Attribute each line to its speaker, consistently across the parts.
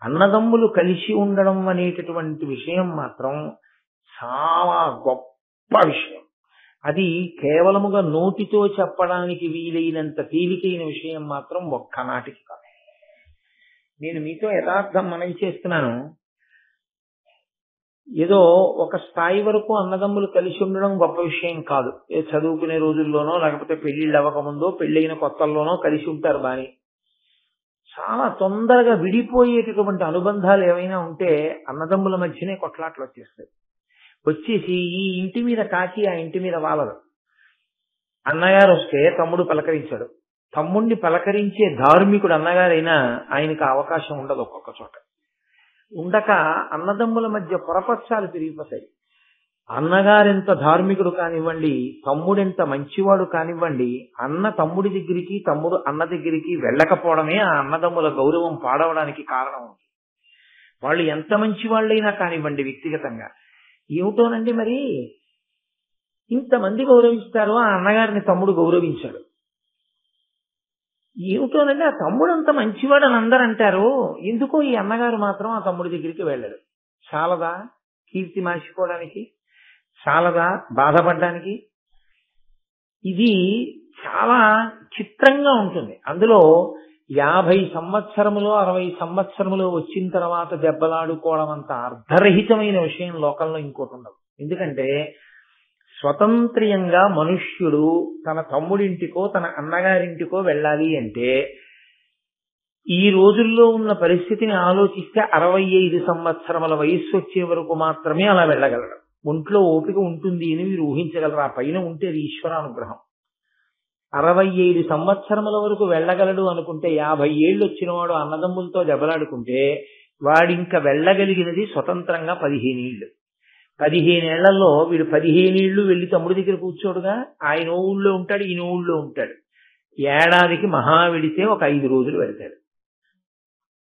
Speaker 1: అన్నదమ్ములు కలిసి ఉండడం అనేటటువంటి విషయం మాత్రం చాలా గొప్ప విషయం. అది కేవలముగా నోటితో చెప్పడానికి వీలైనంత తేలికైన విషయం మాత్రం ఒక్కనాటికి కాదు. నేను మీతో యథార్థం మనవి చేస్తున్నాను. ఏదో ఒక స్థాయి వరకు అన్నదమ్ములు కలిసి ఉండడం గొప్ప విషయం కాదు. చదువుకునే రోజుల్లోనో లేకపోతే పెళ్లిళ్ళు అవ్వకముందో పెళ్లైన కొత్తల్లోనో కలిసి ఉంటారు బాని. చాలా తొందరగా విడిపోయేటటువంటి అనుబంధాలు ఏమైనా ఉంటే అన్నదమ్ముల మధ్యనే కొట్లాట్లు వచ్చేస్తాయి. వచ్చేసి ఈ ఇంటి మీద కాకి ఆ ఇంటి మీద వాలదు. అన్నగారు వస్తే తమ్ముడు పలకరించాడు. తమ్ముడిని పలకరించే ధార్మికుడు అన్నగారైనా ఆయనకు అవకాశం ఉండదు. ఒక్కొక్క చోట ఉండక అన్నదమ్ముల మధ్య పొరపక్షాలు పెరిగిపోతాయి. అన్నగారెంత ధార్మికుడు కానివ్వండి, తమ్ముడెంత మంచివాడు కానివ్వండి, అన్న తమ్ముడి దగ్గరికి తమ్ముడు అన్న దగ్గరికి వెళ్ళకపోవడమే ఆ అన్నదమ్ముల గౌరవం పాడవడానికి కారణం. వాళ్ళు ఎంత మంచి వాళ్ళైనా కానివ్వండి వ్యక్తిగతంగా, ఏమిటోనండి మరి ఇంతమంది గౌరవిస్తారు, ఆ అన్నగారిని తమ్ముడు గౌరవించాడు. ఏమిటోనండి ఆ తమ్ముడు అంత మంచివాడు అని అందరూ అంటారు, ఎందుకో ఈ అన్నగారు మాత్రం ఆ తమ్ముడి దగ్గరికి వెళ్ళడు. చాలదా కీర్తి మార్చిపోవడానికి? చాలదా బాధపడడానికి? ఇది చాలా చిత్రంగా ఉంటుంది. అందులో 50 సంవత్సరములో 60 సంవత్సరములో వచ్చిన తర్వాత దెబ్బలాడుకోవడం అంత అర్ధరహితమైన విషయం లోకంలో ఇంకోటి ఉండదు. ఎందుకంటే స్వతంత్ర్యంగా మనుష్యుడు తన తమ్ముడింటికో తన అన్నగారింటికో వెళ్ళాలి అంటే ఈ రోజుల్లో ఉన్న పరిస్థితిని ఆలోచిస్తే 65 సంవత్సరముల వయస్సు వచ్చే వరకు మాత్రమే అలా వెళ్ళగలడు. ఒంట్లో ఓపిక ఉంటుంది అని మీరు ఊహించగలరు. ఆ పైన ఉంటే అది ఈశ్వరానుగ్రహం. 65 సంవత్సరముల వరకు వెళ్ళగలడు అనుకుంటే 50 ఏళ్ళు వచ్చిన వాడు అన్నదమ్ములతో దెబ్బలాడుకుంటే వాడింక వెళ్ళగలిగినది స్వతంత్రంగా 15 ఏళ్ళు. 15 ఏళ్లలో వీడు 15 ఏళ్ళు వెళ్లి తమ్ముడి దగ్గర కూర్చోడుగా. ఆయన ఊళ్ళో ఉంటాడు, ఈయన ఊళ్ళో ఉంటాడు. ఏడాదికి మహా వెడితే ఒక 5 రోజులు వెళ్తాడు.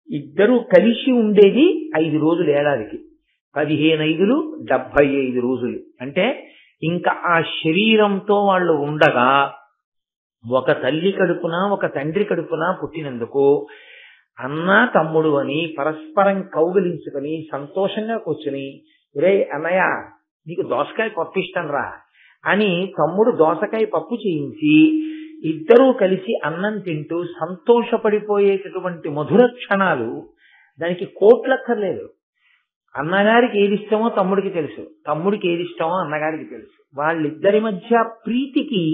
Speaker 1: ఇద్దరూ కలిసి ఉండేది 5 రోజులు ఏడాదికి. 15 5లు 75 రోజులు. అంటే ఇంకా ఆ శరీరంతో వాళ్ళు ఉండగా ఒక తల్లి కడుపున ఒక తండ్రి కడుపున పుట్టినందుకు అన్న తమ్ముడు అని పరస్పరం కౌగిలించుకొని సంతోషంగా కూర్చుని, రే అన్నయ్య నీకు దోసకాయ పప్పు ఇష్టం రా అని తమ్ముడు దోసకాయ పప్పు చేయించి ఇద్దరూ కలిసి అన్నం తింటూ సంతోషపడిపోయేటటువంటి మధుర క్షణాలు. దానికి కోట్లక్కర్లేదు. అన్నగారికి ఏది ఇష్టమో తమ్ముడికి తెలుసు, తమ్ముడికి ఏది ఇష్టమో అన్నగారికి తెలుసు. వాళ్ళిద్దరి మధ్య ప్రీతికి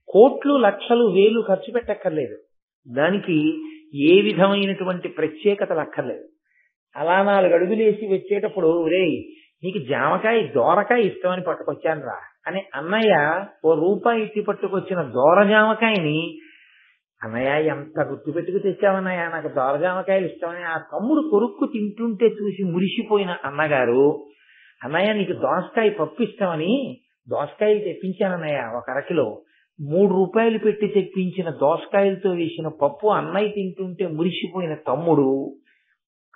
Speaker 1: కోట్లు లక్షలు వేలు ఖర్చు పెట్టక్కర్లేదు. దానికి ఏ విధమైనటువంటి ప్రత్యేకతలు అక్కర్లేదు. అలా 4 అడుగులేసి వచ్చేటప్పుడు రే నీకు జామకాయ దోరకాయ ఇష్టమని పట్టుకొచ్చాను రా అని అన్నయ్య ₹1 ఇచ్చి పట్టుకొచ్చిన దోర జామకాయని, అన్నయ్య ఎంత గుర్తు పెట్టుకు తెచ్చావన్నయ్య నాకు దోర జామకాయలు ఇష్టమని ఆ తమ్ముడు కొరుక్కు తింటుంటే చూసి మురిసిపోయిన అన్నగారు, అన్నయ్య నీకు దోసకాయ పప్పు ఇష్టమని దోసకాయలు తెప్పించానన్నయ్య 1 అరకిలో, ₹3 పెట్టి తెప్పించిన దోసకాయలతో వేసిన పప్పు అన్నయ్య తింటుంటే మురిసిపోయిన తమ్ముడు,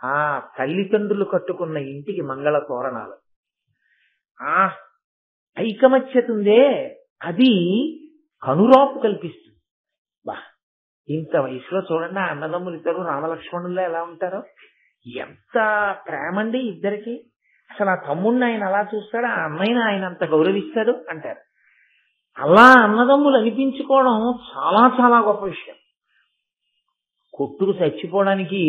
Speaker 1: ఆ తల్లిదండ్రులు కట్టుకున్న ఇంటికి మంగళ తోరణాలు. ఆ ఐకమత్యత ఉందే అది కనురాపు కల్పిస్తుంది. బా ఇంత వయసులో చూడండి ఆ అన్నదమ్ములు ఇద్దరు రామలక్ష్మణుల్లో ఎలా ఉంటారో, ఎంత ప్రేమండి ఇద్దరికి. అసలు ఆ తమ్ముడిని ఆయన అలా చూస్తాడు, ఆ అన్నయ్యని ఆయన అంత గౌరవిస్తాడు అంటారు. అలా అన్నదమ్ములు అనిపించుకోవడం చాలా చాలా గొప్ప విషయం. కొట్టుకు చచ్చిపోవడానికి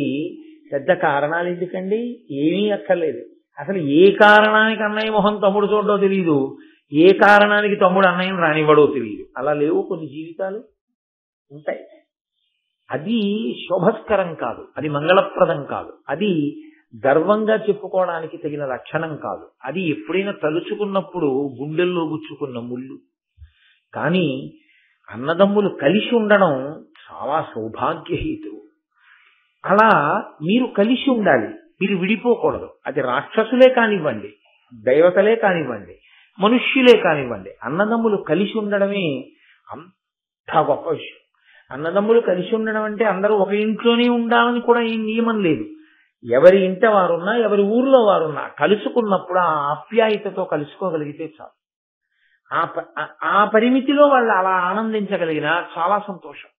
Speaker 1: పెద్ద కారణాలు ఎందుకండి? ఏమీ అక్కర్లేదు. అసలు ఏ కారణానికి అన్నయ్య మొహం తమ్ముడు చూడడో తెలియదు, ఏ కారణానికి తమ్ముడు అన్నయ్యను రానివ్వడో తెలియదు. అలా లేవు కొన్ని జీవితాలు ఉంటాయి. అది శోభస్కరం కాదు, అది మంగళప్రదం కాదు, అది గర్వంగా చెప్పుకోవడానికి తగిన లక్షణం కాదు. అది ఎప్పుడైనా తలుచుకున్నప్పుడు గుండెల్లో గుచ్చుకున్న ముళ్ళు. కానీ అన్నదమ్ములు కలిసి ఉండడం చాలా సౌభాగ్యహేతువు. అలా మీరు కలిసి ఉండాలి, మీరు విడిపోకూడదు. అది రాక్షసులే కానివ్వండి, దేవతలే కానివ్వండి, మనుష్యులే కానివ్వండి, అన్నదమ్ములు కలిసి ఉండడమే అంత గొప్ప విషయం. అన్నదమ్ములు కలిసి ఉండడం అంటే అందరూ ఒక ఇంట్లోనే ఉండాలని కూడా ఏం నియమం లేదు. ఎవరి ఇంట వారున్నా ఎవరి ఊర్లో వారున్నా కలుసుకున్నప్పుడు ఆ ఆప్యాయతతో కలుసుకోగలిగితే చాలు. ఆ పరిమితిలో వాళ్ళు అలా ఆనందించగలిగినా చాలా సంతోషం.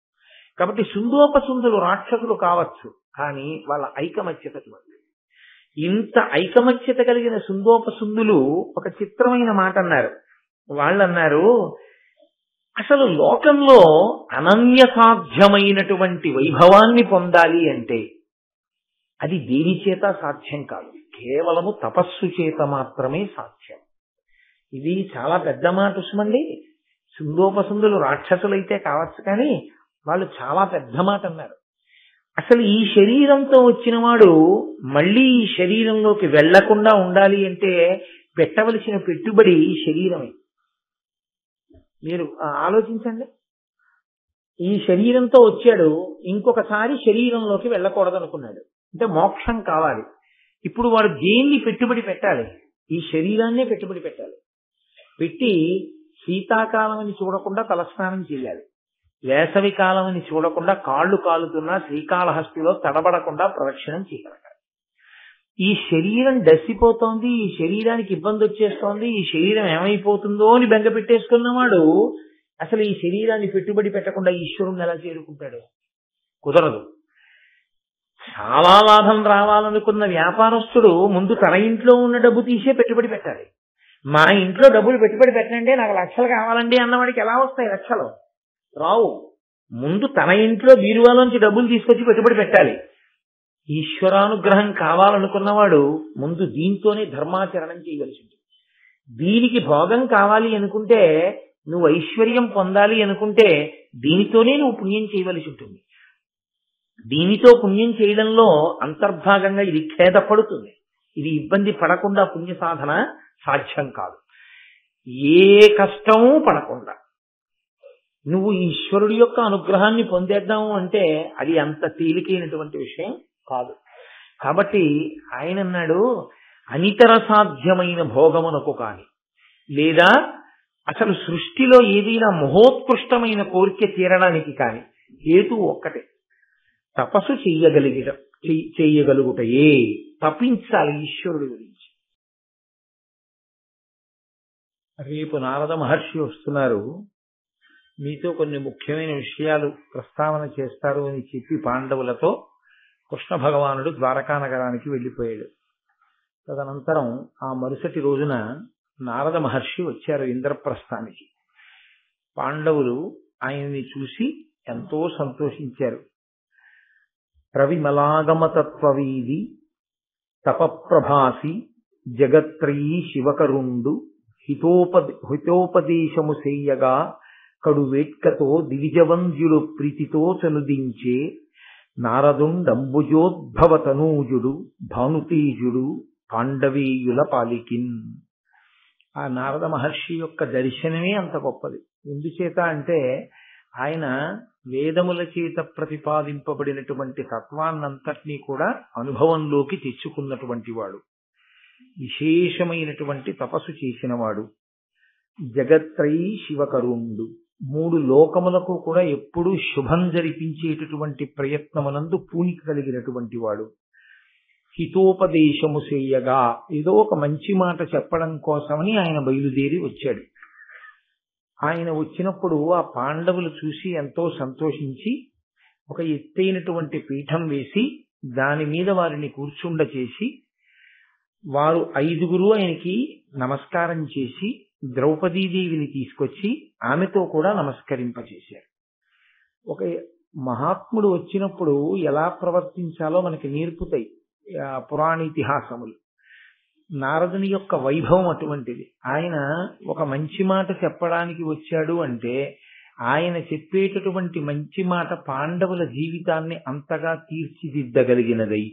Speaker 1: కాబట్టి సుందోపసుందులు రాక్షసులు కావచ్చు, కానీ వాళ్ళ ఐకమత్యత అటువంటిది. ఇంత ఐకమత్యత కలిగిన సుందోపసుందులు ఒక చిత్రమైన మాట అన్నారు. వాళ్ళు అన్నారు, అసలు లోకంలో అనన్యసాధ్యమైనటువంటి వైభవాన్ని పొందాలి అంటే అది దేని చేత సాధ్యం కాదు, కేవలము తపస్సు చేత మాత్రమే సాధ్యం. ఇది చాలా పెద్ద మాట సుమండి. సుందోపసుందులు రాక్షసులైతే కావచ్చు, కానీ వాళ్ళు చాలా పెద్ద మాట అన్నారు. అసలు ఈ శరీరంతో వచ్చిన వాడు మళ్ళీ ఈ శరీరంలోకి వెళ్లకుండా ఉండాలి అంటే పెట్టవలసిన పెట్టుబడి ఈ శరీరమే. మీరు ఆలోచించండి. ఈ శరీరంతో వచ్చాడు, ఇంకొకసారి శరీరంలోకి వెళ్ళకూడదు అనుకున్నాడు, అంటే మోక్షం కావాలి. ఇప్పుడు వాడు దేన్ని పెట్టుబడి పెట్టాలి? ఈ శరీరాన్నే పెట్టుబడి పెట్టాలి. పెట్టి శీతాకాలం అని చూడకుండా తలస్నానం చేయాలి, వేసవి కాలం అని చూడకుండా కాళ్ళు కాలుతున్నా శ్రీకాళహస్తిలో తడబడకుండా ప్రదక్షిణం చేయాలి. ఈ శరీరం డసిపోతోంది, ఈ శరీరానికి ఇబ్బంది వచ్చేస్తోంది, ఈ శరీరం ఏమైపోతుందో అని బెంగ పెట్టేసుకున్నవాడు అసలు ఈ శరీరాన్ని పెట్టుబడి పెట్టకుండా ఈశ్వరుని ఎలా చేరుకుంటాడు? కుదరదు. చాలా లాభం రావాలనుకున్న వ్యాపారస్తుడు ముందు తన ఇంట్లో ఉన్న డబ్బు తీసే పెట్టుబడి పెట్టాలి. మా ఇంట్లో డబ్బులు పెట్టుబడి పెట్టండి, నాకు లక్షలు కావాలండి అన్నవాడికి ఎలా వస్తాయి లక్షలు? రావు. ముందు తన ఇంట్లో బీరువాలోంచి డబ్బులు తీసుకొచ్చి పెట్టుబడి పెట్టాలి. ఈశ్వరానుగ్రహం కావాలనుకున్నవాడు ముందు దీంతోనే ధర్మాచరణం చేయవలసి ఉంటుంది. దీనికి భోగం కావాలి అనుకుంటే, నువ్వు ఐశ్వర్యం పొందాలి అనుకుంటే దీనితోనే నువ్వు పుణ్యం చేయవలసి ఉంటుంది. దీనితో పుణ్యం చేయడంలో అంతర్భాగంగా ఇది ఖేదపడుతుంది. ఇది ఇబ్బంది పడకుండా పుణ్య సాధన సాధ్యం కాదు. ఏ కష్టమూ పడకుండా నువ్వు ఈశ్వరుడి యొక్క అనుగ్రహాన్ని పొందేద్దాము అంటే అది అంత తేలికైనటువంటి విషయం కాదు. కాబట్టి ఆయన అన్నాడు, అనితర సాధ్యమైన భోగమునకు కాని, లేదా అసలు సృష్టిలో ఏదైనా మహోత్కృష్టమైన కోరిక తీరడానికి కాని హేతువు ఒక్కటే, తపస్సు చెయ్యగలుగుటయే. తపించాలి ఈశ్వరుడి గురించి. రేపు నారద మహర్షి వస్తున్నారు, మీతో కొన్ని ముఖ్యమైన విషయాలు ప్రస్తావన చేస్తారు అని చెప్పి పాండవులతో కృష్ణ భగవానుడు ద్వారకా నగరానికి వెళ్లిపోయాడు. తదనంతరం ఆ మరుసటి రోజున నారద మహర్షి వచ్చారు ఇంద్రప్రస్థానికి. పాండవులు ఆయన్ని చూసి ఎంతో సంతోషించారు. ప్రవిమలాగమతత్వవీది తపప్రభాసి జగత్రయీ శివకరుండు హితోపదేశము సేయగా కడు వేట్కతో దివిజవంద్యుడు ప్రీతితో చనుదించే నారదుండంబుజోద్భవ తనూజుడు భానుతేజుడు పాండవీయుల పాలికిన్. ఆ నారద మహర్షి యొక్క దర్శనమే అంత గొప్పది. ఎందుచేత అంటే ఆయన వేదముల చేత ప్రతిపాదింపబడినటువంటి తత్వాన్నంతటినీ కూడా అనుభవంలోకి తెచ్చుకున్నటువంటి వాడు, విశేషమైనటువంటి తపస్సు చేసినవాడు, జగత్రయీ శివకరుండు, మూడు లోకములకు కూడా ఎప్పుడూ శుభం జరిపించేటటువంటి ప్రయత్నమునందు పూనిక కలిగినటువంటి వాడు, హితోపదేశము చేయగా, ఏదో ఒక మంచి మాట చెప్పడం కోసమని ఆయన బయలుదేరి వచ్చాడు. ఆయన వచ్చినప్పుడు ఆ పాండవులు చూసి ఎంతో సంతోషించి ఒక ఎత్తైనటువంటి పీఠం వేసి దాని మీద వారిని కూర్చుండచేసి, వారు 5గురు ఆయనకి నమస్కారం చేసి ద్రౌపదీదేవిని తీసుకొచ్చి ఆమెతో కూడా నమస్కరింపచేశారు. ఒక మహాత్ముడు వచ్చినప్పుడు ఎలా ప్రవర్తించాలో మనకి నేర్పుతాయి పురాణితిహాసములు. నారదుని యొక్క వైభవం అటువంటిది. ఆయన ఒక మంచి మాట చెప్పడానికి వచ్చాడు అంటే ఆయన చెప్పేటటువంటి మంచి మాట పాండవుల జీవితాన్ని అంతగా తీర్చిదిద్దగలిగినదై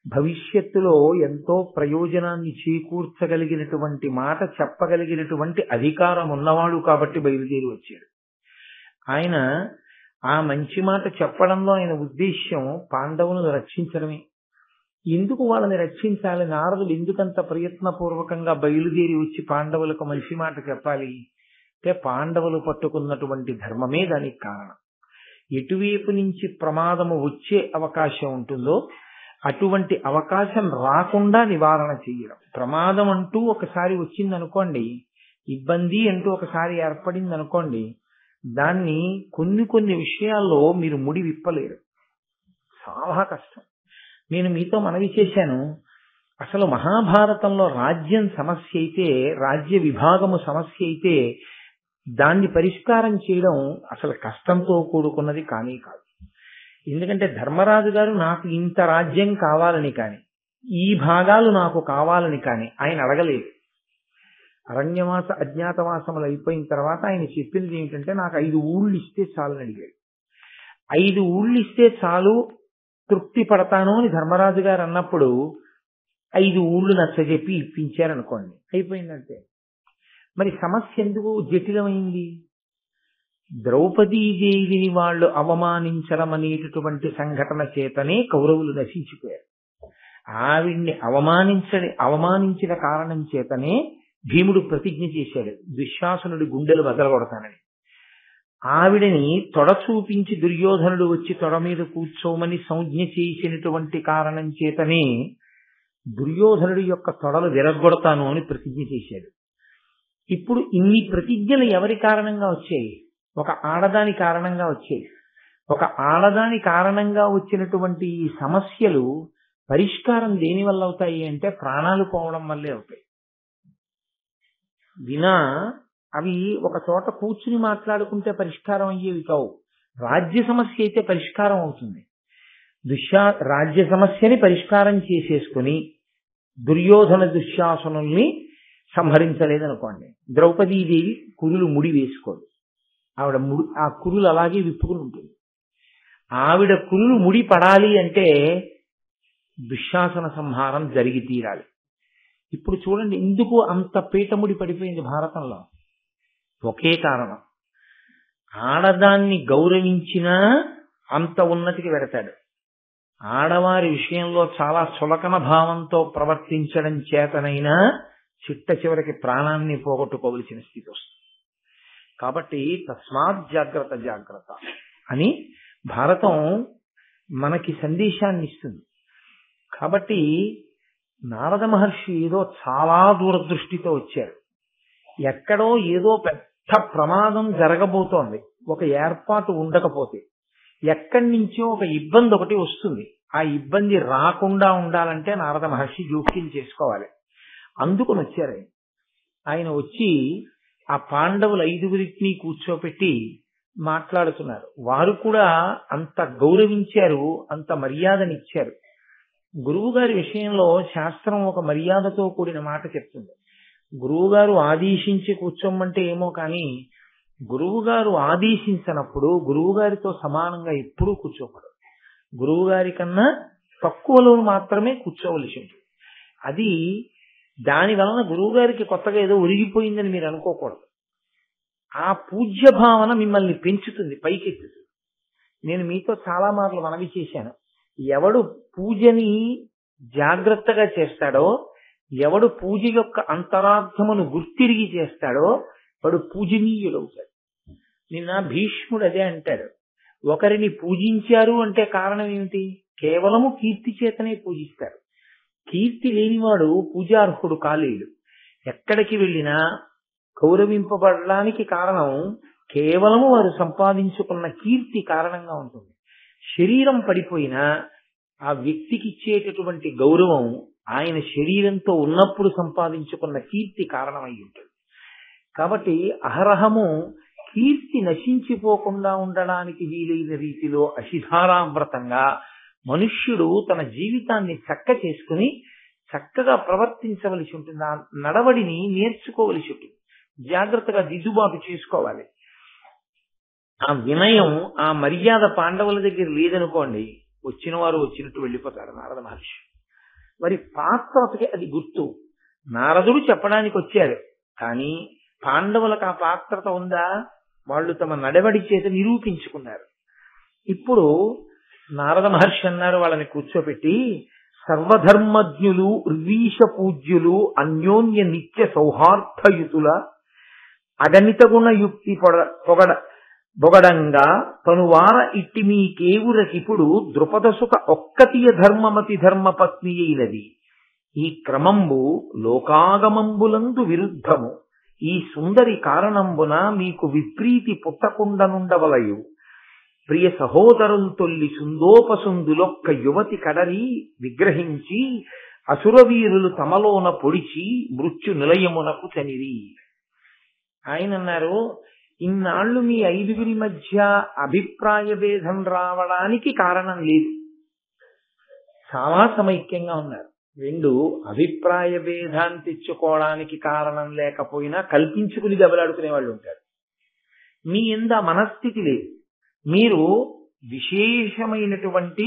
Speaker 1: భవిష్యత్తులో ఎంతో ప్రయోజనాన్ని చేకూర్చగలిగినటువంటి మాట చెప్పగలిగినటువంటి అధికారం ఉన్నవాడు కాబట్టి బయలుదేరి వచ్చాడు. ఆయన ఆ మంచి మాట చెప్పడంలో ఆయన ఉద్దేశ్యం పాండవులను రక్షించడమే. ఎందుకు వాళ్ళని రక్షించాలి? నారదుడు ఎందుకంత ప్రయత్నపూర్వకంగా బయలుదేరి వచ్చి పాండవులకు మంచి మాట చెప్పాలి అంటే పాండవులు పట్టుకున్నటువంటి ధర్మమే దానికి కారణం. ఎటువైపు నుంచి ప్రమాదము వచ్చే అవకాశం ఉంటుందో అటువంటి అవకాశం రాకుండా నివారణ చేయడం. ప్రమాదం అంటూ ఒకసారి వచ్చిందనుకోండి, ఇబ్బంది అంటూ ఒకసారి ఏర్పడింది అనుకోండి, దాన్ని కొన్ని విషయాల్లో మీరు ముడి విప్పలేరు. చాలా కష్టం. నేను మీతో మనవి చేశాను, అసలు మహాభారతంలో రాజ్యం సమస్య అయితే, రాజ్య విభాగము సమస్య అయితే దాన్ని పరిష్కారం చేయడం అసలు కష్టంతో కూడుకున్నది కానీ కాదు. ఎందుకంటే ధర్మరాజు గారు నాకు ఇంత రాజ్యం కావాలని కానీ, ఈ భాగాలు నాకు కావాలని కానీ ఆయన అడగలేదు. అరణ్యవాస అజ్ఞాతవాసములు అయిపోయిన తర్వాత ఆయన చెప్పింది ఏమిటంటే, నాకు 5 ఊళ్ళు ఇస్తే చాలని అడిగాడు. 5 ఊళ్ళు ఇస్తే చాలు, తృప్తి పడతాను అని ధర్మరాజు గారు అన్నప్పుడు 5 ఊళ్ళు నచ్చజెప్పి ఇప్పించారనుకోండి, అయిపోయిందంటే. మరి సమస్య ఎందుకు జటిలమైంది? ద్రౌపదీదేవిని వాళ్ళు అవమానించడం అనేటటువంటి సంఘటన చేతనే కౌరవులు నశించిపోయారు. ఆవిడ్ని అవమానించిన కారణం చేతనే భీముడు ప్రతిజ్ఞ చేశాడు, దుశ్శాసనుడి గుండెలు బదలగొడతానని. ఆవిడని తొడ చూపించి దుర్యోధనుడు వచ్చి తొడ మీద కూర్చోమని సంజ్ఞ చేసినటువంటి కారణం చేతనే దుర్యోధనుడి యొక్క తొడలు విరగొడతాను అని ప్రతిజ్ఞ చేశాడు. ఇప్పుడు ఇన్ని ప్రతిజ్ఞలు ఎవరి కారణంగా వచ్చాయి? ఒక ఆడదాని కారణంగా వచ్చాయి. ఒక ఆడదాని కారణంగా వచ్చినటువంటి ఈ సమస్యలు పరిష్కారం దేని వల్ల అవుతాయి అంటే ప్రాణాలు పోవడం వల్లే అవుతాయి. అవి ఒక చోట కూర్చుని మాట్లాడుకుంటే పరిష్కారం అయ్యేవి కావు. రాజ్య సమస్య అయితే పరిష్కారం అవుతుంది. రాజ్య సమస్యని పరిష్కారం చేసేసుకుని దుర్యోధన దుశ్శాసనుల్ని సంహరించలేదనుకోండి, ద్రౌపదీదేవి కురులు ముడి వేసుకోదు. ఆవిడ ఆ కురులు అలాగే విప్పుకుని ఉంటుంది. ఆవిడ కురులు ముడి పడాలి అంటే దుశ్శాసన సంహారం జరిగి తీరాలి. ఇప్పుడు చూడండి, ఎందుకు అంత పీఠముడి పడిపోయింది భారతంలో? ఒకే కారణం, ఆడదాన్ని గౌరవించినా అంత ఉన్నతికి వెడతాడు. ఆడవారి విషయంలో చాలా చులకన భావంతో ప్రవర్తించడం చేతనైనా చిట్ట చివరికి ప్రాణాన్ని పోగొట్టుకోవలసిన స్థితి వస్తుంది. కాబట్టి తస్మాత్ జాగ్రత్త జాగ్రత్త అని భారతం మనకి సందేశాన్ని ఇస్తుంది. కాబట్టి నారద మహర్షి ఏదో చాలా దూరదృష్టితో వచ్చారు. ఎక్కడో ఏదో పెద్ద ప్రమాదం జరగబోతోంది, ఒక ఏర్పాటు ఉండకపోతే ఎక్కడి నుంచో ఒక ఇబ్బంది ఒకటి వస్తుంది. ఆ ఇబ్బంది రాకుండా ఉండాలంటే నారద మహర్షి జోక్యం చేసుకోవాలి. అందుకని వచ్చారు. ఆయన వచ్చి ఆ పాండవులు 5గురిని కూర్చోపెట్టి మాట్లాడుతున్నారు. వారు కూడా అంత గౌరవించారు, అంత మర్యాదనిచ్చారు. గురువు గారి విషయంలో శాస్త్రం ఒక మర్యాదతో కూడిన మాట చెప్తుంది. గురువు గారు ఆదేశించి కూర్చోమంటే ఏమో కానీ, గురువు గారు ఆదేశించినప్పుడు గురువు గారితో సమానంగా ఎప్పుడూ కూర్చోకూడదు. గురువు గారి కన్నా తక్కువలో మాత్రమే కూర్చోవలసి ఉంటుంది. అది దాని వలన గురువు గారికి కొత్తగా ఏదో ఒరిగిపోయిందని మీరు అనుకోకూడదు. ఆ పూజ్య భావన మిమ్మల్ని పెంచుతుంది, పైకెత్తుతుంది. నేను మీతో చాలా మార్లు మనవి చేశాను, ఎవడు పూజని జాగ్రత్తగా చేస్తాడో, ఎవడు పూజ యొక్క అంతరార్థమును గుర్తిరిగి చేస్తాడో వాడు పూజనీయుడవుతాడు. నిన్న భీష్ముడు అదే అంటాడు, ఒకరిని పూజించారు అంటే కారణం ఏమిటి? కేవలము కీర్తి చేతనే పూజిస్తారు. కీర్తి లేనివాడు పూజార్హుడు కాలేడు. ఎక్కడికి వెళ్ళినా గౌరవింపబడడానికి కారణం కేవలము వారు సంపాదించుకున్న కీర్తి కారణంగా ఉంటుంది. శరీరం పడిపోయినా ఆ వ్యక్తికి ఇచ్చేటటువంటి గౌరవం ఆయన శరీరంతో ఉన్నప్పుడు సంపాదించుకున్న కీర్తి కారణమై ఉంటుంది. కాబట్టి అహరహము కీర్తి నశించిపోకుండా ఉండడానికి వీలైన రీతిలో అశిధారావ్రతంగా మనుష్యుడు తన జీవితాన్ని చక్క చేసుకుని చక్కగా ప్రవర్తించవలసి ఉంటుంది. ఆ నడవడిని నేర్చుకోవలసి ఉంటుంది, జాగ్రత్తగా దిద్దుబాటు చేసుకోవాలి. ఆ వినయం, ఆ మర్యాద పాండవుల దగ్గర లేదనుకోండి, వచ్చిన వారు వచ్చినట్టు వెళ్ళిపోతారు నారద మహర్షి. మరి పాత్రకి అది గుర్తు. నారదుడు చెప్పడానికి వచ్చారు, కానీ పాండవులకు ఆ పాత్రత ఉందా? వాళ్ళు తమ నడవడి చేత నిరూపించుకున్నారు. ఇప్పుడు నారద మహర్షి అన్నారు వాళ్ళని కూర్చోపెట్టి, సర్వధర్మజ్ఞులు ఋవీష పూజ్యులు అన్యోన్య నిత్య సౌహార్దయుతుల అగణిత గుణ యుక్తి బొగడంగా తనువార ఇట్టి మీకేవురకిప్పుడు ద్రుపదసుక ఒక్కతియ ధర్మమతి ధర్మపత్ని అయినది. ఈ క్రమంబు లోకాగమంబులందు విరుద్ధము. ఈ సుందరి కారణంబున మీకు విప్రీతి పుట్టకుండనుండవలయు. ప్రియ సహోదరులు తొల్లి సుందోపసుందులొక్క యువతి కడరి విగ్రహించి అసురవీరులు తమలోన పొడిచి మృత్యు నిలయమునకు చనిరి. ఆయన అన్నారు, ఇన్నాళ్ళు మీ ఐదుగురి మధ్య అభిప్రాయ భేదం రావడానికి కారణం లేదు, చాలా సమైక్యంగా ఉన్నారు. రెండు, అభిప్రాయ భేదాన్ని తెచ్చుకోవడానికి కారణం లేకపోయినా కల్పించుకుని దెబ్బలాడుకునే వాళ్ళు ఉంటారు. మీ యందు ఆ మనస్థితి లేదు. మీరు విశేషమైనటువంటి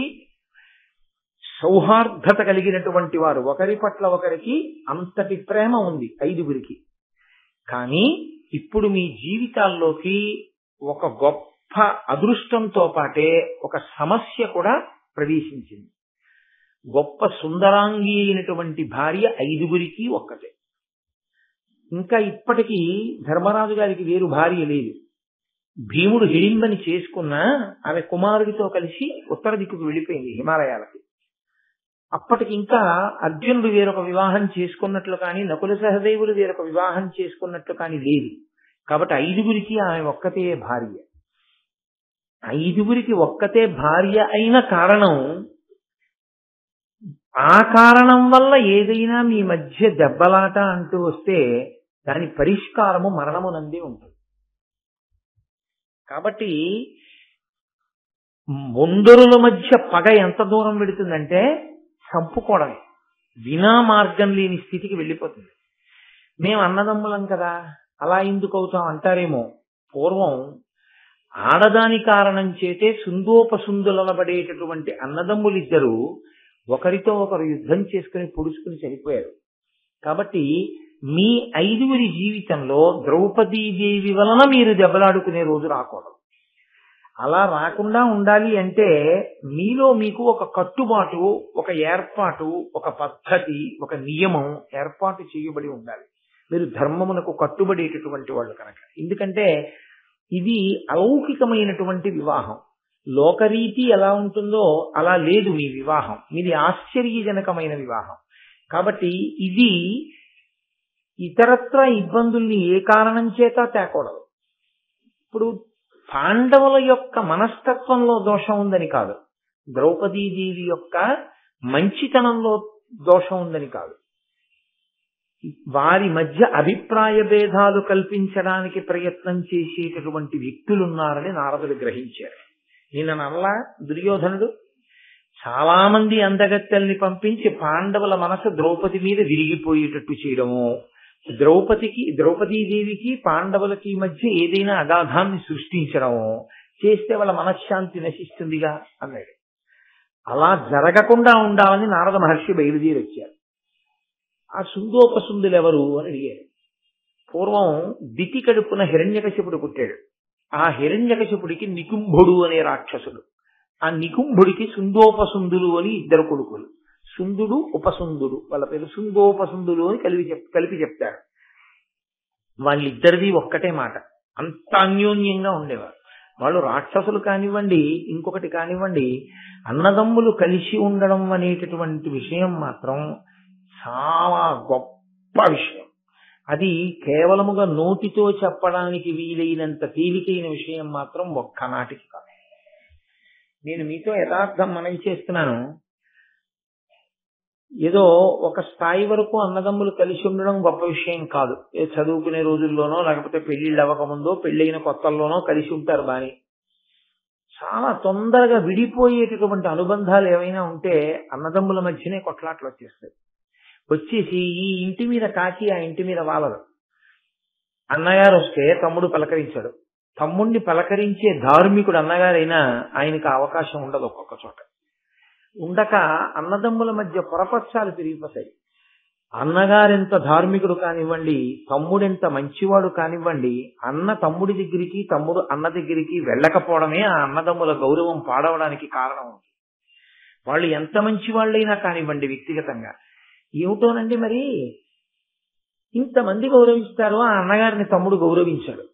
Speaker 1: సౌహార్దత కలిగినటువంటి వారు, ఒకరి పట్ల ఒకరికి అంతటి ప్రేమ ఉంది ఐదుగురికి. కానీ ఇప్పుడు మీ జీవితాల్లోకి ఒక గొప్ప అదృష్టంతో పాటే ఒక సమస్య కూడా ప్రవేశించింది. గొప్ప సుందరాంగి అయినటువంటి భార్య ఐదుగురికి ఒక్కటే. ఇంకా ఇప్పటికీ ధర్మరాజు గారికి వేరు భార్య లేదు. భీముడు హిడింబని చేసుకున్నా ఆమె కుమారుడితో కలిసి ఉత్తర దిక్కుకు వెళ్ళిపోయింది, హిమాలయాలకి. అప్పటికి ఇంకా అర్జునుడు వేరొక వివాహం చేసుకున్నట్లు కానీ, నకుల సహదేవులు వేరొక వివాహం చేసుకున్నట్లు కానీ లేదు. కాబట్టి ఐదుగురికి ఆమె ఒక్కతే భార్య. ఐదుగురికి ఒక్కతే భార్య అయిన కారణం, ఆ కారణం వల్ల ఏదైనా మీ మధ్య దెబ్బలాట అంటూ వస్తే దాని పరిష్కారము మరణమునందే ఉంటుంది. కాబట్టి ముందరుల మధ్య పగ ఎంత దూరం పెడుతుందంటే చంపుకోవడమే, వినా మార్గం లేని స్థితికి వెళ్ళిపోతుంది. మేము అన్నదమ్ములం కదా, అలా ఎందుకు అవుతాం అంటారేమో. పూర్వం ఆడదాని కారణం చేతే సుందోపసుందులనబడేటటువంటి అన్నదమ్ములిద్దరూ ఒకరితో ఒకరు యుద్ధం చేసుకుని పొడుచుకుని చనిపోయారు. కాబట్టి మీ ఐదుగురి జీవితంలో ద్రౌపదీదేవి వలన మీరు దెబ్బలాడుకునే రోజు రాకూడదు. అలా రాకుండా ఉండాలి అంటే మీలో మీకు ఒక కట్టుబాటు, ఒక ఏర్పాటు, ఒక పద్ధతి, ఒక నియమం ఏర్పాటు చేయబడి ఉండాలి. మీరు ధర్మమునకు కట్టుబడేటటువంటి వాళ్ళు కనుక. ఎందుకంటే ఇది అలౌకికమైనటువంటి వివాహం. లోకరీతి ఎలా ఉంటుందో అలా లేదు మీ వివాహం. మీది ఆశ్చర్యజనకమైన వివాహం. కాబట్టి ఇది ఇతరత్ర ఇబ్బందుల్ని ఏ కారణం చేత తేకూడదు. ఇప్పుడు పాండవుల యొక్క మనస్తత్వంలో దోషం ఉందని కాదు, ద్రౌపదీదేవి యొక్క మంచితనంలో దోషం ఉందని కాదు, వారి మధ్య అభిప్రాయ భేదాలు కల్పించడానికి ప్రయత్నం చేసేటటువంటి వ్యక్తులున్నారని నారదుడు గ్రహించారు. నిన్న నల్లా దుర్యోధనుడు చాలా మంది అందగత్తెల్ని పంపించి పాండవుల మనసు ద్రౌపది మీద విరిగిపోయేటట్టు చేయడము, ద్రౌపదీదేవికి పాండవులకి మధ్య ఏదైనా అగాధాన్ని సృష్టించడము చేస్తే వాళ్ళ మనశ్శాంతి నశిస్తుందిగా అన్నాడు. అలా జరగకుండా ఉండాలని నారద మహర్షి బయలుదేరి వచ్చారు. ఆ సుందోపసుందులు ఎవరు అని అడిగారు. పూర్వం దితి కడుపున హిరణ్యకశిపుడు పుట్టాడు. ఆ హిరణ్యకశిపుడికి నికుంభుడు అనే రాక్షసుడు, ఆ నికుంభుడికి సుందోపసుందులు అని ఇద్దరు కొడుకులు. సుందుడు, ఉపసుందుడు, వాళ్ళ పేరు సుందోపసుందులు అని కలిపి చెప్తారు. వాళ్ళిద్దరిది ఒక్కటే మాట, అంత అన్యోన్యంగా ఉండేవారు. వాళ్ళు రాక్షసులు కానివ్వండి, ఇంకొకటి కానివ్వండి, అన్నదమ్ములు కలిసి ఉండడం అనేటటువంటి విషయం మాత్రం చాలా గొప్ప విషయం. అది కేవలముగా నోటితో చెప్పడానికి వీలైనంత తేలికైన విషయం మాత్రం ఒక్కనాటికి కాదు. నేను మీతో యథార్థం మనవి చేస్తున్నాను. ఏదో ఒక స్థాయి వరకు అన్నదమ్ములు కలిసి ఉండడం గొప్ప విషయం కాదు. చదువుకునే రోజుల్లోనో లేకపోతే పెళ్లిళ్ళు అవ్వకముందో పెళ్లైన కొత్తల్లోనో కలిసి ఉంటారు బాని. చాలా తొందరగా విడిపోయేటటువంటి అనుబంధాలు ఏవైనా ఉంటే అన్నదమ్ముల మధ్యనే కొట్లాట్లు వచ్చేస్తాయి. వచ్చేసి ఈ ఇంటి మీద కాకి ఆ ఇంటి మీద వాలదు. అన్నగారు వస్తే తమ్ముడు పలకరించాడు, తమ్ముడిని పలకరించే ధార్మికుడు అన్నగారైనా ఆయనకు అవకాశం ఉండదు. ఒక్కొక్క చోట ఉండక అన్నదమ్ముల మధ్య పొరపక్షాలు పెరిగిపోతాయి. అన్నగారెంత ధార్మికుడు కానివ్వండి, తమ్ముడెంత మంచివాడు కానివ్వండి, అన్న తమ్ముడి దగ్గరికి తమ్ముడు అన్న దగ్గరికి వెళ్ళకపోవడమే ఆ అన్నదమ్ముల గౌరవం పాడవడానికి కారణం. వాళ్ళు ఎంత మంచి వాళ్ళైనా కానివ్వండి వ్యక్తిగతంగా, ఏమిటోనండి మరి ఇంతమంది గౌరవిస్తారు, ఆ అన్నగారిని తమ్ముడు గౌరవించాడు.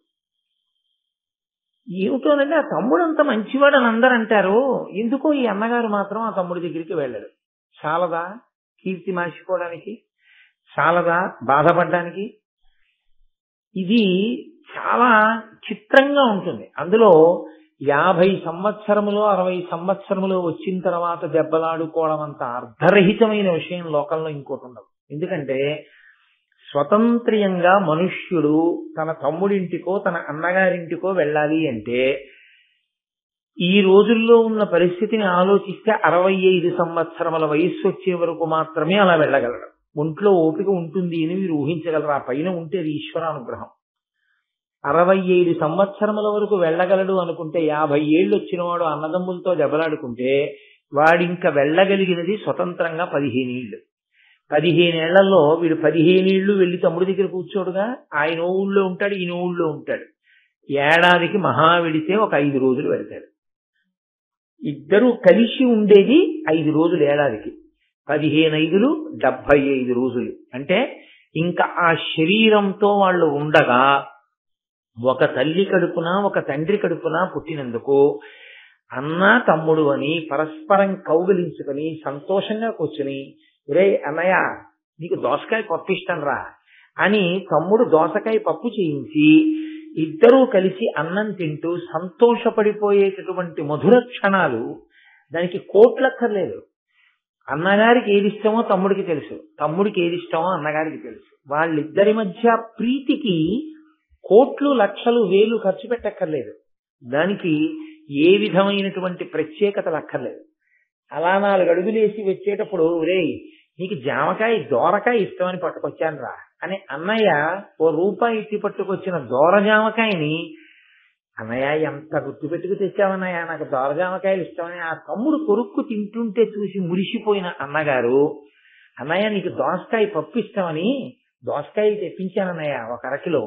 Speaker 1: ఏమిటోనండి ఆ తమ్ముడు అంత మంచివాడు అని అందరూ అంటారు, ఎందుకో ఈ అన్నగారు మాత్రం ఆ తమ్ముడి దగ్గరికి వెళ్ళాడు. చాలదా కీర్తి మార్చుకోవడానికి? చాలదా బాధపడడానికి? ఇది చాలా చిత్రంగా ఉంటుంది. అందులో 50 సంవత్సరములో 60 సంవత్సరములో వచ్చిన తర్వాత దెబ్బలాడుకోవడం అంత అర్ధరహితమైన విషయం లోకంలో ఇంకోటి ఉండదు. ఎందుకంటే స్వతంత్ర్యంగా మనుష్యుడు తన తమ్ముడింటికో తన అన్నగారింటికో వెళ్ళాలి అంటే ఈ రోజుల్లో ఉన్న పరిస్థితిని ఆలోచిస్తే 65 సంవత్సరముల వయస్సు వచ్చే వరకు మాత్రమే అలా వెళ్ళగలడు. ఒంట్లో ఓపిక ఉంటుంది అని మీరు ఊహించగలరు. ఆ పైన ఉంటే అది ఈశ్వరానుగ్రహం. 65 సంవత్సరముల వరకు వెళ్ళగలడు అనుకుంటే 50 ఏళ్ళు వచ్చిన వాడు అన్నదమ్ములతో దెబ్బలాడుకుంటే వాడింక వెళ్ళగలిగినది స్వతంత్రంగా 15 ఏళ్ళు. 15 ఏళ్లలో వీడు 15 ఏళ్ళు వెళ్లి తమ్ముడి దగ్గర కూర్చోడుగా. ఆయన ఊళ్ళో ఉంటాడు, ఈయన ఊళ్ళో ఉంటాడు. ఏడాదికి మహా వెడితే ఒక 5 రోజులు వెళ్తాడు. ఇద్దరూ కలిసి ఉండేది 5 రోజులు ఏడాదికి. 15 75 రోజులు. అంటే ఇంకా ఆ శరీరంతో వాళ్ళు ఉండగా ఒక తల్లి కడుపున ఒక తండ్రి కడుపున పుట్టినందుకు అన్న తమ్ముడు అని పరస్పరం కౌగిలించుకొని సంతోషంగా కూర్చుని, ఒరే అన్నయ్య నీకు దోసకాయ పప్పు ఇష్టం రా అని తమ్ముడు దోసకాయ పప్పు చేయించి ఇద్దరూ కలిసి అన్నం తింటూ సంతోషపడిపోయేటటువంటి మధుర క్షణాలు. దానికి కోట్లక్కర్లేదు. అన్నగారికి ఏది ఇష్టమో తమ్ముడికి తెలుసు, తమ్ముడికి ఏది ఇష్టమో అన్నగారికి తెలుసు. వాళ్ళిద్దరి మధ్య ప్రీతికి కోట్లు లక్షలు వేలు ఖర్చు పెట్టక్కర్లేదు. దానికి ఏ విధమైనటువంటి ప్రత్యేకతలు అక్కర్లేదు. అలా 4 అడుగులేసి వచ్చేటప్పుడు ఒరేయ్ నీకు జామకాయ దోరకాయ ఇష్టమని పట్టుకొచ్చాను రా అని అన్నయ్య ₹1 ఇచ్చి పట్టుకొచ్చిన దోర జామకాయని, అన్నయ్య ఎంత గుర్తుపెట్టుకు తెచ్చావన్నయ్య నాకు దోర జామకాయలు ఇష్టమని ఆ తమ్ముడు కొరుక్కు తింటుంటే చూసి మురిసిపోయిన అన్నగారు, అన్నయ్య నీకు దోసకాయ పప్పు ఇష్టమని దోసకాయలు తెప్పించానన్నయ్య 1 అరకిలో,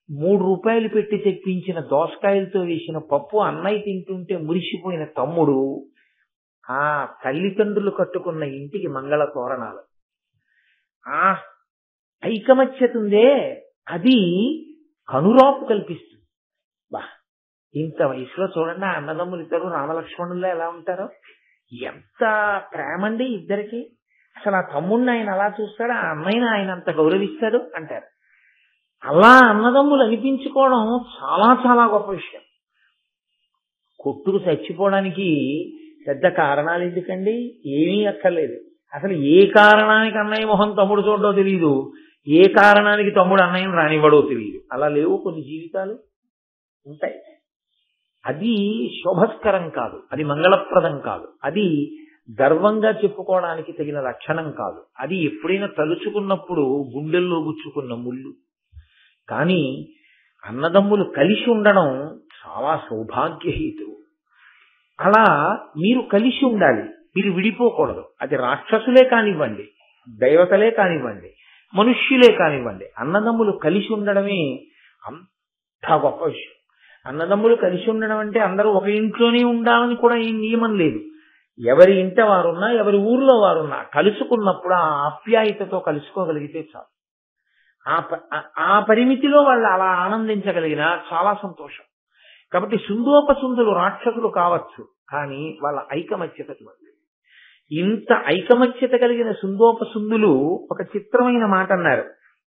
Speaker 1: ₹3 పెట్టి తెప్పించిన దోసకాయలతో వేసిన పప్పు అన్నయ్య తింటుంటే మురిసిపోయిన తమ్ముడు, ఆ తల్లిదండ్రులు కట్టుకున్న ఇంటికి మంగళ తోరణాలు. ఆ ఐకమత్యత ఉందే అది కనురాపు కల్పిస్తుంది. బా ఇంత వయసులో చూడండి ఆ అన్నదమ్ములు ఇద్దరు రామలక్ష్మణుల్లో ఎలా ఉంటారో, ఎంత ప్రేమండి ఇద్దరికి. అసలు ఆ తమ్ముడిని ఆయన అలా చూస్తాడు, ఆ అన్నయ్యని ఆయన అంత గౌరవిస్తాడు అంటారు. అలా అన్నదమ్ములు అనిపించుకోవడం చాలా చాలా గొప్ప విషయం. కొట్టుకు చచ్చిపోవడానికి పెద్ద కారణాలు ఎందుకండి? ఏమీ అక్కర్లేదు. అసలు ఏ కారణానికి అన్నయ్య మొహం తమ్ముడు చూడడో తెలియదు, ఏ కారణానికి తమ్ముడు అన్నయ్యను రానివ్వడో తెలియదు. అలా లేవు కొన్ని జీవితాలు ఉంటాయి. అది శోభస్కరం కాదు, అది మంగళప్రదం కాదు, అది గర్వంగా చెప్పుకోవడానికి తగిన లక్షణం కాదు. అది ఎప్పుడైనా తలుచుకున్నప్పుడు గుండెల్లో గుచ్చుకున్న ముళ్ళు. కానీ అన్నదమ్ములు కలిసి ఉండడం చాలా సౌభాగ్యహేతువు. అలా మీరు కలిసి ఉండాలి, మీరు విడిపోకూడదు. అది రాక్షసులే కానివ్వండి, దైవతలే కానివ్వండి, మనుష్యులే కానివ్వండి, అన్నదమ్ములు కలిసి ఉండడమే అంత గొప్ప విషయం. అన్నదమ్ములు కలిసి ఉండడం అంటే అందరూ ఒక ఇంట్లోనే ఉండాలని కూడా ఏం నియమం లేదు. ఎవరి ఇంట వారున్నా, ఎవరి ఊర్లో వారున్నా కలుసుకున్నప్పుడు ఆ ఆప్యాయతతో కలుసుకోగలిగితే చాలు. ఆ పరిమితిలో వాళ్ళు అలా ఆనందించగలిగినా చాలా సంతోషం. కాబట్టి సుందోపసుందులు రాక్షసులు కావచ్చు, కానీ వాళ్ళ ఐకమత్యత ఉంది. ఇంత ఐకమత్యత కలిగిన సుందోపసుందులు ఒక చిత్రమైన మాట అన్నారు.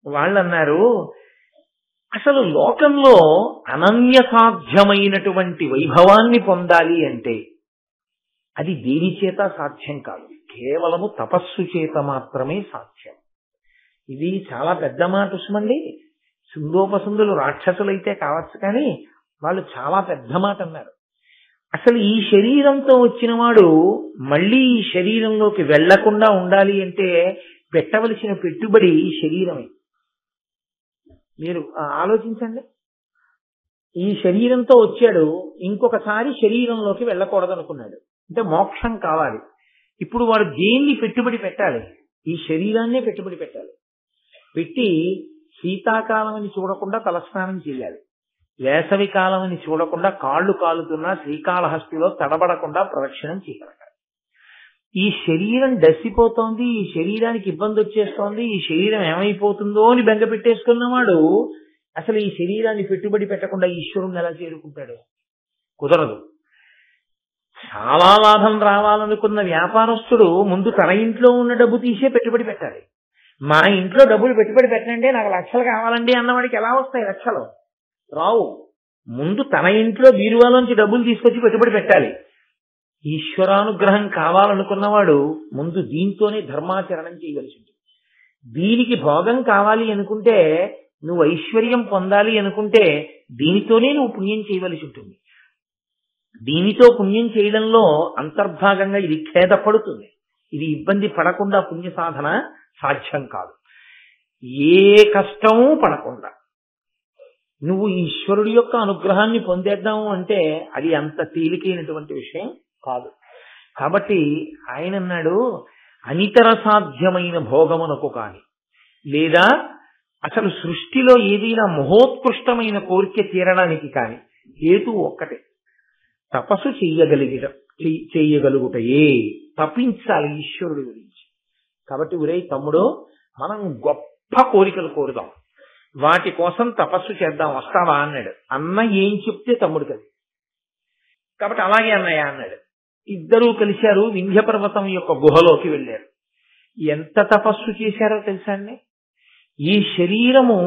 Speaker 1: వాళ్ళన్నారు, అసలు లోకంలో అనన్య సాధ్యమైనటువంటి వైభవాన్ని పొందాలి అంటే అది దేని చేత సాధ్యం కాదు, కేవలము తపస్సు చేత మాత్రమే సాధ్యం. ఇది చాలా పెద్ద మాట ఉస్మండి. సుందోపసుందులు రాక్షసులైతే కావచ్చు, కానీ వాళ్ళు చాలా పెద్ద మాట అన్నారు. అసలు ఈ శరీరంతో వచ్చిన వాడు మళ్ళీ ఈ శరీరంలోకి వెళ్లకుండా ఉండాలి అంటే పెట్టవలసిన పెట్టుబడి శరీరమే. మీరు ఆలోచించండి. ఈ శరీరంతో వచ్చాడు, ఇంకొకసారి శరీరంలోకి వెళ్ళకూడదు అనుకున్నాడు, అంటే మోక్షం కావాలి. ఇప్పుడు వాడు దేన్ని పెట్టుబడి పెట్టాలి? ఈ శరీరాన్నే పెట్టుబడి పెట్టాలి. పెట్టి శీతాకాలం అని చూడకుండా తలస్నానం చేయాలి, వేసవి కాలం అని చూడకుండా కాళ్ళు కాలుతున్నా శ్రీకాళహస్తిలో తడబడకుండా ప్రదక్షిణం చేయగలగాలి. ఈ శరీరం డసిపోతోంది, ఈ శరీరానికి ఇబ్బంది వచ్చేస్తోంది, ఈ శరీరం ఏమైపోతుందో అని బెంగ పెట్టేసుకున్నవాడు అసలు ఈ శరీరాన్ని పెట్టుబడి పెట్టకుండా ఈశ్వరుణ్ణి ఎలా చేరుకుంటాడు? కుదరదు. చాలా లాభం రావాలనుకున్న వ్యాపారస్తుడు ముందు తన ఇంట్లో ఉన్న డబ్బు తీసే పెట్టుబడి పెట్టాలి. మా ఇంట్లో డబ్బులు పెట్టుబడి పెట్టండి, నాకు లక్షలు కావాలండి అన్నవాడికి ఎలా వస్తాయి లక్షలు? రావు. ముందు తన ఇంట్లో బీరువాలోంచి డబ్బులు తీసుకొచ్చి పెట్టుబడి పెట్టాలి. ఈశ్వరానుగ్రహం కావాలనుకున్నవాడు ముందు దీంతోనే ధర్మాచరణం చేయవలసి ఉంటుంది. దీనికి భోగం కావాలి అనుకుంటే, నువ్వు ఐశ్వర్యం పొందాలి అనుకుంటే దీనితోనే నువ్వు పుణ్యం చేయవలసి ఉంటుంది. దీనితో పుణ్యం చేయడంలో అంతర్భాగంగా ఇది ఖేదపడుతుంది. ఇది ఇబ్బంది పడకుండా పుణ్య సాధన సాధ్యం కాదు. ఏ కష్టమూ పడకుండా నువ్వు ఈశ్వరుడి యొక్క అనుగ్రహాన్ని పొందేద్దాము అంటే అది అంత తేలికైనటువంటి విషయం కాదు. కాబట్టి ఆయన అన్నాడు, అనితర సాధ్యమైన భోగమునకు కాని, లేదా అసలు సృష్టిలో ఏదైనా మహోత్కృష్టమైన కోరిక తీరడానికి కాని హేతు ఒక్కటే, తపస్సు చెయ్యగలుగుటయే. తపించాలి ఈశ్వరుడి గురించి. కాబట్టి ఒరే తమ్ముడు, మనం గొప్ప కోరికలు కోరుదాం, వాటి కోసం తపస్సు చేద్దాం, వస్తావా అన్నాడు. అన్న ఏం చెప్తే తమ్ముడు కదా. కాబట్టి అలాగే అన్నయ్య అన్నాడు. ఇద్దరూ కలిశారు, వింధ్య పర్వతం యొక్క గుహలోకి వెళ్ళారు. ఎంత తపస్సు చేశారో తెలుసా అండి. ఈ శరీరము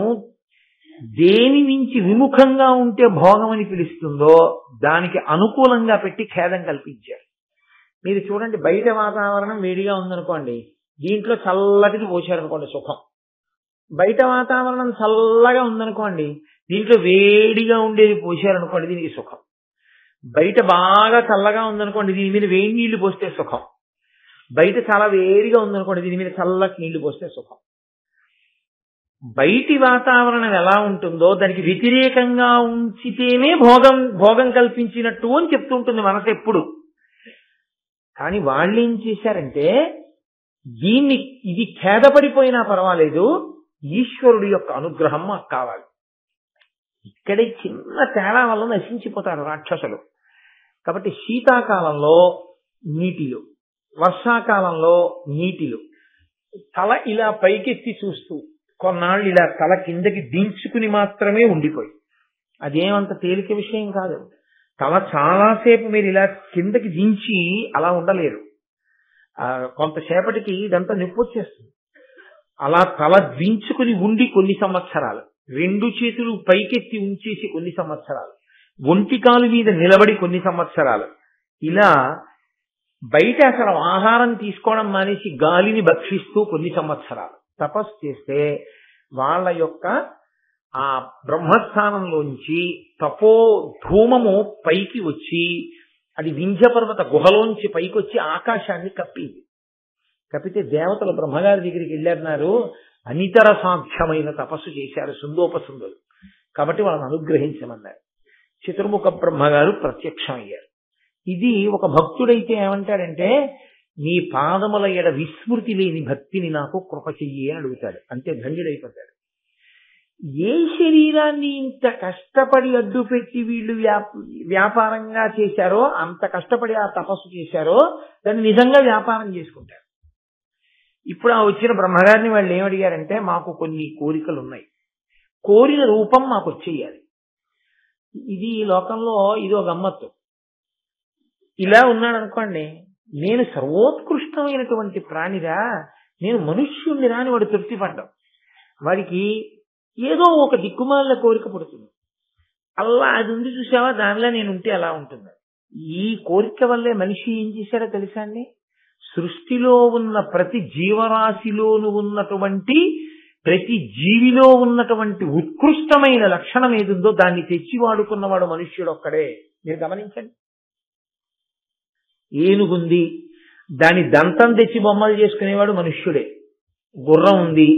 Speaker 1: దేని నుంచి విముఖంగా ఉంటే భోగం అని పిలుస్తుందో దానికి అనుకూలంగా పెట్టి ఖేదం కల్పించారు. మీరు చూడండి, బయట వాతావరణం వేడిగా ఉందనుకోండి, దీంట్లో చల్లటిది పోశారనుకోండి సుఖం. బయట వాతావరణం చల్లగా ఉందనుకోండి, దీంట్లో వేడిగా ఉండేది పోశారనుకోండి, దీనికి సుఖం. బయట బాగా చల్లగా ఉందనుకోండి, దీని మీద వేడి నీళ్లు పోస్తే సుఖం. బయట చాలా వేడిగా ఉందనుకోండి, దీని మీద చల్లటి నీళ్లు పోస్తే సుఖం. బయటి వాతావరణం ఎలా ఉంటుందో దానికి వ్యతిరేకంగా ఉంచితేనే భోగం కల్పించినట్టు అని చెప్తుంటుంది మనసు ఎప్పుడు. కానీ వాళ్ళు ఏం చేశారంటే, ఇది ఖేదపడిపోయినా పర్వాలేదు, ఈశ్వరుడి యొక్క అనుగ్రహం మాకు కావాలి. ఇక్కడే చిన్న తేడా వల్ల నశించిపోతారు రాక్షసులు. కాబట్టి శీతాకాలంలో నీటిలో, వర్షాకాలంలో నీటిలో తల ఇలా పైకెత్తి చూస్తూ కొన్నాళ్ళు ఇలా తల కిందకి దించుకుని మాత్రమే ఉండిపోయి, అదేమంత తేలిక విషయం కాదు. తల చాలాసేపు మీరు ఇలా కిందకి దించి అలా ఉండలేరు. కొంతసేపటికి ఇదంతా నొప్పి వచ్చేస్తుంది. అలా తల దించుకుని ఉండి కొన్ని సంవత్సరాలు, రెండు చేతులు పైకెత్తి ఉంచేసి కొన్ని సంవత్సరాలు, ఒంటికాలు మీద నిలబడి కొన్ని సంవత్సరాలు, ఇలా బయట అసలు ఆహారం తీసుకోవడం మానేసి గాలిని భక్షిస్తూ కొన్ని సంవత్సరాలు తపస్సు చేస్తే వాళ్ళ యొక్క ఆ బ్రహ్మస్థానంలోంచి తపో ధూమము పైకి వచ్చి అది వింధ్య పర్వత గుహలోంచి పైకి వచ్చి ఆకాశాన్ని కప్పింది. కప్పితే దేవతలు బ్రహ్మగారి దగ్గరికి వెళ్ళారన్నారు, అనితర సాధ్యమైన తపస్సు చేశారు సుందోపసుందులు, కాబట్టి వాళ్ళని అనుగ్రహించమన్నారు. చతుర్ముఖ బ్రహ్మగారు ప్రత్యక్షమయ్యారు. ఇది ఒక భక్తుడైతే ఏమంటాడంటే, నీ పాదముల ఎడ విస్మృతి లేని భక్తిని నాకు కృప చెయ్యి అని అడుగుతాడు. అంతే ధన్యుడైపోతాడు. ఏ శరీరాన్ని ఇంత కష్టపడి అడ్డుపెట్టి వీళ్ళు వ్యాపారంగా చేశారో, అంత కష్టపడి ఆ తపస్సు చేశారో, దాన్ని నిజంగా వ్యాపారం చేసుకుంటారు. ఇప్పుడు ఆ వచ్చిన బ్రహ్మగారిని వాళ్ళు ఏమడిగారంటే, మాకు కొన్ని కోరికలు ఉన్నాయి, కోరిన రూపం మాకు వచ్చేయాలి. ఇది ఈ లోకంలో ఇదో గమ్మత్తు. ఇలా ఉన్నాడు అనుకోండి, నేను సర్వోత్కృష్టమైనటువంటి ప్రాణిరా, నేను మనుష్యుణ్ణిరా అని వాడు తృప్తి పడ్డాం. వాడికి ఏదో ఒక దిక్కుమాల కోరిక పుడుతుంది. అలా అది ఉంది చూసావా, దానిలో నేను ఉంటే ఎలా ఉంటుంది. ఈ కోరిక వల్లే మనిషి ఏం చేశాడో తెలుసా అండి, సృష్టిలో ఉన్న ప్రతి జీవరాశిలోను ఉన్నటువంటి ప్రతి జీవిలో ఉన్నటువంటి ఉత్కృష్టమైన లక్షణం ఏదుందో దాన్ని తెచ్చి వాడుకున్నవాడు మనుష్యుడు ఒక్కడే. మీరు గమనించండి, ఏనుగుంది, దాని దంతం తెచ్చి బొమ్మలు చేసుకునేవాడు మనుష్యుడే. గుర్రం ఉంది,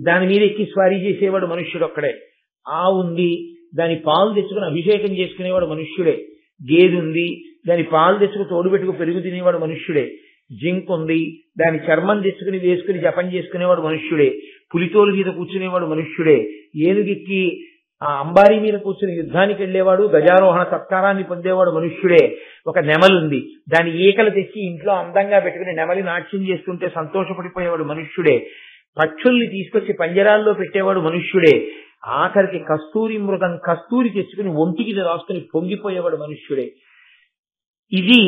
Speaker 1: దాని మీద ఎక్కి స్వారీ చేసేవాడు మనుష్యుడు ఒక్కడే. ఆవు ఉంది, దాని పాలు తెచ్చుకుని అభిషేకం చేసుకునేవాడు మనుష్యుడే. గేదె ఉంది, దాని పాలు తెచ్చుకుని తోడు పెట్టుకు పెరుగు తినేవాడు మనుష్యుడే. జింక్ ఉంది, దాని చర్మం తెచ్చుకుని వేసుకుని జపం చేసుకునేవాడు మనుష్యుడే. పులితోలు మీద కూర్చునేవాడు మనుష్యుడే. ఏనుగెక్కి ఆ అంబారీ మీద కూర్చుని యుద్ధానికి వెళ్లేవాడు, గజారోహణ సత్కారాన్ని పొందేవాడు మనుష్యుడే. ఒక నెమలుంది, దాని ఈకలు తెచ్చి ఇంట్లో అందంగా పెట్టుకుని నెమలి నాట్యం చేస్తుంటే సంతోషపడిపోయేవాడు మనుష్యుడే. పక్షుల్ని తీసుకొచ్చి పంజరాల్లో పెట్టేవాడు మనుష్యుడే. ఆఖరికి కస్తూరి మృగం కస్తూరి తెచ్చుకుని ఒంటికి రాసుకుని పొంగిపోయేవాడు మనుష్యుడే. ఇది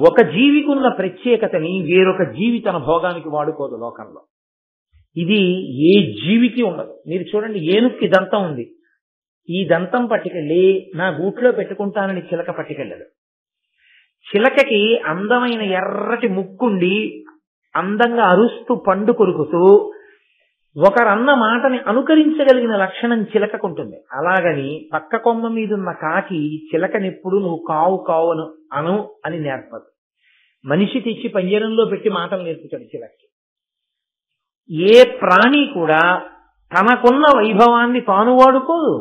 Speaker 1: ఒక జీవికి ఉన్న ప్రత్యేకతని వేరొక జీవి తన భోగానికి వాడుకోదు లోకంలో. ఇది ఏ జీవికి ఉండదు. మీరు చూడండి, ఏనుక్కి దంతం ఉంది, ఈ దంతం పట్టుకెళ్ళి నా గూట్లో పెట్టుకుంటానని చిలక పట్టుకెళ్ళదు. చిలకకి అందమైన ఎర్రటి ముక్కుండి అందంగా అరుస్తూ పండు కొరుకుతూ ఒకరన్న మాటని అనుకరించగలిగిన లక్షణం చిలకకుంటుంది. అలాగని పక్క కొమ్మ మీదున్న కాకి చిలకనెప్పుడు నువ్వు కావు కావు అను అని నేర్పదు. మనిషి తెచ్చి పంజరంలో పెట్టి మాటలు నేర్పుతాడు చిలకకి. ఏ ప్రాణి కూడా తనకున్న వైభవాన్ని తాను వాడుకోదు.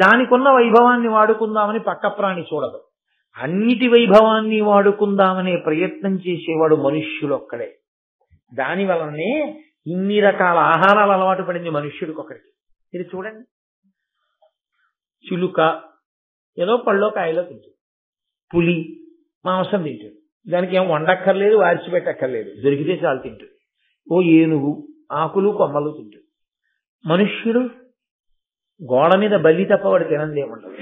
Speaker 1: దానికున్న వైభవాన్ని వాడుకుందామని పక్క ప్రాణి చూడదు. అన్నిటి వైభవాన్ని వాడుకుందామనే ప్రయత్నం చేసేవాడు మనుష్యులొక్కడే. దాని వలనే ఇన్ని రకాల ఆహారాలు అలవాటు పడింది మనుష్యుడికి ఒకరికి. ఇది చూడండి, చిలుక ఏదో పళ్ళో కాయలో తింటుంది, పులి మాంసం తింటుంది, దానికి ఏం వండక్కర్లేదు, వార్చిపెట్టక్కర్లేదు, దొరికితే చాలు తింటుంది. ఓ ఏనుగు ఆకులు కొమ్మలు తింటుంది. మనుష్యుడు గోడ మీద బల్లి తప్ప వాడు తినందేముండదు.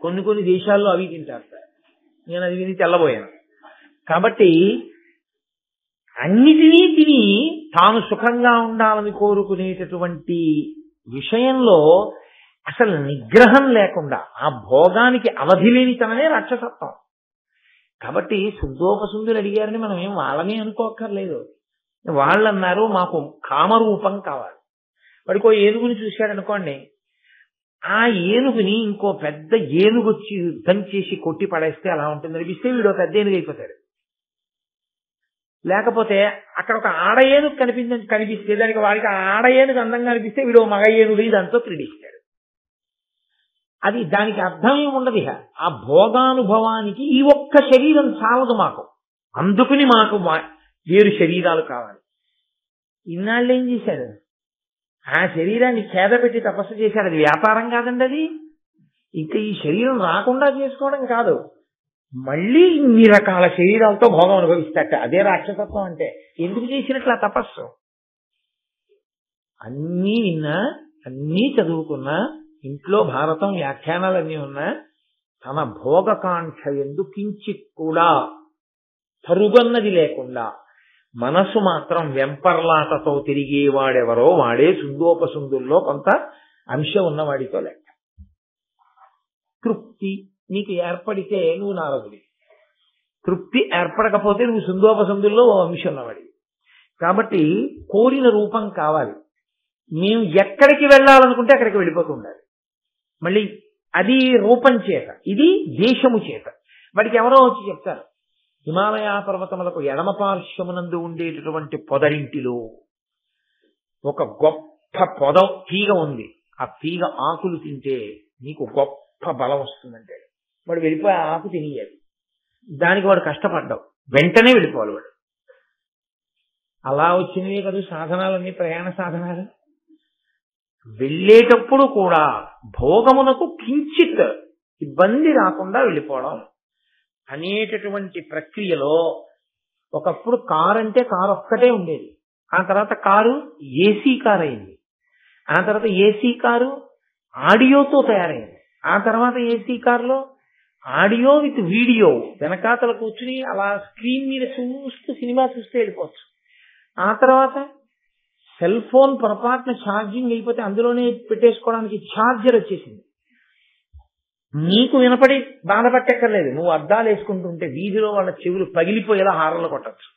Speaker 1: కొన్ని దేశాల్లో అవి తింటారు. నేను అది విని తెల్లబోయాను. కాబట్టి అన్నిటినీ తిని తాను సుఖంగా ఉండాలని కోరుకునేటటువంటి విషయంలో అసలు నిగ్రహం లేకుండా ఆ భోగానికి అవధి లేనితనమే రాక్షసత్వం. కాబట్టి సుందోపసుందులు అడిగారని మనం ఏం వాళ్ళనే అనుకోక్కర్లేదు. వాళ్ళు అన్నారు మాకు కామరూపం కావాలి. వాడికో ఏనుగుని చూశాడనుకోండి, ఆ ఏనుగుని ఇంకో పెద్ద ఏనుగు వచ్చి యుద్ధం చేసి కొట్టి పడేస్తే అలా ఉంటుంది అనిపిస్తే వీడు పెద్ద ఏనుగు అయిపోతాడు. లేకపోతే అక్కడ ఒక ఆడ ఏనుగు కనిపిస్తే దానికి వాడికి ఆడ ఏనుగు అందంగా అనిపిస్తే వీడు మగ ఏనుగు దాంతో క్రీడిస్తాడు. అది దానికి అర్థం ఏముండదు. ఆ భోగానుభవానికి ఈ ఒక్క శరీరం చాలదు మాకు, అందుకుని మాకు వేరు శరీరాలు కావాలి. ఇన్నాళ్ళు ఏం చేశాడు? ఆ శరీరాన్ని చేద పెట్టి తపస్సు చేశాడు. అది వ్యాపారం కాదండి. అది ఇంకా ఈ శరీరం రాకుండా చేసుకోవడం కాదు, మళ్ళీ ఇన్ని రకాల శరీరాలతో భోగం అనుభవిస్తాట. అదే రాక్షసత్వం అంటే. ఎందుకు చేసినట్లు ఆ తపస్సు? అన్నీ విన్నా, అన్నీ చదువుకున్నా, ఇంట్లో భారతం వ్యాఖ్యానాలన్నీ ఉన్నా, తన భోగకాంక్ష ఎందు కించిత్ కూడా తరుగన్నది లేకుండా మనసు మాత్రం వెంపర్లాటతో తిరిగేవాడెవరో వాడే సుందోపసుందుల్లో కొంత అంశం ఉన్నవాడితో లెక్క. తృప్తి నీకు ఏర్పడితే నువ్వు నారదుడి, తృప్తి ఏర్పడకపోతే నువ్వు సుందోపసుందుల్లో ఓ అంశం ఉన్నవాడి. కాబట్టి కోరిన రూపం కావాలి. మేము ఎక్కడికి వెళ్ళాలనుకుంటే అక్కడికి వెళ్ళిపోతూ ఉండాలి. మళ్ళీ అది రూపం చేత, ఇది దేశము చేత. వాడికి ఎవరో వచ్చి చెప్తారు, హిమాలయ పర్వతములకు ఎడమ పార్శ్వమునందు ఉండేటటువంటి పొదరింటిలో ఒక గొప్ప పొద తీగ ఉంది, ఆ తీగ ఆకులు తింటే నీకు గొప్ప బలం వస్తుందంటే వాడు వెళ్ళిపోయి ఆకు తినేయాలి. దానికి వాడు కష్టపడ్డావు, వెంటనే వెళ్ళిపోవాలి వాడు. అలా వచ్చినవే కదా సాధనాలన్నీ, ప్రయాణ సాధనాలు. వెళ్ళేటప్పుడు కూడా భోగమునకు కించిత్ ఇబ్బంది రాకుండా వెళ్ళిపోవడం అనేటటువంటి ప్రక్రియలో ఒకప్పుడు కారు అంటే కారు ఒక్కటే ఉండేది. ఆ తర్వాత కారు ఏసీ కారు అయింది. ఆ తర్వాత ఏసీ కారు ఆడియోతో తయారైంది. ఆ తర్వాత ఏసీ కారులో ఆడియో విత్ వీడియో, వెనకాతల కూర్చుని అలా స్క్రీన్ మీద చూస్తూ సినిమా చూస్తూ వెళ్ళిపోవచ్చు. ఆ తర్వాత సెల్ ఫోన్ పొరపాటున ఛార్జింగ్ అయిపోతే అందులోనే పెట్టేసుకోవడానికి ఛార్జర్ వచ్చేసింది. నీకు వినపడి బాధపట్టక్కర్లేదు, నువ్వు అద్దాలు వేసుకుంటుంటే వీధిలో వాళ్ళ చెవులు పగిలిపోయేలా హారలు కొట్టచ్చు.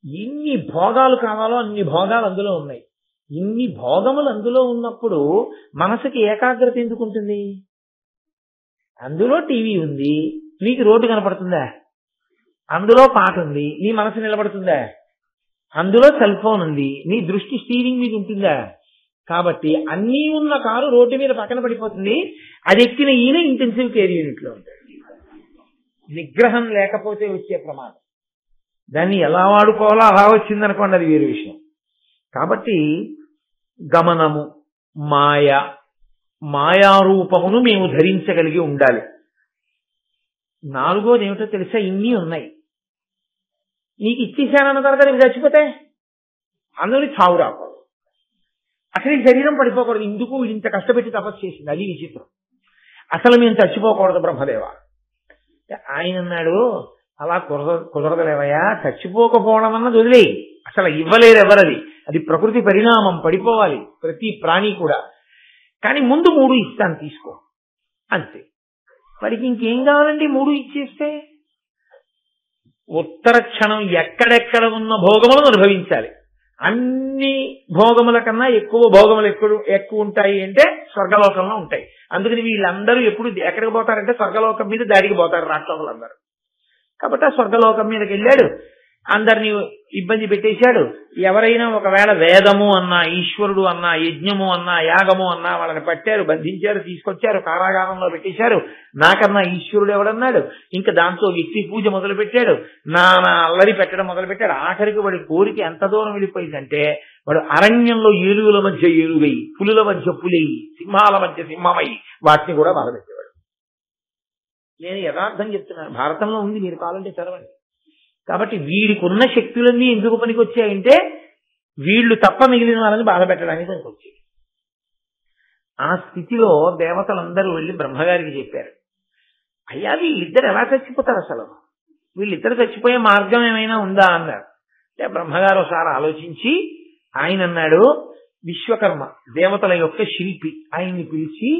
Speaker 1: ఎన్ని భోగాలు కావాలో అన్ని భోగాలు అందులో ఉన్నాయి. ఇన్ని భోగములు అందులో ఉన్నప్పుడు మనసుకి ఏకాగ్రత ఎందుకుంటుంది? అందులో టీవీ ఉంది, నీకు రోడ్డు కనపడుతుందా? అందులో పాట ఉంది, నీ మనసు నిలబడుతుందా? అందులో సెల్ ఫోన్ ఉంది, నీ దృష్టి స్టీరింగ్ మీద ఉంటుందా? కాబట్టి అన్నీ ఉన్న కారు రోడ్డు మీద పక్కన పడిపోతుంది. అది ఎక్కిన ఈయన ఇంటెన్సివ్ కేర్ యూనిట్ లో ఉంటాడు. నిగ్రహం లేకపోతే వచ్చే ప్రమాదం. దాన్ని ఎలా వాడుకోవాలో అలా వచ్చిందనుకోండి, అది వేరే విషయం. కాబట్టి గమనము, మాయారూపమును మేము ధరించగలిగి ఉండాలి. నాలుగోది ఏమిటో తెలుసా? ఇన్ని ఉన్నాయి. నీకు ఇచ్చేసానన్న తర్వాత నీకు చచ్చిపోతే అందులో చావు రాకూడదు. అసలు ఈ శరీరం పడిపోకూడదు. ఇందుకు ఇంత కష్టపెట్టి తపస్సు చేసింది, అది విచిత్రం. అసలు మేము చచ్చిపోకూడదు బ్రహ్మదేవ. ఆయన అన్నాడు, అలా కుదరదులేవయ్యా, చచ్చిపోకపోవడం అన్నది వదిలేయి, అసలు ఇవ్వలేరు ఎవరది. అది ప్రకృతి పరిణామం, పడిపోవాలి ప్రతి ప్రాణి కూడా. కానీ ముందు 3 ఇస్తాను తీసుకో అంతే. వాడికి ఇంకేం కావాలండి 3 ఇచ్చేస్తే? ఉత్తర క్షణం ఎక్కడెక్కడ ఉన్న భోగములను అనుభవించాలి. అన్ని భోగముల కన్నా ఎక్కువ భోగములు ఎక్కువ ఉంటాయి అంటే స్వర్గలోకంలో ఉంటాయి. అందుకని వీళ్ళందరూ ఎప్పుడు ఎక్కడికి పోతారంటే స్వర్గలోకం మీద దాడికి పోతారు రాక్షసులందరూ. కాబట్టి ఆ స్వర్గలోకం మీదకి వెళ్ళాడు, అందరినీ ఇబ్బంది పెట్టేశాడు. ఎవరైనా ఒకవేళ వేదము అన్నా, ఈశ్వరుడు అన్నా, యజ్ఞము అన్నా, యాగము అన్నా వాళ్ళని పట్టారు, బంధించారు, తీసుకొచ్చారు, కారాగారంలో పెట్టేశారు. నాకన్నా ఈశ్వరుడు ఎవడన్నాడు. ఇంకా దాంతో వ్యక్తి పూజ మొదలు పెట్టాడు, నానా అల్లరి పెట్టడం మొదలు పెట్టాడు. ఆఖరికి వాడి కోరిక ఎంత దూరం వెళ్ళిపోయిందంటే వాడు అరణ్యంలో ఏనుగుల మధ్య ఏనుగై, పులుల మధ్య పులై, సింహాల మధ్య సింహమై వాటిని కూడా బాధపెట్టేవాడు. నేను యథార్థం చెప్తున్నాను, భారతంలో ఉంది, మీరు కావాలంటే చదవండి. కాబట్టి వీడికి ఉన్న శక్తులన్నీ ఎందుకు పనికి వచ్చాయంటే వీళ్ళు తప్ప మిగిలిన వాళ్ళని బాధ పెట్టడానికి పనికి వచ్చాయి. ఆ స్థితిలో దేవతలందరూ వెళ్ళి బ్రహ్మగారికి చెప్పారు, అయ్యా వీళ్ళిద్దరు ఎలా చచ్చిపోతారు, అసలు వీళ్ళిద్దరు చచ్చిపోయే మార్గం ఏమైనా ఉందా అన్నారు. అంటే బ్రహ్మగారు ఒకసారి ఆలోచించి ఆయన అన్నాడు, విశ్వకర్మ దేవతల యొక్క శిల్పి, ఆయన్ని పిలిచి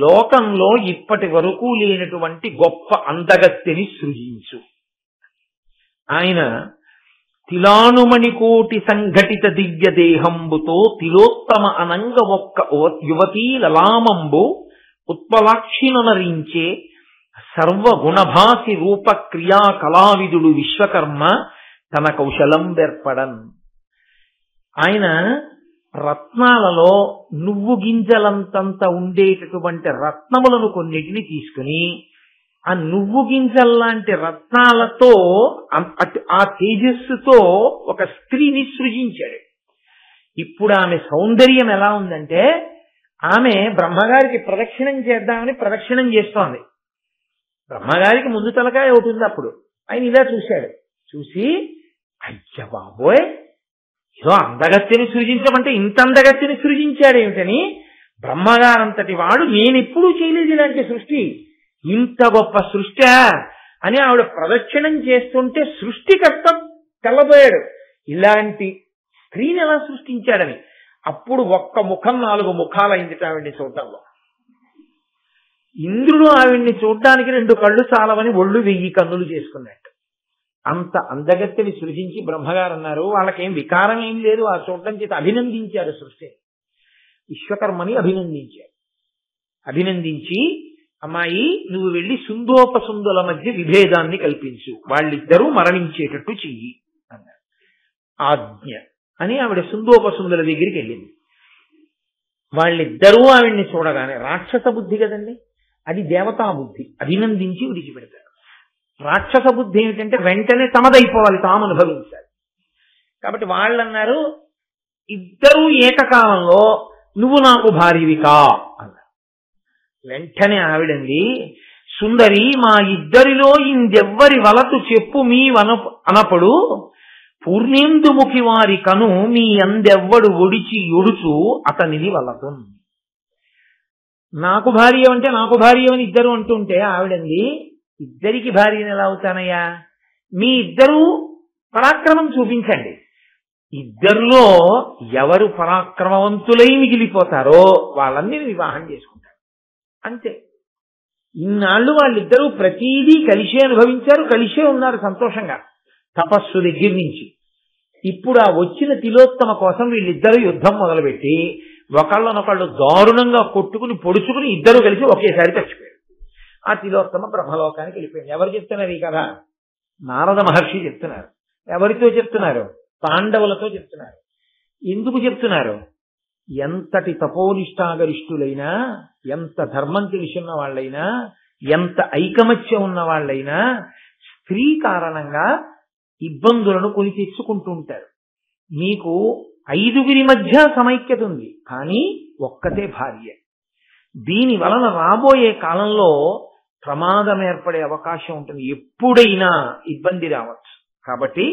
Speaker 1: లోకంలో ఇప్పటి వరకు లేనటువంటి గొప్ప అందగత్తెని సృజించు. ఆయన తిలానుమణికోటి సంఘటిత దివ్య దేహంబుతో తిలోత్తమ అనంగ ఒక్క యువతీ లలామంబు ఉత్పలాక్షినరించే సర్వగుణభాసి రూప క్రియా కళావిదుడు విశ్వకర్మ తన కౌశలం వెర్పడన్. ఆయన రత్నాలలో నువ్వు గింజలంతంత ఉండేటటువంటి రత్నములను కొన్నిటిని తీసుకుని ఆ నువ్వు గింజల్లాంటి రత్నాలతో ఆ తేజస్సుతో ఒక స్త్రీని సృజించాడు. ఇప్పుడు ఆమె సౌందర్యం ఎలా ఉందంటే ఆమె బ్రహ్మగారికి ప్రదక్షిణం చేద్దామని ప్రదక్షిణం చేస్తోంది. బ్రహ్మగారికి ముందు తలకాయ అవుతుంది. అప్పుడు ఆయన ఇలా చూశాడు, చూసి అయ్య బాబోయ్ ఏదో అందగత్తిని సృజించమంటే ఇంత అందగత్తిని సృజించాడేమిటని, బ్రహ్మగారంతటి వాడు నేనెప్పుడూ చేయలేదు ఇలాంటి సృష్టి, ఇంత గొప్ప సృష్టి అని ఆవిడ ప్రదక్షిణం చేస్తుంటే సృష్టికర్త తెల్లబోయాడు, ఇలాంటి స్త్రీని ఎలా సృష్టించాడని. అప్పుడు ఒక్క ముఖం 4 ముఖాలైంది ఆవిడ్ని చూడటంలో. ఇంద్రుడు ఆవిడ్ని చూడడానికి 2 కళ్ళు చాలవని ఒళ్ళు 1000 కన్నులు చేసుకున్నట్టు. అంత అందగత్తెని సృజించి బ్రహ్మగారు అన్నారు, వాళ్ళకేం వికారం ఏం లేదు, ఆ చూడటం చేత అభినందించారు సృష్టి. విశ్వకర్మని అభినందించారు. అభినందించి అమ్మాయి నువ్వు వెళ్ళి సుందోపసుందుల మధ్య విభేదాన్ని కల్పించు, వాళ్ళిద్దరూ మరణించేటట్టు చెయ్యి అన్నారు. ఆజ్ఞ అని ఆవిడ సుందోపసుందుల దగ్గరికి వెళ్ళింది. వాళ్ళిద్దరూ ఆవిడ్ని చూడగానే, రాక్షస బుద్ధి కదండి అది, దేవతా బుద్ధి, అభినందించి విడిచిపెడతారు. రాక్షస బుద్ధి ఏమిటంటే వెంటనే తమదైపోవాలి, తాము అనుభవించాలి. కాబట్టి వాళ్ళు అన్నారు, ఇద్దరూ ఏకకాలంలో నువ్వు నాకు భార్యవికా అన్నారు. వెంటనే ఆవిడంది, సుందరి మా ఇద్దరిలో ఇందెవ్వరి వలతు చెప్పు మీ అనప్పుడు పూర్ణేందుముఖి వారి కను మీ అందెవ్వడు ఒడిచి ఒడుచు అతనిది వలతు. నాకు భార్య అంటే నాకు భార్య అని ఇద్దరు అంటుంటే ఆవిడంది, ఇద్దరికి భార్యను ఎలా అవుతానయ్యా, మీ ఇద్దరూ పరాక్రమం చూపించండి, ఇద్దరిలో ఎవరు పరాక్రమవంతులై మిగిలిపోతారో వాళ్ళని వివాహం చేసుకుంటారు అంతే. ఇన్నాళ్ళు వాళ్ళిద్దరూ ప్రతీదీ కలిసే అనుభవించారు, కలిసే ఉన్నారు సంతోషంగా తపస్సు దగ్గర నుంచి. ఇప్పుడు ఆ వచ్చిన తిలోత్తమ కోసం వీళ్ళిద్దరూ యుద్ధం మొదలుపెట్టి ఒకళ్ళనొకళ్ళు దారుణంగా కొట్టుకుని పొడుచుకుని ఇద్దరు కలిసి ఒకేసారి చచ్చిపోయారు. ఆ తిలోత్తమ బ్రహ్మలోకానికి వెళ్ళిపోయింది. ఎవరు చెప్తున్నారు ఈ కథ? నారద మహర్షి చెప్తున్నారు. ఎవరితో చెప్తున్నారు? పాండవులతో చెప్తున్నారు. ఎందుకు చెప్తున్నారు? ఎంతటి తపోనిష్టాగరిష్ఠులైనా, ఎంత ధర్మం తెలిసిన వాళ్ళైనా, ఎంత ఐకమత్యం ఉన్న వాళ్ళైనా స్త్రీ కారణంగా ఇబ్బందులను కొని తెచ్చుకుంటూ ఉంటారు. మీకు 5 మధ్య సమైక్యత ఉంది, కానీ ఒక్కతే భార్య. దీని వలన రాబోయే కాలంలో ప్రమాదం ఏర్పడే అవకాశం ఉంటుంది, ఎప్పుడైనా ఇబ్బంది రావచ్చు. కాబట్టి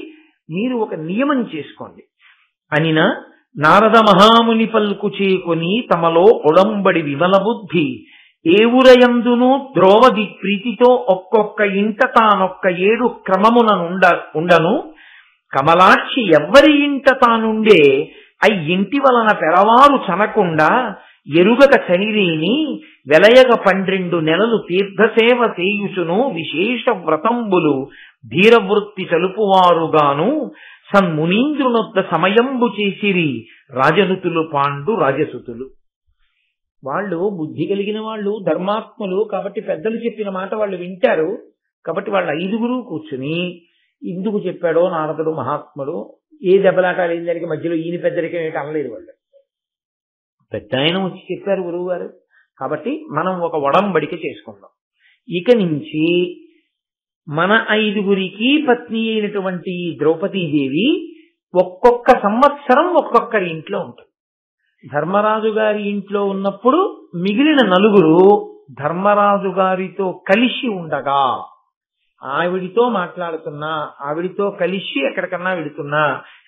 Speaker 1: మీరు ఒక నియమం చేసుకోండి అనిన నారద మహాముని పల్కు చేకొని తమలో ఒడంబడి విమల బుద్ధి ఏవురయందును ద్రోవది ప్రీతితో ఒక్కొక్క ఇంట తానొక్క 7 క్రమమున ఉండను కమలాక్షి ఎవ్వరి ఇంట తానుండే ఇంటి వలన పెరవారు చనకుండా ఎరుగక చనిరేని వెలయగ 12 నెలలు తీర్థసేవ చేయుచును విశేష వ్రతంబులు ధీరవృత్తి చలుపువారుగాను సన్మునీంద్రునొద్ద సమయంబు చేసిరి రాజనుతులు పాండు రాజసుతులు. వాళ్ళు బుద్ధి కలిగిన వాళ్ళు, ధర్మాత్ములు కాబట్టి పెద్దలు చెప్పిన మాట వాళ్ళు వింటారు. కాబట్టి వాళ్ళ 5గురు కూర్చుని ఇందుకు చెప్పాడో నారదుడు మహాత్ముడు, ఏ దెబ్బలాటాలు ఏం జరిగి మధ్యలో ఈయన పెద్దరికం ఏంటి అనలేదు. వాళ్ళు పెద్ద ఆయన వచ్చి చెప్పారు గురువు గారు. కాబట్టి మనం ఒక ఒడంబడిక చేసుకుందాం. ఇక నుంచి మన 5గురికి పత్ని అయినటువంటి ద్రౌపదీదేవి ఒక్కొక్క సంవత్సరం ఒక్కొక్కరి ఇంట్లో ఉంటుంది. ధర్మరాజు గారి ఇంట్లో ఉన్నప్పుడు మిగిలిన 4 ధర్మరాజు గారితో కలిసి ఉండగా, ఆవిడితో మాట్లాడుతున్నా, ఆవిడితో కలిసి ఎక్కడికన్నా వెళుతున్నా,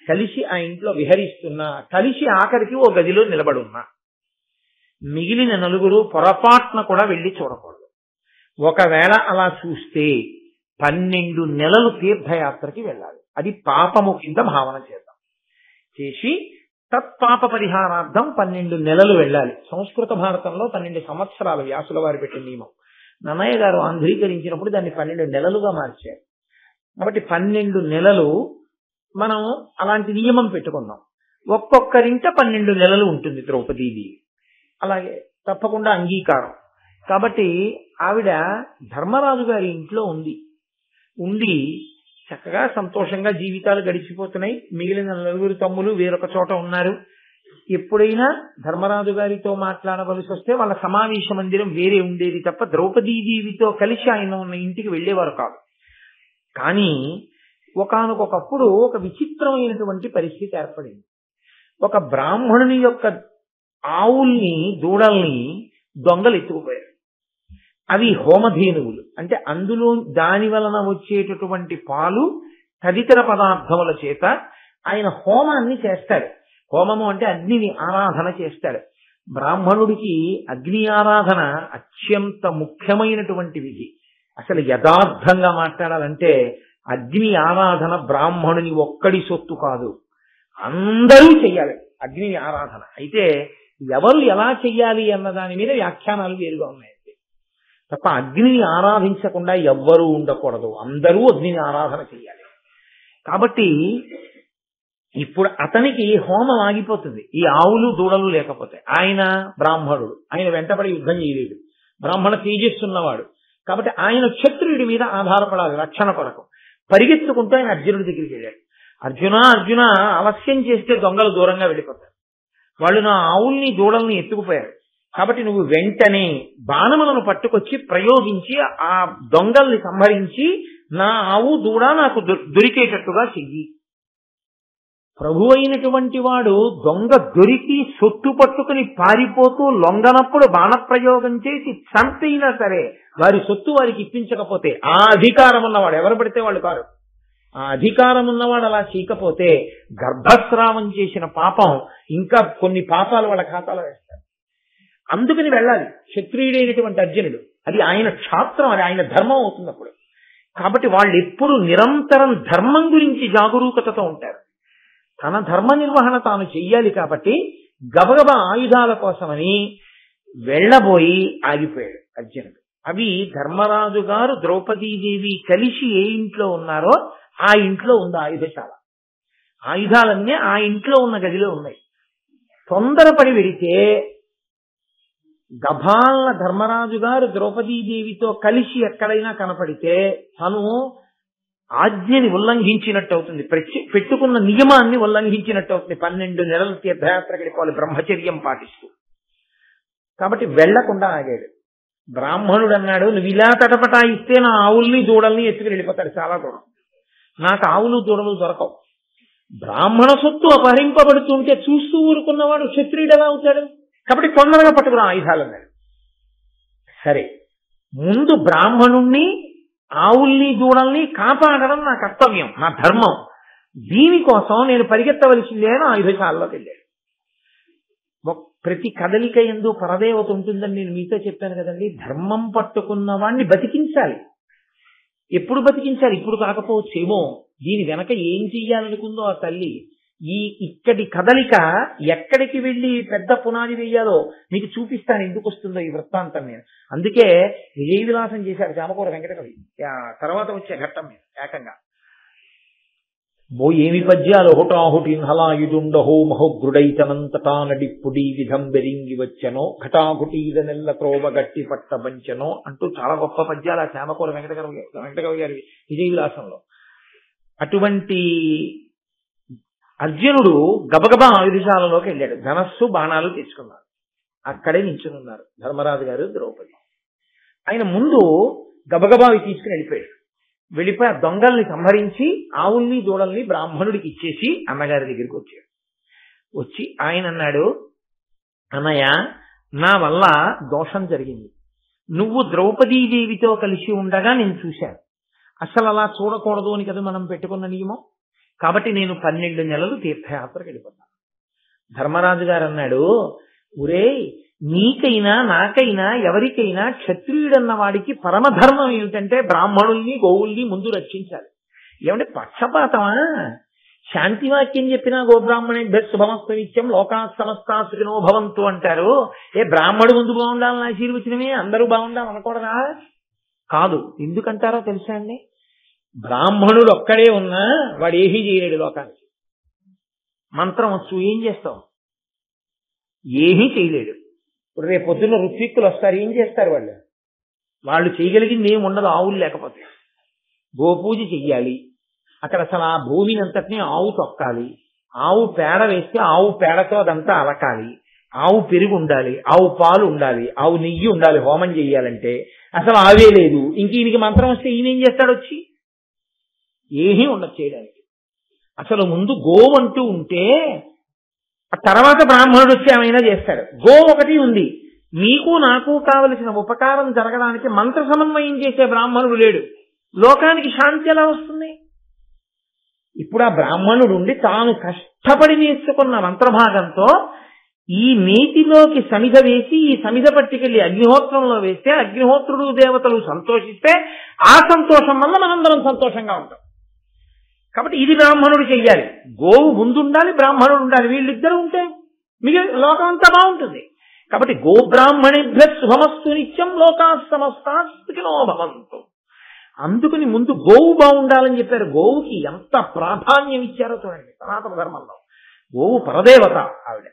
Speaker 1: కలిసి ఆ ఇంట్లో విహరిస్తున్నా, కలిసి ఆఖరికి ఓ గదిలో నిలబడున్నా, మిగిలిన 4 పొరపాటున కూడా వెళ్ళి చూడకూడదు. ఒకవేళ అలా చూస్తే 12 నెలలు తీర్థయాత్రకి వెళ్ళాలి. అది పాపము కింద భావన చేద్దాం. చేసి తత్పాప పరిహారార్థం 12 నెలలు వెళ్ళాలి. సంస్కృత భారతంలో 12 సంవత్సరాలు వ్యాసుల వారు పెట్టిన నియమం. నన్నయ్య గారు ఆంధ్రీకరించినప్పుడు దాన్ని 12 నెలలుగా మార్చారు. కాబట్టి 12 నెలలు మనం అలాంటి నియమం పెట్టుకున్నాం. ఒక్కొక్కరింట 12 నెలలు ఉంటుంది ద్రౌపదీదేవి. అలాగే తప్పకుండా అంగీకారం. కాబట్టి ఆవిడ ధర్మరాజు గారి ఇంట్లో ఉండి చక్కగా సంతోషంగా జీవితాలు గడిచిపోతున్నాయి. మిగిలిన 4 తమ్ములు వేరొక చోట ఉన్నారు. ఎప్పుడైనా ధర్మరాజు గారితో మాట్లాడవలసి వస్తే వాళ్ళ సమావేశ మందిరం వేరే ఉండేది తప్ప ద్రౌపదీదేవితో కలిసి ఆయన ఉన్న ఇంటికి వెళ్లేవారు కాదు. కానీ ఒకానొకప్పుడు ఒక విచిత్రమైనటువంటి పరిస్థితి ఏర్పడింది. ఒక బ్రాహ్మణుని యొక్క ఆవుల్ని, దూడల్ని దొంగలు ఎత్తుకుపోయారు. అవి హోమధేనువులు. అంటే అందులో దాని వలన వచ్చేటటువంటి పాలు తదితర పదార్థముల చేత ఆయన హోమాన్ని చేస్తాడు. హోమము అంటే అగ్నిని ఆరాధన చేస్తాడు. బ్రాహ్మణుడికి అగ్ని ఆరాధన అత్యంత ముఖ్యమైనటువంటి విధి. అసలు యథార్థంగా మాట్లాడాలంటే అగ్ని ఆరాధన బ్రాహ్మణుని ఒక్కడి సొత్తు కాదు, అందరూ చెయ్యాలి అగ్ని ఆరాధన. అయితే ఎవరు ఎలా చెయ్యాలి అన్న దాని మీద వ్యాఖ్యానాలు వేరుగా ఉన్నాయి తప్ప అగ్నిని ఆరాధించకుండా ఎవ్వరూ ఉండకూడదు, అందరూ అగ్నిని ఆరాధన చెయ్యాలి. కాబట్టి ఇప్పుడు అతనికి హోమం ఆగిపోతుంది ఈ ఆవులు దూడలు లేకపోతే. ఆయన బ్రాహ్మణుడు, ఆయన వెంటబడి యుద్ధం చేయలేడు, బ్రాహ్మణ తేజస్సున్నవాడు. కాబట్టి ఆయన క్షత్రియుడి మీద ఆధారపడాలి రక్షణ కొరకు. పరిగెత్తుకుంటూ ఆయన అర్జునుడి దగ్గరికి వెళ్ళాడు. అర్జున ఆలస్యం చేస్తే దొంగలు దూరంగా వెళ్ళిపోతారు. వాళ్ళు నా ఆవుల్ని దూడల్ని ఎత్తుకుపోయారు. కాబట్టి నువ్వు వెంటనే బాణములను పట్టుకొచ్చి ప్రయోగించి ఆ దొంగల్ని సంహరించి నా ఆవు దూడ నాకు దొరికేటట్టుగా చెయ్యి. ప్రభు అయినటువంటి వాడు దొంగ దొరికి సొత్తు పట్టుకుని పారిపోతూ లొంగనప్పుడు బాణప్రయోగం చేసి చంపైనా సరే వారి సొత్తు వారికి ఇప్పించకపోతే, ఆ అధికారం ఉన్నవాడు, ఎవరు పడితే వాళ్ళు కారు, ఆ అధికారం ఉన్నవాడు అలా చేయకపోతే గర్భస్రావం చేసిన పాపం ఇంకా కొన్ని పాపాలు వాళ్ళ ఖాతాలో వేస్తారు. అందుకని వెళ్ళాలి క్షత్రియుడైనటువంటి అర్జునుడు. అది ఆయన క్షాత్రం, అది ఆయన ధర్మం అవుతుంది అప్పుడు. కాబట్టి వాళ్ళు ఎప్పుడు నిరంతరం ధర్మం గురించి జాగరూకతతో ఉంటారు. తన ధర్మ నిర్వహణ తాను చెయ్యాలి. కాబట్టి గబగబా ఆయుధాల కోసమని వెళ్ళబోయి ఆగిపోయాడు అర్జునుడు. అవి ధర్మరాజు గారు ద్రౌపదీదేవి కలిసి ఏ ఇంట్లో ఉన్నారో ఆ ఇంట్లో ఉంది ఆయుధశాల. ఆయుధాలన్నీ ఆ ఇంట్లో ఉన్న గదిలో ఉన్నాయి. తొందరపడి వెడితే గభాలన ధర్మరాజు గారు ద్రౌపదీదేవితో కలిసి ఎక్కడైనా కనపడితే తను ఆజ్ఞని ఉల్లంఘించినట్టు అవుతుంది, పెట్టుకున్న నియమాన్ని ఉల్లంఘించినట్టు అవుతుంది. 12 నెలలు తీర్థయాత్ర గడిపాలి బ్రహ్మచర్యం పాటిస్తూ. కాబట్టి వెళ్లకుండా ఆగాడు. బ్రాహ్మణుడు అన్నాడు, నువ్వు ఇలా తటపటాయిస్తే నా ఆవుల్ని దూడల్ని ఎత్తుకుని వెళ్ళిపోతాడు చాలా దూరం, నాకు ఆవులు దూడలు దొరకవు. బ్రాహ్మణ సొత్తు అపహరింపబడుతుంటే చూస్తూ ఊరుకున్నవాడు క్షత్రియుడు ఎలా అవుతాడు? కాబట్టి తొందరగా పట్టుకున్న ఆయుధాలన్నాడు. సరే, ముందు బ్రాహ్మణుణ్ణి ఆవుల్ని దూడల్ని కాపాడడం నా కర్తవ్యం, నా ధర్మం. దీనికోసం నేను పరిగెత్తవలసిందే అని ఆయుధశాలలోకి వెళ్ళాడు. ప్రతి కదలిక యందు పరదేవత ఉంటుందని నేను మీతో చెప్పాను కదండి. ధర్మం పట్టుకున్న వాడిని బతికించాలి. ఎప్పుడు బతికించాలి? ఇప్పుడు కాకపోవచ్చేమో. దీని వెనక ఏం చెయ్యాలనుకుందో ఆ తల్లి, ఇక్కడి కదలిక ఎక్కడికి వెళ్ళి పెద్ద పునాది వేయాలో మీకు చూపిస్తాను, ఎందుకు వస్తుందో ఈ వృత్తాంతం నేను. అందుకే విజయ విలాసం చేశారు చామకూర వెంకటకవి తర్వాత వచ్చే ఘట్టం మీద ఏకంగా. బో ఏమి పద్యాలు హుటాహుటిన్ హలాయుడుండహో మహోగ్రుడైతనంతటా నడిప్పుడి విధం బెరింగి వచ్చనో ఘటాఘుటీల నెల్ల త్రోవ గట్టి పట్ట బంచనో అంటూ చాలా గొప్ప పద్యాలు ఆ చామకూర వెంకటకవి గారి విజయ విలాసంలో. అటువంటి అర్జునుడు గబగబా ఆయుధశాలలోకి వెళ్ళాడు, ధనస్సు బాణాలు తెచ్చుకున్నాడు. అక్కడే నించునున్నారు ధర్మరాజు గారు, ద్రౌపది. ఆయన ముందు గబగబా అవి తీసుకుని వెళ్ళిపోయాడు. వెళ్ళిపోయి ఆ దొంగల్ని సంహరించి ఆవుల్ని దూడల్ని బ్రాహ్మణుడికి ఇచ్చేసి అన్నగారి దగ్గరికి వచ్చాడు. వచ్చి ఆయన అన్నాడు, అన్నయ్య నా వల్ల దోషం జరిగింది, నువ్వు ద్రౌపదీదేవితో కలిసి ఉండగా నేను చూశాను, అసలు అలా చూడకూడదు అని కదా మనం పెట్టుకున్న నియమం, కాబట్టి నేను 12 నెలలు తీర్థయాత్రకు వెళ్ళిపోతాను. ధర్మరాజు గారు అన్నాడు, ఒరే నీకైనా నాకైనా ఎవరికైనా క్షత్రియుడన్న వాడికి పరమధర్మం ఏమిటంటే బ్రాహ్మణుల్ని గోవుల్ని ముందు రక్షించాలి. ఏమంటే పక్షపాతమా? శాంతివాక్యం చెప్పినా గోబ్రాహ్మణేభ్య శుభమస్తనిత్యం లోకా సమస్తా సుఖినో భవంతు అంటారు. బ్రాహ్మడు ముందు బాగుండాలని ఆశీర్వచనమే, అందరూ బాగుండాలని అనకూడదా? కాదు. ఎందుకంటారో తెలుసా అండి? బ్రాహ్మణుడు ఒక్కడే ఉన్నా వాడు ఏమీ చేయలేడు లోకానికి. మంత్రం వచ్చు, ఏం చేస్తావు? ఏమీ చేయలేడు. ఇప్పుడు రేపు పొద్దున్న ఋత్విక్కులు వస్తారు, ఏం చేస్తారు వాళ్ళు? వాళ్ళు చేయగలిగింది ఏమి ఉండదు ఆవులు లేకపోతే. గోపూజ చెయ్యాలి, అక్కడ అసలు ఆ భూమిని అంతటినీ ఆవు తొక్కాలి, ఆవు పేడ వేస్తే ఆవు పేడతో అదంతా అలకాలి, ఆవు పెరుగు ఉండాలి, ఆవు పాలు ఉండాలి, ఆవు నెయ్యి ఉండాలి హోమం చెయ్యాలంటే. అసలు ఆవే లేదు, ఇంక ఈయనకి మంత్రం వస్తే ఈయనేం చేస్తాడు? వచ్చి ఏమీ ఉండదు చేయడానికి. అసలు ముందు గోవు అంటూ ఉంటే ఆ తర్వాత బ్రాహ్మణుడు వచ్చి ఏమైనా చేస్తాడు. గో ఒకటి ఉంది, నీకు నాకు కావలసిన ఉపకారం జరగడానికి మంత్ర సమన్వయం చేసే బ్రాహ్మణుడు లేడు. లోకానికి శాంతి ఎలా వస్తుంది? ఇప్పుడు ఆ బ్రాహ్మణుడు ఉండి తాను కష్టపడి నేర్చుకున్న మంత్రభాగంతో ఈ నీటిలోకి సమిధ వేసి ఈ సమిధ పట్టుకెళ్లి అగ్నిహోత్రంలో వేస్తే అగ్నిహోత్రుడు దేవతలు సంతోషిస్తే ఆ సంతోషం వల్ల మనందరం సంతోషంగా ఉంటాం. కాబట్టి ఇది బ్రాహ్మణుడు చెయ్యాలి. గోవు ముందుండాలి, బ్రాహ్మణుడు ఉండాలి. వీళ్ళిద్దరూ ఉంటే మిగిలిన లోకం అంతా బాగుంటుంది. కాబట్టి గోబ్రాహ్మణేభ్య శుభమస్తు నిత్యం లోకా సమస్తా సుఖినో భవంతు. అందుకని ముందు గోవు బాగుండాలని చెప్పారు. గోవుకి ఎంత ప్రాధాన్యం ఇచ్చారో చూడండి సనాతన ధర్మంలో. గోవు పరదేవత ఆవిడ.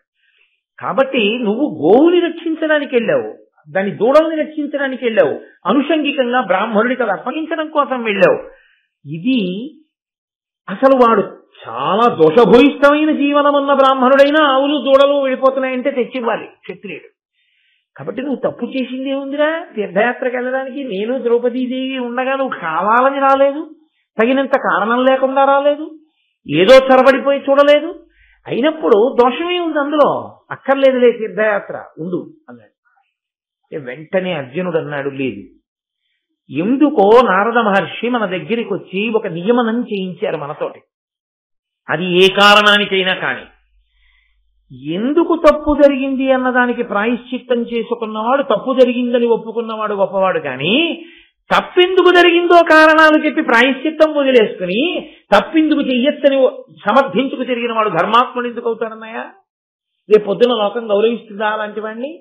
Speaker 1: కాబట్టి నువ్వు గోవుని రక్షించడానికి వెళ్ళావు, దాని దూడల్ని రక్షించడానికి వెళ్ళావు, అనుషంగికంగా బ్రాహ్మణుడికి అది అప్పగించడం కోసం వెళ్ళావు. ఇది అసలు వాడు చాలా దోషభూయిష్టమైన జీవనం ఉన్న బ్రాహ్మణుడైనా ఆవులు దూడలు వెళ్ళిపోతున్నాయంటే తెచ్చివ్వాలి క్షత్రియుడు. కాబట్టి నువ్వు తప్పు చేసింది ఏముందిరా? తీర్థయాత్రకు వెళ్ళడానికి నేను ద్రౌపదీదేవి ఉండగా నువ్వు కావాలని రాలేదు, తగినంత కారణం లేకుండా రాలేదు, ఏదో చొరబడిపోయి చూడలేదు. అయినప్పుడు దోషమే ఉంది అందులో, అక్కర్లేదులే తీర్థయాత్ర ఉండు అన్నాడు. వెంటనే అర్జునుడు అన్నాడు, లేదు, ఎందుకో నారద మహర్షి మన దగ్గరికి వచ్చి ఒక నియమనం చేయించారు మనతోటి. అది ఏ కారణానికైనా కానీ ఎందుకు తప్పు జరిగింది అన్నదానికి ప్రాయశ్చిత్తం చేసుకున్నవాడు, తప్పు జరిగిందని ఒప్పుకున్నవాడు గొప్పవాడు. కానీ తప్పెందుకు జరిగిందో కారణాలు చెప్పి ప్రాయశ్చిత్తం వదిలేసుకుని తప్పెందుకు చెయ్యొచ్చని సమర్థించుకు తిరిగిన వాడు ధర్మాత్ముడు ఎందుకు అవుతాడన్నాయా? రేపు పొద్దున లోకం గౌరవిస్తుందా అలాంటి వాడిని?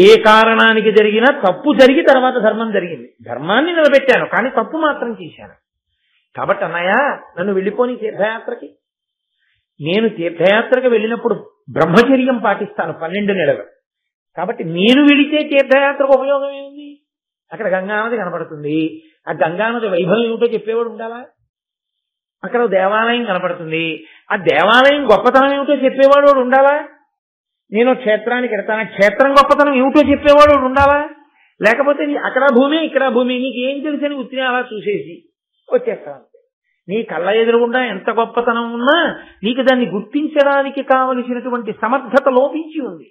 Speaker 1: ఏ కారణానికి జరిగినా తప్పు జరిగి తర్వాత ధర్మం జరిగింది. ధర్మాన్ని నిలబెట్టాను కానీ తప్పు మాత్రం చేశాను. కాబట్టి అన్నయ్య నన్ను వెళ్ళిపోని తీర్థయాత్రకి. నేను తీర్థయాత్రకు వెళ్ళినప్పుడు బ్రహ్మచర్యం పాటిస్తాను 12 నెలలు. కాబట్టి నేను వెళితే తీర్థయాత్రకు ఉపయోగం ఏముంది? అక్కడ గంగానది కనపడుతుంది, ఆ గంగానది వైభవం ఏమిటో చెప్పేవాడు ఉండాలా? అక్కడ దేవాలయం కనపడుతుంది, ఆ దేవాలయం గొప్పతనం ఏమిటో చెప్పేవాడు ఉండాలా? నేను క్షేత్రానికి వెళ్తాను, క్షేత్రం గొప్పతనం ఏమిటో చెప్పేవాడు ఉండాలా? లేకపోతే అక్కడ భూమి ఇక్కడ భూమి నీకు ఏం తెలిసని ఉత్తిని అలా చూసేసి వచ్చేస్తాను. నీ కళ్ళ ఎదురుగుండా ఎంత గొప్పతనం ఉన్నా నీకు దాన్ని గుర్తించడానికి కావలసినటువంటి సమర్థత లోపించి ఉంది.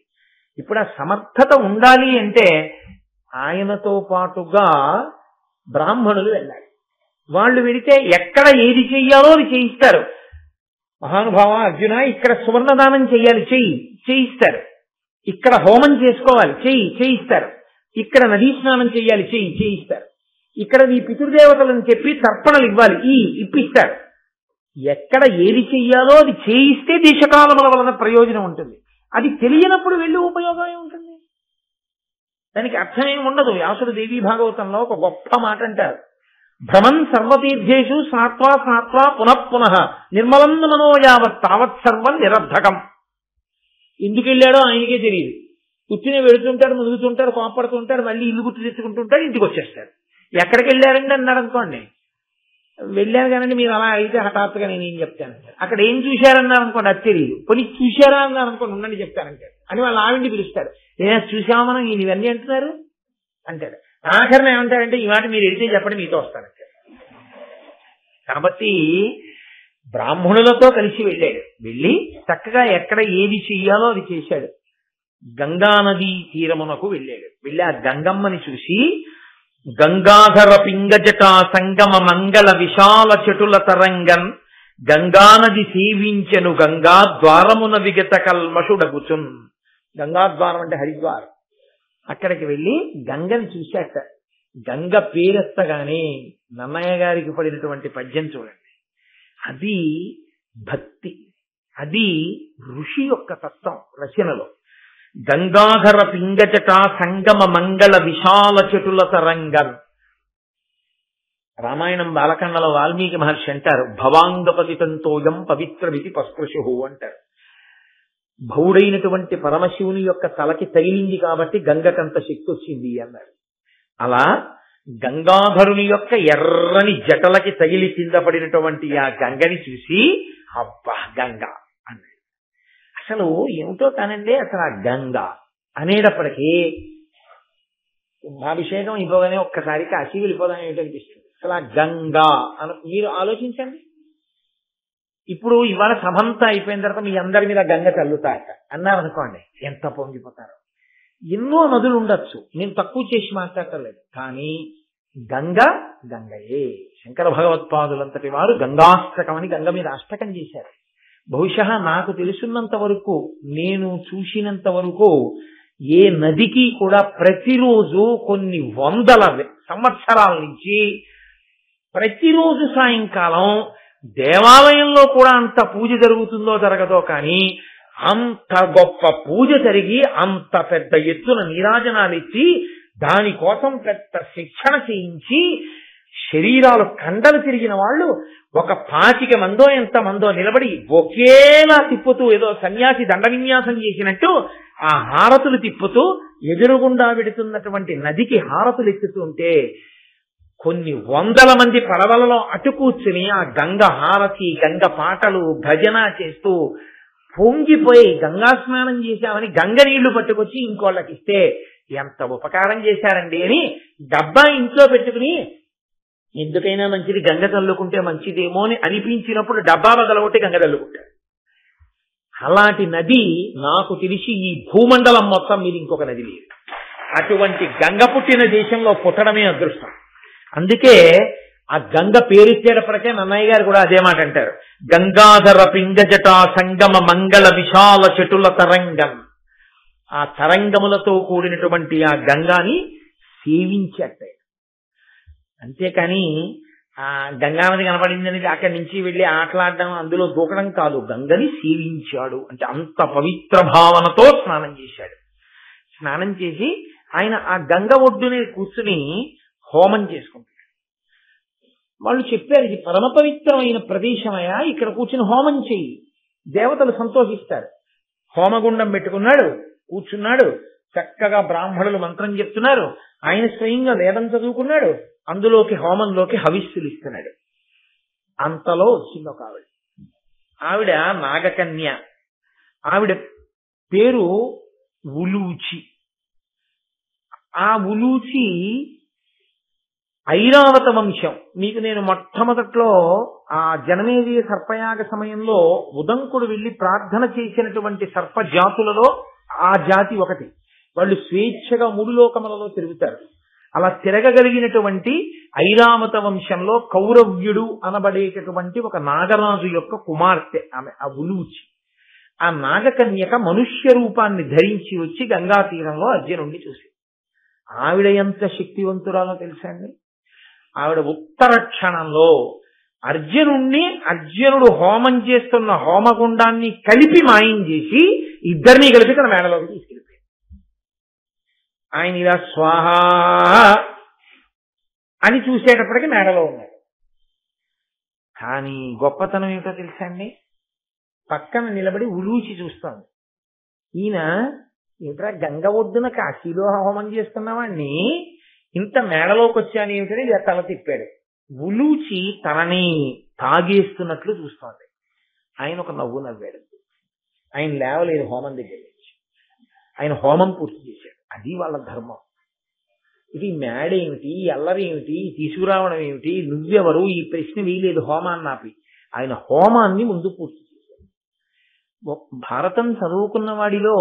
Speaker 1: ఇప్పుడు ఆ సమర్థత ఉండాలి అంటే ఆయనతో పాటుగా బ్రాహ్మణులు వెళ్ళాలి. వాళ్ళు వెళితే ఎక్కడ ఏది చెయ్యాలో అది చేయిస్తారు. మహానుభావ అర్జున, ఇక్కడ సువర్ణదానం చెయ్యాలి, చేయిస్తారు. ఇక్కడ హోమం చేసుకోవాలి, చేయిస్తారు. ఇక్కడ నదీ స్నానం చెయ్యాలి, చేయిస్తారు. ఇక్కడ నీ పితృదేవతలను చెప్పి తర్పణలు ఇవ్వాలి, ఇప్పిస్తారు. ఎక్కడ ఏది చెయ్యాలో అది చేయిస్తే దేశకాలముల వలన ప్రయోజనం ఉంటుంది. అది తెలియనప్పుడు వెళ్ళి ఉపయోగమే ఉంటుంది. దానికి అర్థమేమి ఉండదు. వ్యాసుడు దేవీ భాగవతంలో ఒక గొప్ప మాట అంటారు, భ్రమన్ సర్వతీర్థేషు స్నాత్వా స్నాత్వా పునఃపునః నిర్మలం మనో యావత్ తావత్ సర్వం నిరర్ధకం. ఎందుకు వెళ్ళాడో ఆయనకే తెలియదు. కూర్చుని వెళుతుంటాడు, ముదుగుతుంటాడు, కోపడుతుంటాడు, మళ్ళీ ఇల్లు గుర్తు తెచ్చుకుంటుంటాడు, ఇంటికి వచ్చేస్తాడు. ఎక్కడికి వెళ్ళారండి అన్నాడు అనుకోండి, వెళ్ళారు కానండి మీరు అలా అయితే హఠాత్తుగా నేనేం చెప్తానంటారు. అక్కడ ఏం చూశారన్నారు అనుకోండి, అది తెలియదు. కొన్ని చూశారా అన్నారు అనుకోండి, ఉండండి చెప్తానంటాడు అని వాళ్ళు ఆవిడ్ని పిలుస్తాడు. ఏదైనా చూసామా మనం ఇవన్నీ అంటున్నారు అంటాడు. ఆఖరణ ఏమంటారంటే ఈ మాట మీరు వెళితే చెప్పండి మీతో వస్తానంటాడు. కాబట్టి బ్రాహ్మణులతో కలిసి వెళ్ళాడు. వెళ్ళి చక్కగా ఎక్కడ ఏది చెయ్యాలో అది చేశాడు. గంగా నదీ తీరమునకు వెళ్ళాడు. వెళ్ళి ఆ గంగమ్మని చూసి గంగాధర పింగజటా సంగమ మంగళ విశాల చటుల తరంగన్ గంగానది సేవించెను గంగా ద్వారమున విగత కల్మషుడగుచున్. గంగాద్వారం అంటే హరిద్వారం. అక్కడికి వెళ్ళి గంగని చూశాట. గంగ పేరెత్తగానే నన్నయ్య గారికి పడినటువంటి పద్యం చూడండి. అది భక్తి, అది ఋషి యొక్క తత్వం రచనలో. గంగాధర పింగజట సంగమ మంగళ విశాల చటుల తరంగం. రామాయణం బాలకాండలో వాల్మీకి మహర్షి అంటారు, భవాంగపతితంతోయం పవిత్రమితి పస్పృశు అంటారు. భౌడైనటువంటి పరమశివుని యొక్క తలకి తగిలింది కాబట్టి గంగకంత శక్తి వచ్చింది అన్నాడు. అలా గంగాధరుని యొక్క ఎర్రని జటలకి తగిలి కింద పడినటువంటి ఆ గంగని చూసి అబ్బా గంగ అన్నాడు. అసలు ఏమిటో కానండి, అసలు ఆ గంగ అనేటప్పటికీ కుంభాభిషేకం అయిపోగానే ఒక్కసారి కాశీ వెళ్ళిపోదాం ఏమిటనిపిస్తుంది. అసలు ఆ గంగా మీరు ఆలోచించండి. ఇప్పుడు ఇవాళ సభంతా అయిపోయిన తర్వాత మీ అందరి మీద గంగ చల్లుతాక అన్నారనుకోండి, ఎంత పొంగిపోతారో. ఎన్నో నదులు ఉండొచ్చు, నేను తక్కువ చేసి మాట్లాడలేదు, కానీ గంగ గంగయే. శంకర భగవత్పాదులంతటి వారు గంగాష్టకం అని గంగ మీద అష్టకం చేశారు. బహుశా నాకు తెలుసున్నంత వరకు, నేను చూసినంత వరకు ఏ నదికి కూడా ప్రతిరోజు కొన్ని వందల సంవత్సరాల నుంచి ప్రతిరోజు సాయంకాలం దేవాలయంలో కూడా అంత పూజ జరుగుతుందో జరగదో కానీ అంత గొప్ప పూజ జరిగి అంత పెద్ద ఎత్తున నీరాజనాలు ఇచ్చి దానికోసం పెద్ద శిక్షణ చేయించి శరీరాలు కండలు తిరిగిన వాళ్ళు ఒక 25 మందో ఎంతమందో నిలబడి ఒకేలా తిప్పుతూ ఏదో సన్యాసి దండ విన్యాసం చేసినట్టు ఆ హారతులు తిప్పుతూ ఎదురుగుండా పెడుతున్నటువంటి నదికి హారతులు ఎత్తుతుంటే కొన్ని వందల మంది పడవలలో అటు కూర్చుని ఆ గంగ హారతి, గంగ పాటలు, భజన చేస్తూ పొంగిపోయి గంగా స్నానం చేశామని గంగ నీళ్లు పట్టుకొచ్చి ఇంకోళ్ళకి ఇస్తే ఎంత ఉపకారం చేశారండి అని డబ్బా ఇంట్లో పెట్టుకుని ఎందుకైనా మంచిది గంగ చల్లుకుంటే మంచిదేమో అని అనిపించినప్పుడు డబ్బా బదలగొట్టి గంగ చల్లుకుంటాడు. అలాంటి నది నాకు తెలిసి ఈ భూమండలం మొత్తం మీద ఇంకొక నది లేదు. అటువంటి గంగ పుట్టిన దేశంలో పుట్టడమే అదృష్టం. అందుకే ఆ గంగ పేరెత్తేటప్పటికే నన్నయ్య గారు కూడా అదే మాట అంటారు, గంగాధర పింగజట సంగమ మంగళ విశాల చటుల తరంగం. ఆ తరంగములతో కూడినటువంటి ఆ గంగాని సేవించేట. అంతేకాని ఆ గంగానది కనపడిందని అక్కడి నుంచి వెళ్ళి ఆటలాడడం, అందులో దూకడం కాదు. గంగని సేవించాడు అంటే అంత పవిత్ర భావనతో స్నానం చేశాడు. స్నానం చేసి ఆయన ఆ గంగ ఒడ్డునే కూర్చుని హోమం చేసుకుంటాడు. వాళ్ళు చెప్పారు, ఇది పరమ పవిత్రమైన ప్రదేశమయ్యా, ఇక్కడ కూర్చుని హోమం చెయ్యి, దేవతలు సంతోషిస్తారు. హోమగుండం పెట్టుకున్నాడు, కూర్చున్నాడు. చక్కగా బ్రాహ్మణులు మంత్రం చెప్తున్నారు. ఆయన స్వయంగా వేదం చదువుకున్నాడు. అందులోకి హోమంలోకి హవిస్సులు ఇస్తున్నాడు. అంతలో వచ్చింది ఒక ఆవిడ నాగకన్య. ఆవిడ పేరు ఉలూచి. ఆ ఉలూచి ఐరావత వంశం. మీకు నేను మొట్టమొదట్లో ఆ జనమేజయ సర్పయాగ సమయంలో ఉదంకుడు వెళ్లి ప్రార్థన చేసినటువంటి సర్ప జాతులలో ఆ జాతి ఒకటి. వాళ్ళు స్వేచ్ఛగా 3 లోకములలో తిరుగుతారు. అలా తిరగగలిగినటువంటి ఐరావత వంశంలో కౌరవ్యుడు అనబడేటటువంటి ఒక నాగరాజు యొక్క కుమార్తె ఆమె, ఆ ఉలూచి. ఆ నాగకన్యక మనుష్య రూపాన్ని ధరించి వచ్చి గంగా తీరంలో అర్జునుడిని చూసి, ఆవిడ ఎంత శక్తివంతురాలో తెలుసా అండి. ఆవిడ ఉత్తర క్షణంలో అర్జునుడు హోమం చేస్తున్న హోమగుండాన్ని కలిపి మాయం చేసి ఇద్దరినీ కలిపి తన మేడలోకి తీసుకెళ్ళిపోయాడు. ఆయన ఇలా స్వాహ అని చూసేటప్పటికి మేడలో ఉన్నాడు. కానీ గొప్పతనం ఏమిటో తెలుసా అండి, పక్కన నిలబడి ఉలూచి చూస్తాను. ఈయన ఏమిట్రా గంగ ఒడ్డున కాశీలో హోమం చేస్తున్నావాడిని ఇంత మేడలోకి వచ్చాను ఏమిటని ఇలా తల తిప్పాడు. ఉలూచి తనని తాగేస్తున్నట్లు చూస్తోంది. ఆయన ఒక నవ్వు నవ్వాడు. ఆయన లేవలేదు హోమం దగ్గర నుంచి. ఆయన హోమం పూర్తి చేశాడు. అది వాళ్ళ ధర్మం. ఇది మేడేమిటి, అల్లరేమిటి, తీసుకురావడం ఏమిటి, నువ్వెవరు, ఈ ప్రశ్న వేయలేదు హోమాన్ని ఆపి. ఆయన హోమాన్ని ముందు పూర్తి చేశాడు. భారతం చదువుకున్న వాడిలో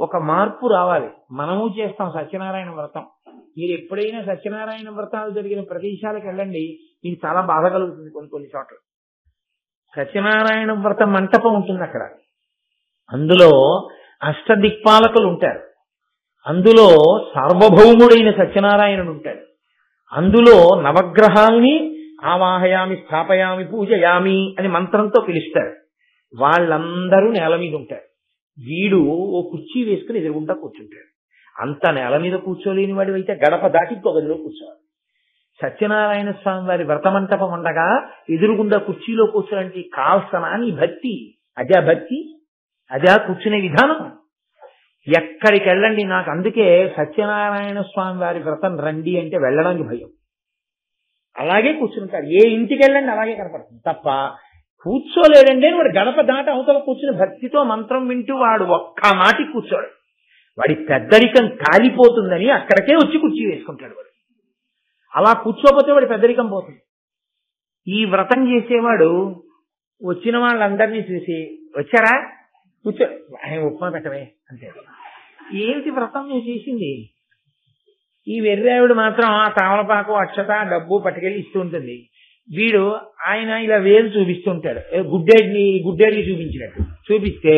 Speaker 1: ఒక మార్పు రావాలి. మనము చేస్తాం సత్యనారాయణ వ్రతం. మీరు ఎప్పుడైనా సత్యనారాయణ వ్రతాలు జరిగిన ప్రదేశాలకు వెళ్ళండి, మీకు చాలా బాధ కలుగుతుంది. కొన్ని చోట్ల సత్యనారాయణ వ్రత మంటపం ఉంటుంది. అక్కడ అందులో అష్టదిక్పాలకులు ఉంటారు. అందులో సార్వభౌముడైన సత్యనారాయణుడు ఉంటాడు. అందులో నవగ్రహాల్ని ఆవాహయామి, స్థాపయామి, పూజయామి అని మంత్రంతో పిలుస్తారు. వాళ్ళందరూ నేల మీద ఉంటారు. వీడు ఓ కుర్చీ వేసుకుని ఎదురుగుండా కూర్చుంటాడు. అంత నేల మీద కూర్చోలేని వాడి అయితే గడప దాటి ఇంకో గదిలో కూర్చోవాలి. సత్యనారాయణ స్వామి వారి వ్రతమంటపం ఉండగా ఎదురుగుండా కుర్చీలో కూర్చోడానికి కాల్సనా నీ భక్తి? అదే భక్తి, అదే కూర్చునే విధానం. ఎక్కడికి వెళ్ళండి, నాకు అందుకే సత్యనారాయణ స్వామి వారి వ్రతం రండి అంటే వెళ్ళడానికి భయం. అలాగే కూర్చుంటారు. ఏ ఇంటికి వెళ్ళండి అలాగే కనపడుతుంది తప్ప కూర్చోలేడండి అని వాడు గడప దాట అవతల కూర్చుని భక్తితో మంత్రం వింటూ వాడు ఒక్క మాటి కూర్చోడు. వాడి పెద్దరికం కాలిపోతుందని అక్కడికే వచ్చి కుర్చీ వేసుకుంటాడు వాడు. అలా కూర్చోపోతే వాడి పెద్దరికం పోతుంది. ఈ వ్రతం చేసేవాడు వచ్చిన వాళ్ళందరినీ చూసి వచ్చారా కూర్చో, ఆయన ఉప్మా పెట్టవే అంతే. ఏమిటి వ్రతం నేను చేసింది? ఈ వెర్రావిడు మాత్రం ఆ తామలపాకు, అక్షత, డబ్బు పట్టుకెళ్ళి ఇస్తూ ఉంటుంది. వీడు ఆయన ఇలా వేలు చూపిస్తుంటాడు, గుడ్డేడిని చూపించినట్టు చూపిస్తే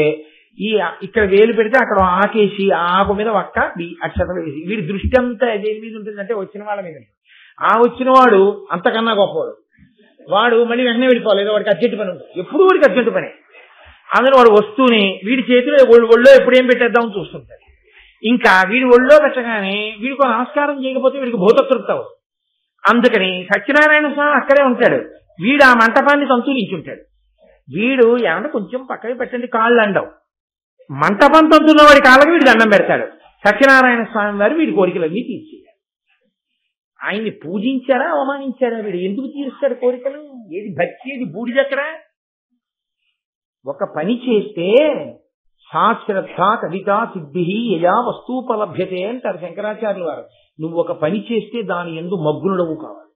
Speaker 1: ఇక్కడ వేలు పెడితే అక్కడ ఆకేసి ఆకు మీద ఒక్క అక్షత వేసి వీడి దృష్టి అంతా దేని మీద ఉంటుందంటే వచ్చిన వాళ్ళ మీద. ఆ వచ్చిన వాడు అంతకన్నా గొప్పవాడు. వాడు మళ్ళీ వెంటనే వెళ్ళిపోలేదు. వాడికి అర్జెంట్ పని ఉంటుంది, ఎప్పుడు వాడికి అర్జెంట్ పనే. అందులో వాడు వస్తూనే వీడి చేతిలో ఒళ్ళో ఎప్పుడు ఏం పెట్టేద్దామని చూస్తుంటాడు. ఇంకా వీడి ఒళ్ళో పెట్టగానే వీడికి నమస్కారం చేయకపోతే వీడికి భూతతృప్తి అవ్వదు. అందుకని సత్యనారాయణ స్వామి అక్కడే ఉంటాడు. వీడు ఆ మంటపాన్ని తంతునించుంటాడు. వీడు ఏమన్నా కొంచెం పక్కకి పెట్టండి కాళ్ళు అండవు. మంటపం తంతున్న వాడి కాళ్ళకి వీడు దండం పెడతాడు. సత్యనారాయణ స్వామి వారు వీడి కోరికలన్నీ తీర్చేయాలి. ఆయన్ని పూజించారా అవమానించారా? వీడు ఎందుకు తీరుస్తాడు కోరికలు? ఏది భక్తి, ఏది బూడిదెక్కడ? ఒక పని చేస్తే సాశ్రద్ధ కవితా సిద్ధి యయా వస్తూపలభ్యతే అంటారు శంకరాచార్యుల వారు. నువ్వు ఒక పని చేస్తే దాని యందు మగ్నుడవు కావాలి,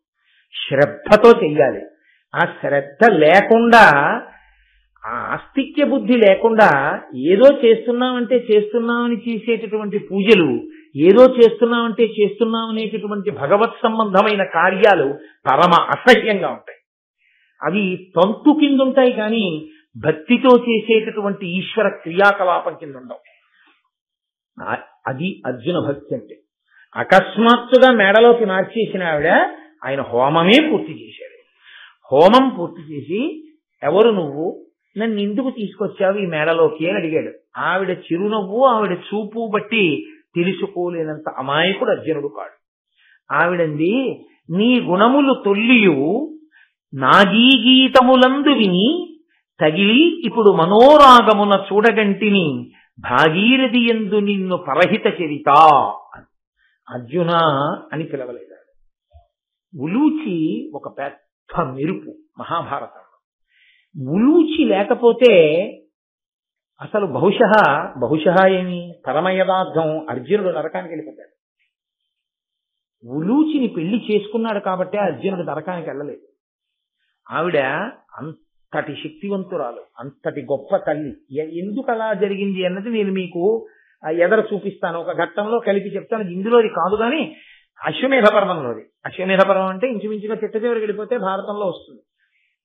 Speaker 1: శ్రద్ధతో చెయ్యాలి. ఆ శ్రద్ధ లేకుండా, ఆ ఆస్తిక్య బుద్ధి లేకుండా ఏదో చేస్తున్నామని చేసేటటువంటి పూజలు, ఏదో చేస్తున్నామనేటటువంటి భగవత్ సంబంధమైన కార్యాలు పరమ అసహ్యంగా ఉంటాయి. అవి తంతు కింద ఉంటాయి కానీ భక్తితో చేసేటటువంటి ఈశ్వర క్రియాకలాపం కింద ఉండవు. అది అర్జున భక్తి అంటే. అకస్మాత్తుగా మేడలోకి మార్చేసిన ఆవిడ ఆయన హోమమే పూర్తి చేశాడు. హోమం పూర్తి చేసి, ఎవరు నువ్వు, నన్ను ఎందుకు తీసుకొచ్చావు ఈ మేడలోకి అని అడిగాడు. ఆవిడ చిరునవ్వు, ఆవిడ చూపు బట్టి తెలుసుకోలేనంత అమాయకుడు అర్జునుడు కాడు. ఆవిడంది, నీ గుణములు తొల్లియు నాగీగీతములందు విని తగిలి ఇప్పుడు మనోరాగమున చూడగంటిని భాగీరథి యందు నిన్ను పరహిత చరిత. అర్జున అని పిలవలేదు. ఉలూచి ఒక పెద్ద మెరుపు మహాభారతంలో. ఉలూచి లేకపోతే అసలు బహుశః ఏమి పరమయదార్థం అర్జునుడు నరకానికి వెళ్ళిపోతాడు. ఉలూచిని పెళ్లి చేసుకున్నాడు కాబట్టే అర్జునుడు నరకానికి వెళ్ళలేదు. ఆవిడ అంతటి శక్తివంతురాలు, అంతటి గొప్ప తల్లి. ఎందుకు అలా జరిగింది అన్నది నేను మీకు ఎదర చూపిస్తాను, ఒక ఘట్టంలో కలిపి చెప్తాను. ఇందులోది కాదు కానీ అశ్వమేధ పర్వంలోది. అశ్వమేధ పర్వం అంటే ఇంచుమించుగా చిట్ట చివరికి వెళ్ళిపోతే భారతంలో వస్తుంది.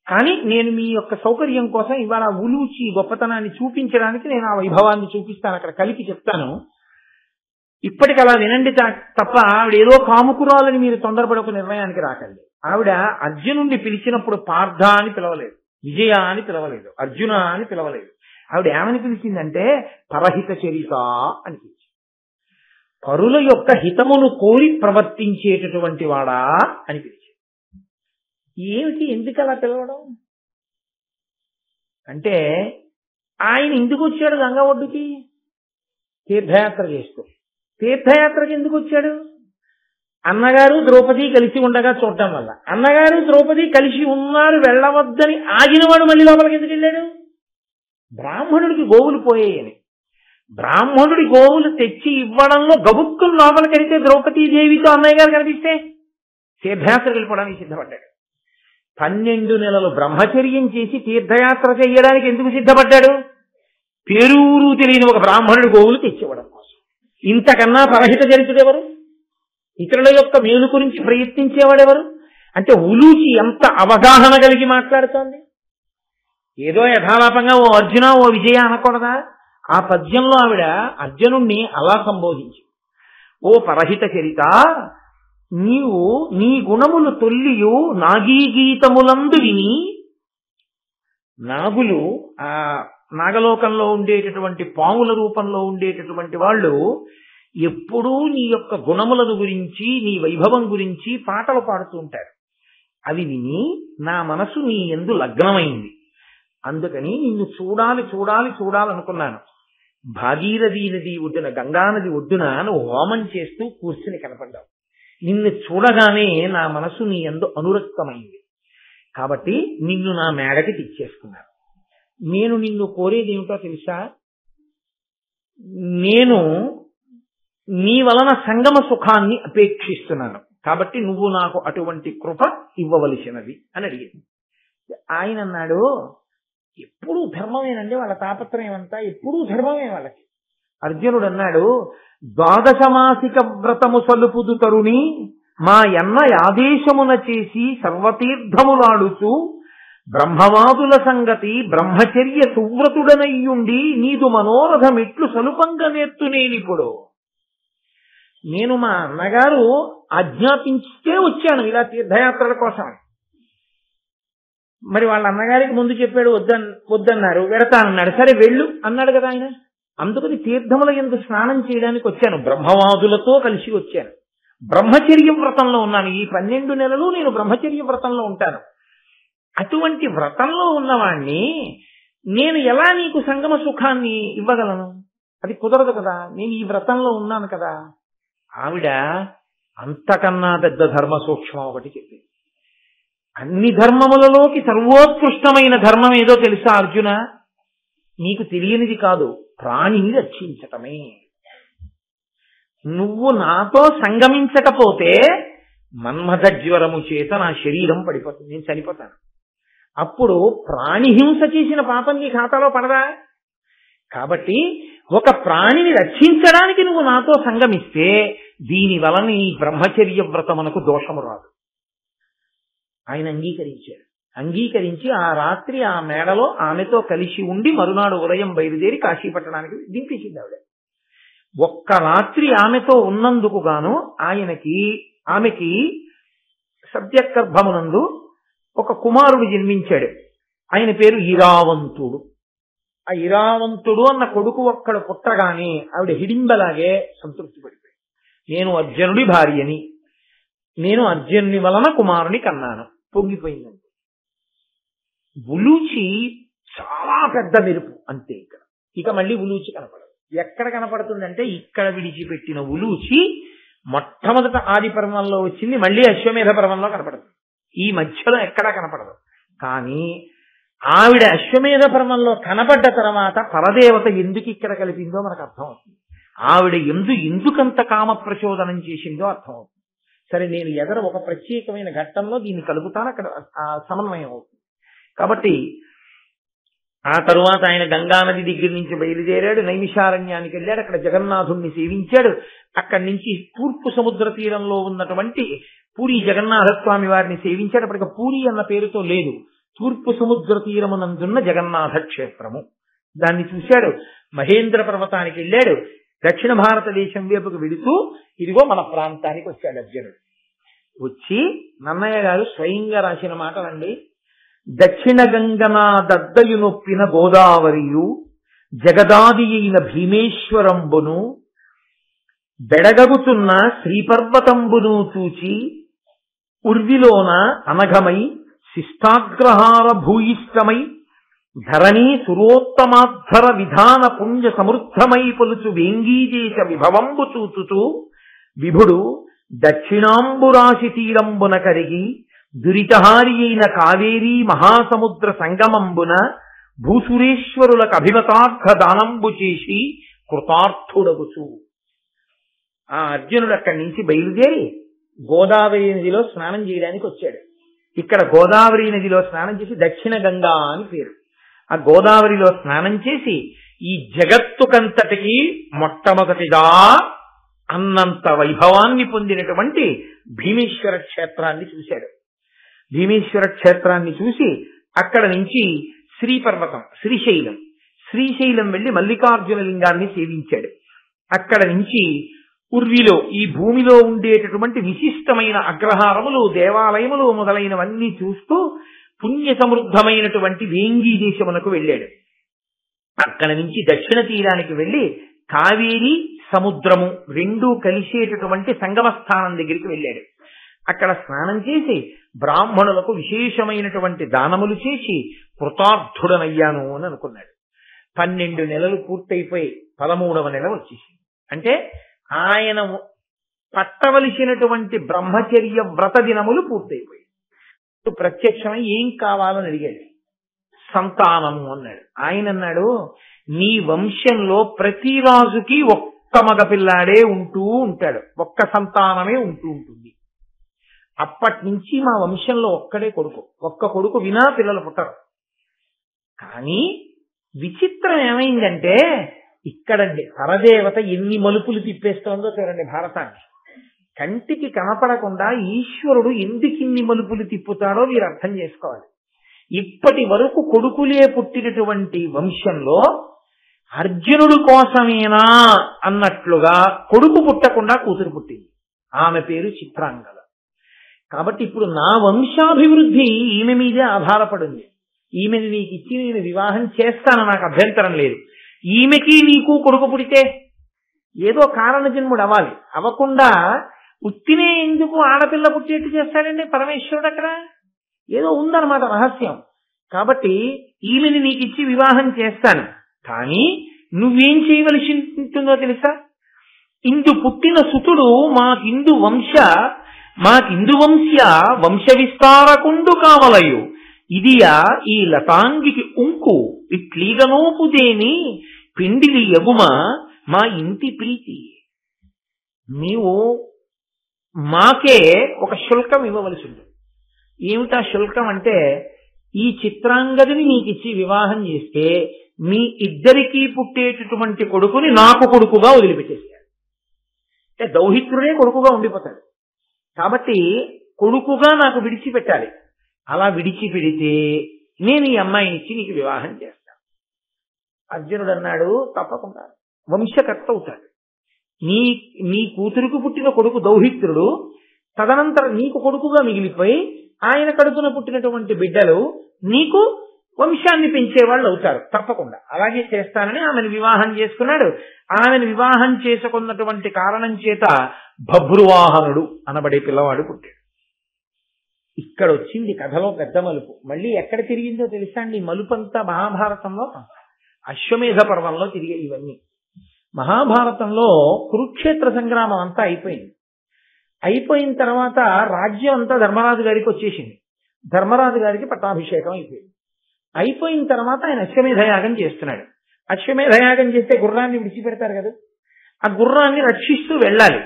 Speaker 1: కానీ నేను మీ యొక్క సౌకర్యం కోసం ఇవాళ ఉలూచి గొప్పతనాన్ని చూపించడానికి నేను ఆ వైభవాన్ని చూపిస్తాను, అక్కడ కలిపి చెప్తాను. ఇప్పటికి అలా వినండి తప్ప ఆవిడ ఏదో కాముకురాలని మీరు తొందరపడి ఒక నిర్ణయానికి రాకండి. ఆవిడ అర్జునుడిని పిలిచినప్పుడు పార్థ అని పిలవలేదు, విజయ అని పిలవలేదు, అర్జున అని పిలవలేదు. ఆవిడ ఏమని పిలిచిందంటే పరహిత చరిత అని పిలిచింది. పరుల యొక్క హితమును కోరి ప్రవర్తించేటటువంటి వాడా అని పిలిచింది. ఏమిటి, ఎందుకు అలా పిలవడం అంటే, ఆయన ఎందుకు వచ్చాడు గంగా ఒడ్డుకి? తీర్థయాత్ర చేస్తూ. తీర్థయాత్రకి ఎందుకు వచ్చాడు? అన్నగారు ద్రౌపది కలిసి ఉండగా చూడటం వల్ల. అన్నగారు ద్రౌపది కలిసి ఉన్నారు, వెళ్ళవద్దని ఆగినవాడు మళ్ళీ లోపలికి ఎందుకు వెళ్ళాడు? బ్రాహ్మణుడికి గోవులు పోయాయని. బ్రాహ్మణుడి గోవులు తెచ్చి ఇవ్వడంలో గబుక్కులు లోపలికి వెళితే ద్రౌపదీదేవితో అన్నయ్య గారు కనిపిస్తే తీర్థయాత్రకు వెళ్ళిపోవడానికి సిద్ధపడ్డాడు. 12 నెలలు బ్రహ్మచర్యం చేసి తీర్థయాత్ర చేయడానికి ఎందుకు సిద్ధపడ్డాడు? పేరూరు తెలియని ఒక బ్రాహ్మణుడి గోవులు తెచ్చివ్వడం కోసం. ఇంతకన్నా పరహిత చరిత్రుడెవరు? ఇతరుల యొక్క మేలు గురించి ప్రయత్నించేవాడెవరు? అంటే ఉలూచి ఎంత అవగాహన కలిగి మాట్లాడుతోంది. ఏదో యథాలాపంగా ఓ అర్జున ఓ విజయ అనకూడదా? ఆ పద్యంలో ఆవిడ అర్జునుణ్ణి అలా సంబోధించి, ఓ పరహిత చరిత, నీవు నీ గుణములు తొల్లియు నాగీగీతములందు విని. నాగులు ఆ నాగలోకంలో ఉండేటటువంటి పాముల రూపంలో ఉండేటటువంటి వాళ్ళు ఎప్పుడూ నీ యొక్క గుణములను గురించి నీ వైభవం గురించి పాటలు పాడుతూ ఉంటారు. అవి విని నా మనసు నీ యందు లగ్నమైంది. అందుకని నిన్ను చూడాలనుకున్నాను. భాగీరథీ నది ఒడ్డున, గంగానది ఒడ్డున నువ్వు హోమం చేస్తూ కూర్చుని కనపడ్డావు. నిన్ను చూడగానే నా మనసు నీ యందు అనురక్తమైంది. కాబట్టి నిన్ను నా మేడకి తెచ్చేసుకున్నాను. నేను నిన్ను కోరేది ఏమిటో తెలుసా? నేను నీ వలన సంగమ సుఖాన్ని అపేక్షిస్తున్నాను. కాబట్టి నువ్వు నాకు అటువంటి కృప ఇవ్వవలసినది అని అడిగింది. ఆయన అన్నాడు, ఎప్పుడూ ధర్మమేనండి వాళ్ళ తాపత్రయం అంతా, ఎప్పుడూ ధర్మమే వాళ్ళకి. అర్జునుడు అన్నాడు, ద్వాదశమాసిక వ్రతము సలుపుదు తరుణి మా ఎన్న ఆదేశమున చేసి సర్వతీర్థములాడుచు బ్రహ్మవాదుల సంగతి బ్రహ్మచర్య సువ్రతుడనయ్యుండి నీదు మనోరథమిట్లు సలుపంగా నేర్తునేనిప్పుడు. నేను మా అన్నగారు ఆజ్ఞాపించే వచ్చాను ఇలా తీర్థయాత్రల కోసం. మరి వాళ్ళ అన్నగారికి ముందు చెప్పాడు వద్దన్నారు, వెడతానన్నాడు. సరే వెళ్ళు అన్నాడు కదా ఆయన. అందుకని తీర్థముల యందు స్నానం చేయడానికి వచ్చాను, బ్రహ్మవాదులతో కలిసి వచ్చాను. బ్రహ్మచర్య వ్రతంలో ఉన్నాను. ఈ 12 నెలలు నేను బ్రహ్మచర్య వ్రతంలో ఉంటాను. అటువంటి వ్రతంలో ఉన్నవాణ్ణి నేను ఎలా నీకు సంగమ సుఖాన్ని ఇవ్వగలను? అది కుదరదు కదా, నేను ఈ వ్రతంలో ఉన్నాను కదా. ఆవిడ అంతకన్నా పెద్ద ధర్మ సూక్ష్మం ఒకటి చెప్పింది. అన్ని ధర్మములలోకి సర్వోత్కృష్టమైన ధర్మం ఏదో తెలుసా అర్జున? నీకు తెలియనిది కాదు, ప్రాణిని రక్షించటమే. నువ్వు నాతో సంగమించకపోతే మన్మథ జ్వరము చేత నా శరీరం పడిపోతుంది, నేను చనిపోతాను. అప్పుడు ప్రాణిహింస చేసిన పాపం నీ ఖాతాలో పడదా? కాబట్టి ఒక ప్రాణిని రక్షించడానికి నువ్వు నాతో సంగమిస్తే దీని వలన ఈ బ్రహ్మచర్య వ్రతమునకు దోషము రాదు. ఆయన అంగీకరించి ఆ రాత్రి ఆ మేడలో ఆమెతో కలిసి ఉండి మరునాడు ఉదయం బయలుదేరి కాశీపట్టణానికి దింపేసింది ఆవిడ. ఒక్క రాత్రి ఆమెతో ఉన్నందుకు గాను ఆమెకి సత్యగర్భమునందు ఒక కుమారుడు జన్మించాడు. ఆయన పేరు ఇరావంతుడు. ఆ ఇరావంతుడు అన్న కొడుకు ఒక్కడు పుట్టగానే ఆవిడ హిడింబలాగే సంతృప్తి పడిపోయి, నేను అర్జునుడి భార్యని, నేను అర్జునుని వలన కుమారుని కన్నాను, పొంగిపోయిందండి. ఉలూచి చాలా పెద్ద మెరుపు అంతే. ఇక మళ్ళీ ఉలూచి కనపడదు. ఎక్కడ కనపడుతుందంటే ఇక్కడ విడిచిపెట్టిన ఉలూచి మొట్టమొదట ఆది పర్వంలో వచ్చింది, మళ్ళీ అశ్వమేధ పర్వంలో కనపడుతుంది. ఈ మధ్యలో ఎక్కడా కనపడదు. కానీ ఆవిడ అశ్వమేధ పర్వంలో కనపడ్డ తర్వాత పరదేవత ఎందుకు ఇక్కడ కలిపిందో మనకు అర్థమవుతుంది. ఆవిడ ఎందుకంత కామ ప్రచోదనం చేసిందో అర్థమవుతుంది. సరే, నేను ఎదర ఒక ప్రత్యేకమైన ఘట్టంలో దీన్ని కలుపుతాను, అక్కడ సమన్వయం అవుతుంది. కాబట్టి ఆ తరువాత ఆయన గంగానది దగ్గర నుంచి బయలుదేరాడు, నైమిషారణ్యానికి వెళ్ళాడు, అక్కడ జగన్నాథుణ్ణి సేవించాడు. అక్కడి నుంచి తూర్పు సముద్ర తీరంలో ఉన్నటువంటి పూరి జగన్నాథ స్వామి వారిని సేవించాడు. అప్పటికి పూరి అన్న పేరుతో లేదు, తూర్పు సముద్ర తీరమునందున్న జగన్నాథ క్షేత్రము, దాన్ని చూశాడు. మహేంద్ర పర్వతానికి వెళ్ళాడు. దక్షిణ భారతదేశం వైపుకు వెళుతూ ఇదిగో మన ప్రాంతానికి వచ్చాడు అర్జునుడు. వచ్చి నన్నయ్య గారు స్వయంగా రాసిన మాటలండి. దక్షిణ గంగనా దద్దయు నొప్పిన గోదావరియు జగదాది అయిన భీమేశ్వరంబును బెడగగుతున్న శ్రీపర్వతంబును చూచి ఉర్విలోన అనఘమై శిష్టాగ్రహార భూయిష్టమై ధరణీ సురోత్తమాధ్వర విధాన పుణ్య సమృద్ధమై పొలుచు వేంగీదేశ విభవంబు చూచుతూ విభుడు దక్షిణాంబురాశి తీరంబున కరిగి దురితహారి అయిన కావేరీ మహాసముద్ర సంగమంబున భూసురేశ్వరులకు అభిమతార్థ దానంబు చేసి కృతార్థుడగుచు. ఆ అర్జునుడు అక్కడి నుంచి బయలుదేరి గోదావరి నదిలో స్నానం చేయడానికి వచ్చాడు. ఇక్కడ గోదావరి నదిలో స్నానం చేసి దక్షిణ గంగా అని పేరు. ఆ గోదావరిలో స్నానం చేసి ఈ జగత్తుకంతటికి మొట్టమొదటిదా అన్నంత వైభవాన్ని పొందినటువంటి భీమేశ్వర క్షేత్రాన్ని చూశాడు. భీమేశ్వర క్షేత్రాన్ని చూసి అక్కడ నుంచి శ్రీపర్వతం శ్రీశైలం వెళ్లి మల్లికార్జున లింగాన్ని సేవించాడు. అక్కడ నుంచి ఉర్విలో ఈ భూమిలో ఉండేటటువంటి విశిష్టమైన అగ్రహారములు దేవాలయములు మొదలైనవన్నీ చూస్తూ పుణ్య సమృద్ధమైనటువంటి వేంగీ దేశమునకు వెళ్ళాడు. అక్కడ నుంచి దక్షిణ తీరానికి వెళ్లి కావేరి సముద్రము రెండూ కలిసేటటువంటి సంగమ స్థానం దగ్గరికి వెళ్ళాడు. అక్కడ స్నానం చేసి బ్రాహ్మణులకు విశేషమైనటువంటి దానములు చేసి కృతార్థుడనయ్యాను అని అనుకున్నాడు. 12 నెలలు పూర్తయిపోయి 13వ నెల వచ్చేసింది. అంటే ఆయన పట్టవలసినటువంటి బ్రహ్మచర్య వ్రత దినములు పూర్తయిపోయి ప్రత్యక్షమై ఏం కావాలని అడిగాడు. సంతానము అన్నాడు. ఆయన అన్నాడు, నీ వంశంలో ప్రతి రాజుకి ఒక్క మగపిల్లాడే ఉంటూ ఉంటాడు, ఒక్క సంతానమే ఉంటూ ఉంటుంది. అప్పటి నుంచి మా వంశంలో ఒక్క కొడుకు వినా పిల్లలు పుట్టరు. కానీ విచిత్రం ఏమైందంటే ఇక్కడండి పరదేవత ఎన్ని మలుపులు తిప్పేస్తోందో చూడండి భారతాన్ని. కంటికి కనపడకుండా ఈశ్వరుడు ఎందుకు ఇన్ని మలుపులు తిప్పుతాడో మీరు అర్థం చేసుకోవాలి. ఇప్పటి వరకు కొడుకులే పుట్టినటువంటి వంశంలో అర్జునుడు కోసమేనా అన్నట్లుగా కొడుకు పుట్టకుండా కూతురు పుట్టింది. ఆమె పేరు చిత్రాంగద. కాబట్టి ఇప్పుడు నా వంశాభివృద్ధి ఈమె మీదే ఆధారపడింది. ఈమెని నీకు ఇచ్చి నేను వివాహం చేస్తాను, నాకు అభ్యంతరం లేదు. ఈమెకి నీకు కొడుకు పుడితే ఏదో కారణ జన్ముడు అవ్వాలి. అవ్వకుండా ఉత్తినే ఎందుకు ఆడపిల్ల పుట్టేట్టు చేస్తాడండి పరమేశ్వరుడు? అక్కడ ఏదో ఉందన్నమాట రహస్యం. కాబట్టి ఈమెని నీకు ఇచ్చి వివాహం చేస్తాను, కానీ నువ్వేం చేయవలసి ఉంటుందో తెలుసా? ఇందు పుట్టిన సుతుడు మాకిందు వంశ్య వంశ విస్తారకుండు కావలయు ఇదియా ఈ లతాంగికి ఉంకు ఇట్లీగనోపుదేని పిండిలి యగుమ మా ఇంటి ప్రీతి. నీవు మాకే ఒక శుల్కం ఇవ్వవలసి ఉంటుంది. ఏమిటా శుల్కం అంటే, ఈ చిత్రాంగదిని నీకిచ్చి వివాహం చేస్తే మీ ఇద్దరికీ పుట్టేటటువంటి కొడుకుని నాకు కొడుకుగా వదిలిపెట్టేశాడు. అంటే దౌహిత్రుడే కొడుకుగా ఉండిపోతాడు. కాబట్టి కొడుకుగా నాకు విడిచిపెట్టాలి. అలా విడిచిపెడితే నేను ఈ అమ్మాయిని ఇచ్చి నీకు వివాహం చేస్తాను. అర్జునుడు అన్నాడు, తప్పకుండా వంశకర్త అవుతాడు. నీ కూతురుకు పుట్టిన కొడుకు దౌహిత్రుడు, తదనంతరం నీకు కొడుకుగా మిగిలిపోయి ఆయన కడుపున పుట్టినటువంటి బిడ్డలు నీకు వంశాన్ని పెంచేవాళ్ళు అవుతారు. తప్పకుండా అలాగే చేస్తానని ఆమెను వివాహం చేసుకున్నాడు. ఆమెను వివాహం చేసుకున్నటువంటి కారణం చేత బభ్రువాహనుడు అనబడే పిల్లవాడు పుట్టాడు. ఇక్కడ వచ్చింది కథలో పెద్ద మలుపు. మళ్ళీ ఎక్కడ తిరిగిందో తెలుసా అండి? మలుపంతా మహాభారతంలో అశ్వమేధ పర్వంలో తిరిగే ఇవన్నీ. మహాభారతంలో కురుక్షేత్ర సంగ్రామం అంతా అయిపోయింది. అయిపోయిన తర్వాత రాజ్యం అంతా ధర్మరాజు గారికి వచ్చేసింది. ధర్మరాజు గారికి పట్టాభిషేకం అయిపోయింది. అయిపోయిన తర్వాత ఆయన అశ్వమేధయాగం చేస్తున్నాడు. అశ్వమేధయాగం చేస్తే గుర్రాన్ని విడిచిపెడతారు కదా, ఆ గుర్రాన్ని రక్షిస్తూ వెళ్ళాలి.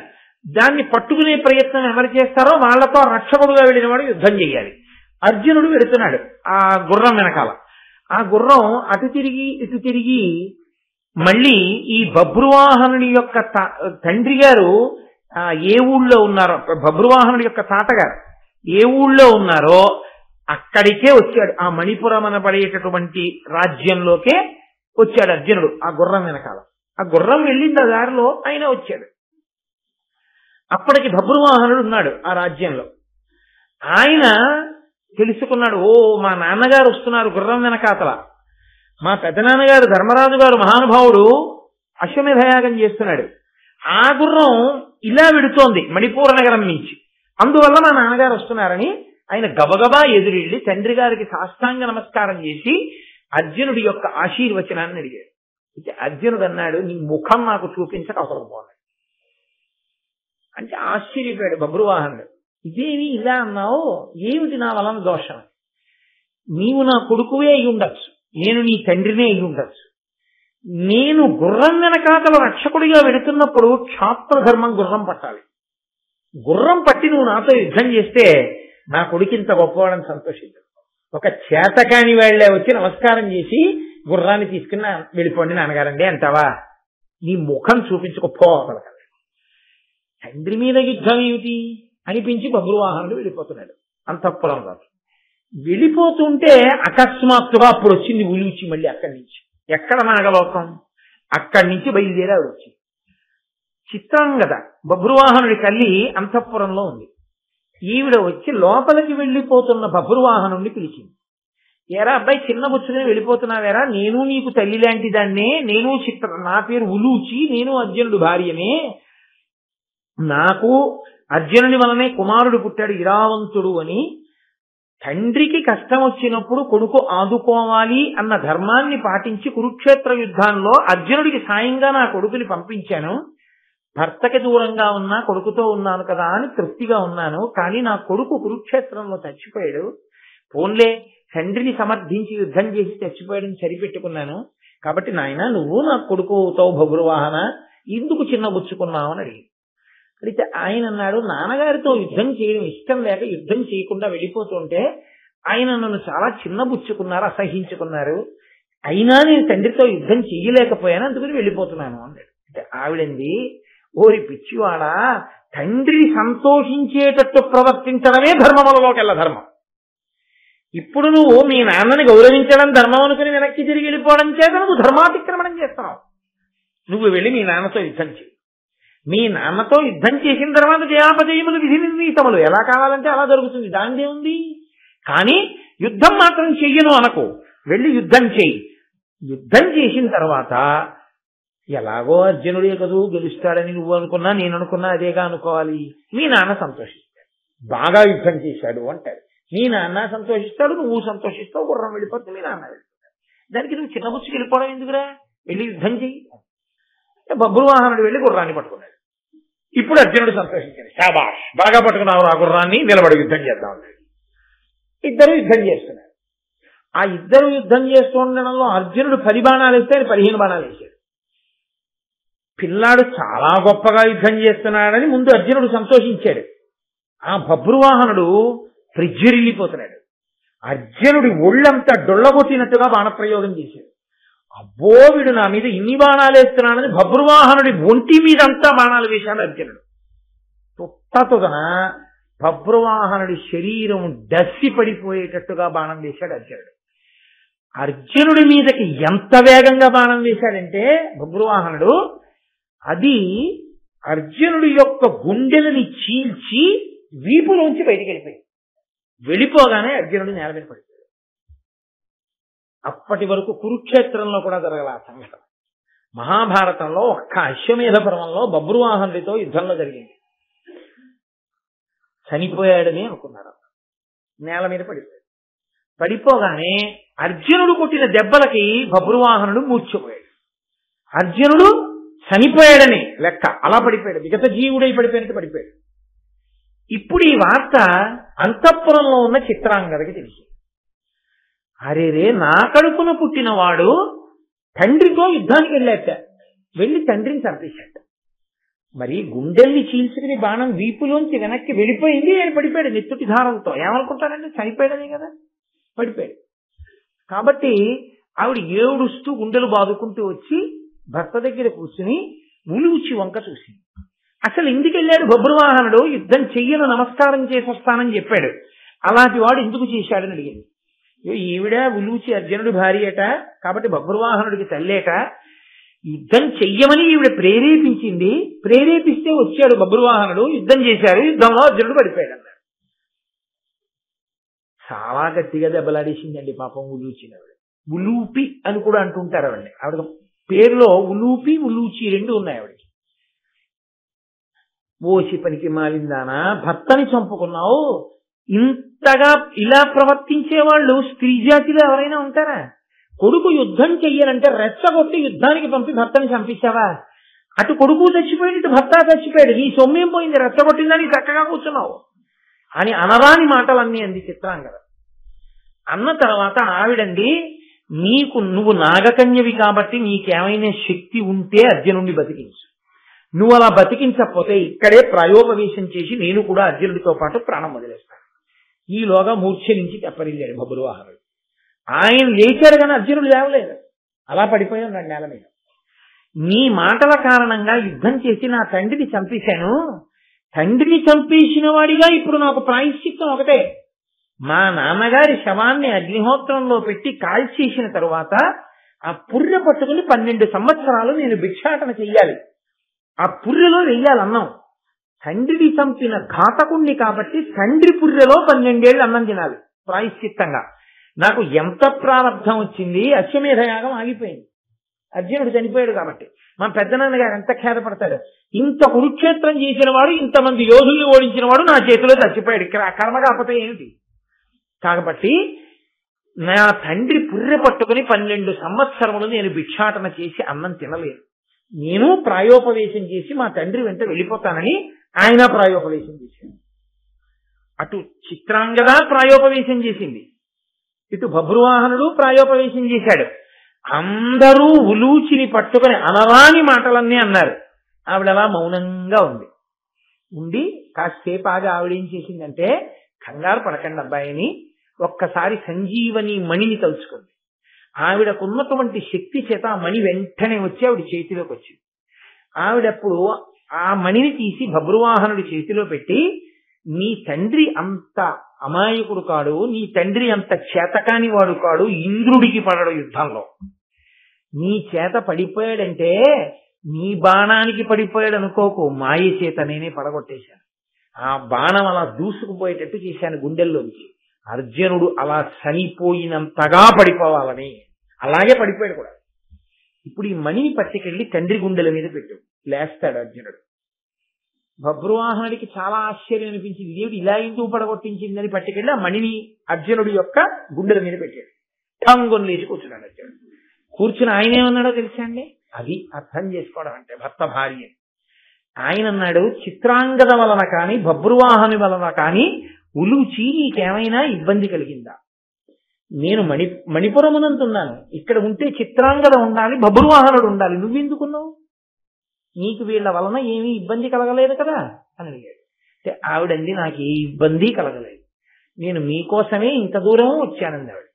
Speaker 1: దాన్ని పట్టుకునే ప్రయత్నం ఎవరు చేస్తారో వాళ్లతో రక్షకుడుగా వెళ్ళిన వాడు యుద్ధం చేయాలి. అర్జునుడు వెళుతున్నాడు ఆ గుర్రం వెనకాల. ఆ గుర్రం అటు తిరిగి ఇటు తిరిగి మళ్ళీ ఈ బభ్రువాహనుడి యొక్క తండ్రి గారు ఏ ఊళ్ళో ఉన్నారో, బభ్రువాహనుడి యొక్క తాతగారు ఏ ఊళ్ళో ఉన్నారో అక్కడికే వచ్చాడు. ఆ మణిపురం అనబడేటటువంటి రాజ్యంలోకే వచ్చాడు అర్జునుడు ఆ గుర్రం వెనకాల. ఆ గుర్రం వెళ్ళింది ఆ దారిలో, ఆయన వచ్చాడు. అప్పటికి బభ్రువాహనుడు ఉన్నాడు ఆ రాజ్యంలో. ఆయన తెలుసుకున్నాడు, ఓ మా నాన్నగారు వస్తున్నారు గుర్రం వెనకాతల, మా పెద్దనాన్నగారు ధర్మరాజు గారు మహానుభావుడు అశ్వమేధయాగం చేస్తున్నాడు, ఆ గుర్రం ఇలా వెడుతోంది మణిపూర నగరం నుంచి, అందువల్ల మా నాన్నగారు వస్తున్నారని ఆయన గబగబా ఎదురెళ్ళి తండ్రి గారికి సాష్టాంగ నమస్కారం చేసి అర్జునుడి యొక్క ఆశీర్వచనాన్ని అడిగాడు. అయితే అర్జునుడు అన్నాడు, నీ ముఖం నాకు చూపించక అవసరం పోవాలి అంటే ఆశ్చర్యపోయాడు బభ్రువాహనుడు. ఇదేమి ఇలా అన్నావు, ఏమిటి నా వలన దోషం? నీవు నా కొడుకువే అయి ఉండొచ్చు, నేను నీ తండ్రినే అయి ఉండొచ్చు. నేను గుర్రం వెనకాతల రక్షకుడిగా వెళుతున్నప్పుడు క్షాత్ర ధర్మం గుర్రం పట్టాలి. గుర్రం పట్టి నువ్వు నాతో యుద్ధం చేస్తే నా కొడుకింత గొప్పవాడని సంతోషిద్దాం. ఒక చేతకాని వాళ్లే వచ్చి నమస్కారం చేసి గుర్రాన్ని తీసుకుని వెళ్ళిపోండి నాన్నగారండి అంటావా? నీ ముఖం చూపించుకోపో. తండ్రి మీద యుద్ధం ఏమిటి అనిపించి బభ్రువాహనుడు వెళ్ళిపోతున్నాడు అంతఃపురంలో. వెళ్ళిపోతుంటే అకస్మాత్తుగా అప్పుడు వచ్చింది ఉలిచి. మళ్ళీ అక్కడి నుంచి, ఎక్కడ నాగలోకం, అక్కడి నుంచి బయలుదేరి ఆవిడ వచ్చింది. చిత్రం కదా, బభ్రువాహనుడి తల్లి అంతఃపురంలో ఉంది. ఈవిడ వచ్చి లోపలికి వెళ్ళిపోతున్న బభ్రువాహనుడిని పిలిచింది. ఎరా అబ్బాయి, చిన్న బుచ్చుని వెళ్ళిపోతున్నావేరా, నేను నీకు తల్లి లాంటి దాన్నే, నేను నా పేరు ఉలూచి, నేను అర్జునుడు భార్యనే, నాకు అర్జునుని వలనే కుమారుడు పుట్టాడు ఇరావంతుడు అని. తండ్రికి కష్టం వచ్చినప్పుడు కొడుకు ఆదుకోవాలి అన్న ధర్మాన్ని పాటించి కురుక్షేత్ర యుద్ధాల్లో అర్జునుడికి సాయంగా నా కొడుకుని పంపించాను. భర్తకి దూరంగా ఉన్నా కొడుకుతో ఉన్నాను కదా అని తృప్తిగా ఉన్నాను. కానీ నా కొడుకు కురుక్షేత్రంలో చచ్చిపోయాడు. పోన్లే, తండ్రిని సమర్థించి యుద్ధం చేసి చచ్చిపోయాడని సరిపెట్టుకున్నాను. కాబట్టి నాయన, నువ్వు నా కొడుకు అవుతావు బభ్రువాహన, ఎందుకు చిన్నబుచ్చుకున్నావు అని అడిగి. అడిగితే ఆయన అన్నాడు, నాన్నగారితో యుద్ధం చేయడం ఇష్టం లేక యుద్ధం చేయకుండా వెళ్ళిపోతుంటే ఆయన నన్ను చాలా చిన్నబుచ్చుకున్నారు, అసహించుకున్నారు. అయినా నేను తండ్రితో యుద్ధం చేయలేకపోయాను, అందుకని వెళ్ళిపోతున్నాను అన్నాడు. అంటే ఆవిడంది, ఓరి పిచ్చివాడా, తండ్రి సంతోషించేటట్టు ప్రవర్తించడమే ధర్మములలోకెల్లా ధర్మం. ఇప్పుడు నువ్వు మీ నాన్నని గౌరవించడం ధర్మం అనుకుని వెనక్కి తిరిగి వెళ్ళిపోవడం చేత నువ్వు ధర్మాతిక్రమణం చేస్తున్నావు. నువ్వు వెళ్ళి మీ నాన్నతో యుద్ధం చేయి. మీ నాన్నతో యుద్ధం చేసిన తర్వాత జయాపజయములు విధి నిర్ణీతములు ఎలా కావాలంటే అలా జరుగుతుంది, దానిదే ఉంది. కానీ యుద్ధం మాత్రం చెయ్యను అనకు, వెళ్ళి యుద్ధం చెయ్యి. యుద్ధం చేసిన తర్వాత ఎలాగో అర్జునుడే కదూ గెలుస్తాడని నువ్వు అనుకున్నా, నేను అనుకున్నా అదేగా అనుకోవాలి. మీ నాన్న సంతోషిస్తాడు, బాగా యుద్ధం చేశాడు అంటాడు. మీ నాన్న సంతోషిస్తాడు, నువ్వు సంతోషిస్తావు, గుర్రం వెళ్ళిపోతే మీ నాన్న వెళ్ళిపోతాడు. దానికి నువ్వు చిన్నబుచ్చుకి వెళ్ళిపోవడం ఎందుకురా, వెళ్ళి యుద్ధం చెయ్యి. బభ్రువాహనుడు వెళ్ళి గుర్రాన్ని పట్టుకున్నాడు. ఇప్పుడు అర్జునుడు సంతోషించాడు, శాబాష్, బాగా పట్టుకున్నావు ఆ గుర్రాన్ని, నిలబడి యుద్ధం చేద్దాం అన్నాడు. ఇద్దరు యుద్ధం చేస్తున్నారు. ఆ ఇద్దరు యుద్ధం చేస్తూ ఉండడంలో అర్జునుడు 10 బాణాలు వేస్తే ఆయన 15 బాణాలు వేశాడు. పిల్లాడు చాలా గొప్పగా యుద్ధం చేస్తున్నాడని ముందు అర్జునుడు సంతోషించాడు. ఆ బభ్రువాహనుడు ఫ్రిజ్జిరిల్లిపోతున్నాడు. అర్జునుడి ఒళ్ళంతా డొల్లగొట్టినట్టుగా బాణప్రయోగం చేశాడు. అబ్బో, వీడు నా మీద ఇన్ని బాణాలు వేస్తున్నాడని బభ్రువాహనుడి ఒంటి మీదంతా బాణాలు వేశాడు అర్జునుడు. తుట్టతుదన బభ్రువాహనుడి శరీరం డస్సి పడిపోయేటట్టుగా బాణం వేశాడు అర్జునుడు. అర్జునుడి మీదకి ఎంత వేగంగా బాణం వేశాడంటే బభ్రువాహనుడు, అది అర్జునుడి యొక్క గుండెలని చీల్చి వీపులోంచి బయటికి వెళ్ళిపోయింది. వెళ్ళిపోగానే అర్జునుడు నేల మీద పడిపోయాడు. అప్పటి వరకు కురుక్షేత్రంలో కూడా జరగల ఆ సంఘటన. మహాభారతంలో ఒక్క అశ్వమేధ పర్వంలో బభ్రువాహనుడితో యుద్ధంలో జరిగింది. చనిపోయాడని అనుకున్నారు, నేల మీద పడిపోయాడు. పడిపోగానే అర్జునుడు కొట్టిన దెబ్బలకి బభ్రువాహనుడు మూర్ఛపోయాడు. అర్జునుడు చనిపోయాడని లెక్క, అలా పడిపోయాడు, విగత జీవుడై పడిపోయినట్టు పడిపోయాడు. ఇప్పుడు ఈ వార్త అంతఃపురంలో ఉన్న చిత్రాంగదకి తెలిసింది. అరేరే, నా కడుపున పుట్టినవాడు తండ్రితో యుద్ధానికి వెళ్ళాట, వెళ్ళి తండ్రిని చంపేశాట. మరి గుండెల్ని చీల్చుకుని బాణం వీపులోంచి వెనక్కి వెళ్ళిపోయింది, ఆయన పడిపోయాడు నెత్తుటి ధారంతో. ఏమనుకుంటానండి, చనిపోయాడనే కదా, పడిపోయాడు. కాబట్టి ఆవిడ ఏడుస్తూ గుండెలు బాదుకుంటూ వచ్చి భర్త దగ్గర కూర్చుని ఉలూచి వంక చూసింది. అసలు ఎందుకు వెళ్ళాడు బభ్రువాహనుడు? యుద్ధం చెయ్యను, నమస్కారం చేసి వస్తానని చెప్పాడు. అలాంటి వాడు ఎందుకు చేశాడని అడిగింది. ఈవిడ ఉలూచి అర్జునుడి భార్యట, కాబట్టి బభ్రువాహనుడికి తల్లేట. యుద్ధం చెయ్యమని ఈవిడ ప్రేరేపించింది. ప్రేరేపిస్తే వచ్చాడు బబ్రువాహనుడు, యుద్ధం చేశారు. యుద్ధంలో అర్జునుడు పడిపోయాడు అన్నారు. చాలా గట్టిగా దెబ్బలాడేసిందండి పాపం ఉలూచిన ఆవిడ. ఉలూపి అని కూడా అంటుంటారు ఆవిడ. ఆవిడ పేరులో ఉలూపి ఉలూచి రెండు ఉన్నాయి ఆవిడకి. ఓసి పనికి మాలిందానా, భర్తని చంపుకున్నావు, ఇంతగా ఇలా ప్రవర్తించే వాళ్ళు స్త్రీ జాతిలో ఎవరైనా ఉంటారా? కొడుకు యుద్ధం చెయ్యాలంటే రెచ్చగొట్టి యుద్ధానికి పంపి భర్తని చంపించావా? అటు కొడుకు చచ్చిపోయాడు, ఇటు భర్త చచ్చిపోయాడు, నీ సొమ్మేం పోయింది, రెచ్చగొట్టిందని చక్కగా కూర్చున్నావు అని అనరాని మాటలన్నీ అంది చిత్రాంగద. అన్న తర్వాత ఆవిడండి, నువ్వు నాగకన్యవి కాబట్టి నీకేమైనా శక్తి ఉంటే అర్జునుడిని బతికించు, నువ్వు అలా బతికించకపోతే ఇక్కడే ప్రాయోపవేశం చేసి నేను కూడా అర్జునుడితో పాటు ప్రాణం వదిలేస్తాను. ఈలోగా మూర్ఛ నుంచి తెప్పరిల్లాడు బబ్రువాహనుడు. ఆయన లేచాడు కానీ అర్జునుడు లేవలేదు, అలా పడిపోయి ఉన్నాడు నేల మీద. నీ మాటల కారణంగా యుద్ధం చేసి నా తండ్రిని చంపేశాను, తండ్రిని చంపేసిన వాడిగా ఇప్పుడు నాకు ప్రాయశ్చిత్తం ఒకటే, మా నాన్నగారి శవాన్ని అగ్నిహోత్రంలో పెట్టి కాల్చేసిన తరువాత ఆ పుర్రె పట్టుకుని 12 సంవత్సరాలు నేను భిక్షాటన చెయ్యాలి, ఆ పుర్రెలో వెయ్యాలన్నం. తండ్రిని చంపిన ఘాతకుణ్ణి కాబట్టి తండ్రి పుర్రెలో 12 ఏళ్ళు అన్నం తినాలి ప్రాయశ్చిత్తంగా. నాకు ఎంత ప్రారంభం వచ్చింది, అశ్వమేధయాగం ఆగిపోయింది, అర్జునుడు చనిపోయాడు కాబట్టి. మా పెద్దనాన్నగారు ఎంత ఖేదపడతాడు, ఇంత కురుక్షేత్రం చేసిన వాడు, ఇంతమంది యోధుల్ని ఓడించిన వాడు నా చేతిలో చచ్చిపోయాడు, ఇక్కడ కర్మ కాకపోతే ఏమిటి? కాబట్టి నా తండ్రి పుర్రె పట్టుకుని 12 సంవత్సరములు నేను భిక్షాటన చేసి అన్నం తినలేదు, నేను ప్రాయోపవేశం చేసి మా తండ్రి వెంట వెళ్ళిపోతానని ఆయన ప్రాయోపవేశం చేశాడు. అటు చిత్రాంగద ప్రాయోపవేశం చేసింది, ఇటు బబ్రువాహనుడు ప్రాయోపవేశం చేశాడు. అందరూ ఉలూచిని పట్టుకుని అనరాని మాటలన్నీ అన్నారు. ఆవిడ అలా మౌనంగా ఉండి కాసేపు ఆగి ఆవిడేం చేసిందంటే, కంగారు పడకండి అబ్బాయిని, ఒక్కసారి సంజీవని మణిని తలుచుకుంది. ఆవిడకున్నటువంటి శక్తి చేత ఆ మణి వెంటనే వచ్చి ఆవిడ చేతిలోకి వచ్చింది. ఆవిడప్పుడు ఆ మణిని తీసి బబ్రువాహనుడి చేతిలో పెట్టి, నీ తండ్రి అంత అమాయకుడు కాడు, నీ తండ్రి అంత చేతకాని వాడు కాడు, ఇంద్రుడికి పడడు యుద్ధంలో, నీ చేత పడిపోయాడంటే నీ బాణానికి పడిపోయాడు అనుకోకు, మాయ చేత నేనే పడగొట్టేశాను, ఆ బాణం అలా దూసుకుపోయేటట్టు చేశాను గుండెల్లోంచి, అర్జునుడు అలా చనిపోయినంతగా పడిపోవాలని, అలాగే పడిపోయాడు కూడా. ఇప్పుడు ఈ మణిని పట్టుకెళ్ళి తండ్రి గుండెల మీద పెట్టు, లేస్తాడు అర్జునుడు. బబ్రువాహనుడికి చాలా ఆశ్చర్యం అనిపించింది, ఇదేమిటి ఇలా ఎందుకు పడగొట్టించిందని పట్టుకెళ్ళి ఆ మణిని అర్జునుడి యొక్క గుండెల మీద పెట్టాడు. ఠంగుని లేచి కూర్చున్నాడు అర్జునుడు. కూర్చుని ఆయన ఏమన్నాడో తెలుసా అండి, అది అర్థం చేసుకోవడం అంటే భర్త భార్య. ఆయన అన్నాడు, చిత్రాంగద వలన కానీ బబ్రువాహని వలన కానీ ఉలూచి నీకేమైనా ఇబ్బంది కలిగిందా? నేను మణిపురమునంతున్నాను, ఇక్కడ ఉంటే చిత్రాంగద ఉండాలి, బబ్రువాహనుడు ఉండాలి, నువ్వెందుకున్నావు? నీకు వీళ్ళ వలన ఏమీ ఇబ్బంది కలగలేదు కదా అని అడిగాడు. అంటే ఆవిడంది, నాకు ఏ ఇబ్బంది కలగలేదు, నేను మీకోసమే ఇంత దూరం వచ్చానంది ఆవిడ.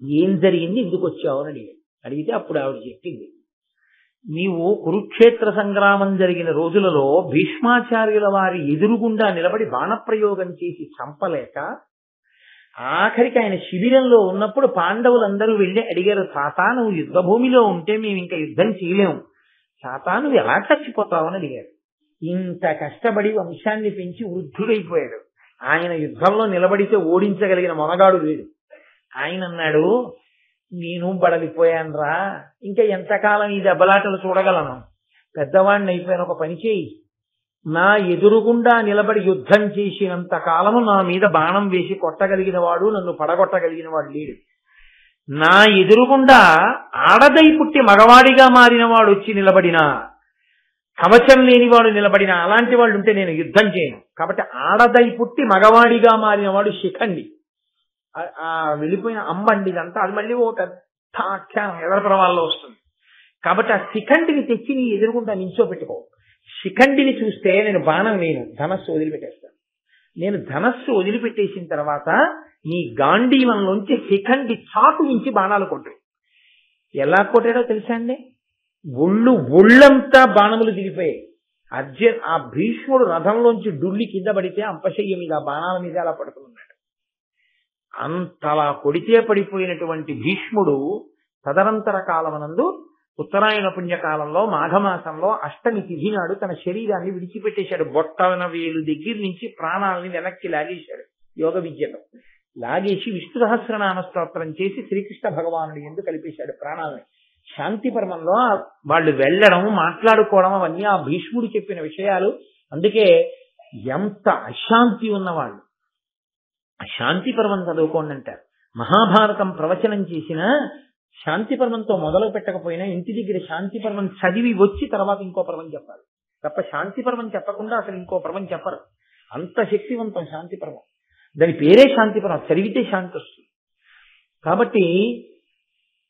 Speaker 1: ఏం జరిగింది, ఎందుకు వచ్చావు అని అడిగాడు. అడిగితే అప్పుడు ఆవిడ చెప్పింది, నీవు కురుక్షేత్ర సంగ్రామం జరిగిన రోజులలో భీష్మాచార్యుల వారి ఎదురుగుండా నిలబడి బాణప్రయోగం చేసి చంపలేక ఆఖరికి ఆయన శిబిరంలో ఉన్నప్పుడు పాండవులందరూ వెళ్ళి అడిగారు, తాత నువ్వు యుద్ధ భూమిలో ఉంటే మేము ఇంకా యుద్ధం చేయలేము, తాత నువ్వు ఎలా చచ్చిపోతావని అడిగారు. ఇంత కష్టపడి వంశాన్ని పెంచి వృద్ధుడైపోయాడు, ఆయన యుద్ధంలో నిలబడితే ఓడించగలిగిన మొనగాడు లేడు. ఆయన అన్నాడు, నేను బడలిపోయానురా, ఇంకా ఎంతకాలం ఈ దెబ్బలాటలు చూడగలను, పెద్దవాడిని అయిపోయాను, ఒక పని చేయి, నా ఎదురుగుండా నిలబడి యుద్ధం చేసినంత కాలము నా మీద బాణం వేసి కొట్టగలిగిన వాడు, నన్ను పడగొట్టగలిగిన వాడు లేడు, నా ఎదురుగుండా ఆడదై పుట్టి మగవాడిగా మారిన వాడు వచ్చి నిలబడినా, కవచం లేనివాడు నిలబడినా, అలాంటి వాళ్ళు ఉంటే నేను యుద్ధం చేయను. కాబట్టి ఆడదై పుట్టి మగవాడిగా మారిన వాడు శిఖండి, ఆ వెళ్ళిపోయిన అంబండి, ఇదంతా అది మళ్ళీ ఓ పెద్ద ఆఖ్యానం ఎవరి ప్రవాల్లో వస్తుంది. కాబట్టి ఆ శిఖండిని తెచ్చి నీ ఎదురుగుండా నించోబెట్టుకో. శిఖండిని చూస్తే నేను బాణం నేను ధనస్సు వదిలిపెట్టేస్తాను, నేను ధనస్సు వదిలిపెట్టేసిన తర్వాత నీ గాంధీవంలోంచి శిఖండి చాటు నుంచి బాణాలు కొట్టు. ఎలా కొట్టాడో తెలుసా అండి, ఒళ్ళంతా బాణములు దిగిపోయాయి. ఆ భీష్ముడు రథంలోంచి డుల్లి కింద పడితే అంపశయ్య మీద బాణాల మీద అలా పడుతున్నాడు. అంతలా కొడితే పడిపోయినటువంటి భీష్ముడు తదనంతర కాలమనందు ఉత్తరాయణ పుణ్యకాలంలో మాఘమాసంలో అష్టమి తిథి నాడు తన శరీరాన్ని విడిచిపెట్టేశాడు. బొట్టన వేలు దగ్గర నుంచి ప్రాణాలని వెనక్కి లాగేశాడు. యోగ విద్యలో లాగేసి విష్ణు సహస్రనామ స్తోత్రం చేసి శ్రీకృష్ణ భగవానుడు ఎందుకు కలిపేశాడు ప్రాణాలని. శాంతి పర్వంలో వాళ్ళు వెళ్ళడం మాట్లాడుకోవడం అవన్నీ ఆ భీష్ముడు చెప్పిన విషయాలు. అందుకే ఎంత అశాంతి ఉన్నవాళ్ళు శాంతి పర్వం చదువుకోండి అంటారు. మహాభారతం ప్రవచనం చేసిన శాంతి పర్వంతో మొదలు పెట్టకపోయినా ఇంటి దగ్గర శాంతి పర్వం చదివి వచ్చి తర్వాత ఇంకో పర్వం చెప్పాలి తప్ప శాంతి పర్వం చెప్పకుండా అసలు ఇంకో పర్వం చెప్పరు. అంత శక్తివంతం శాంతి పర్వం. దాని పేరే శాంతి పర్వం, చదివితే శాంతి వస్తుంది. కాబట్టి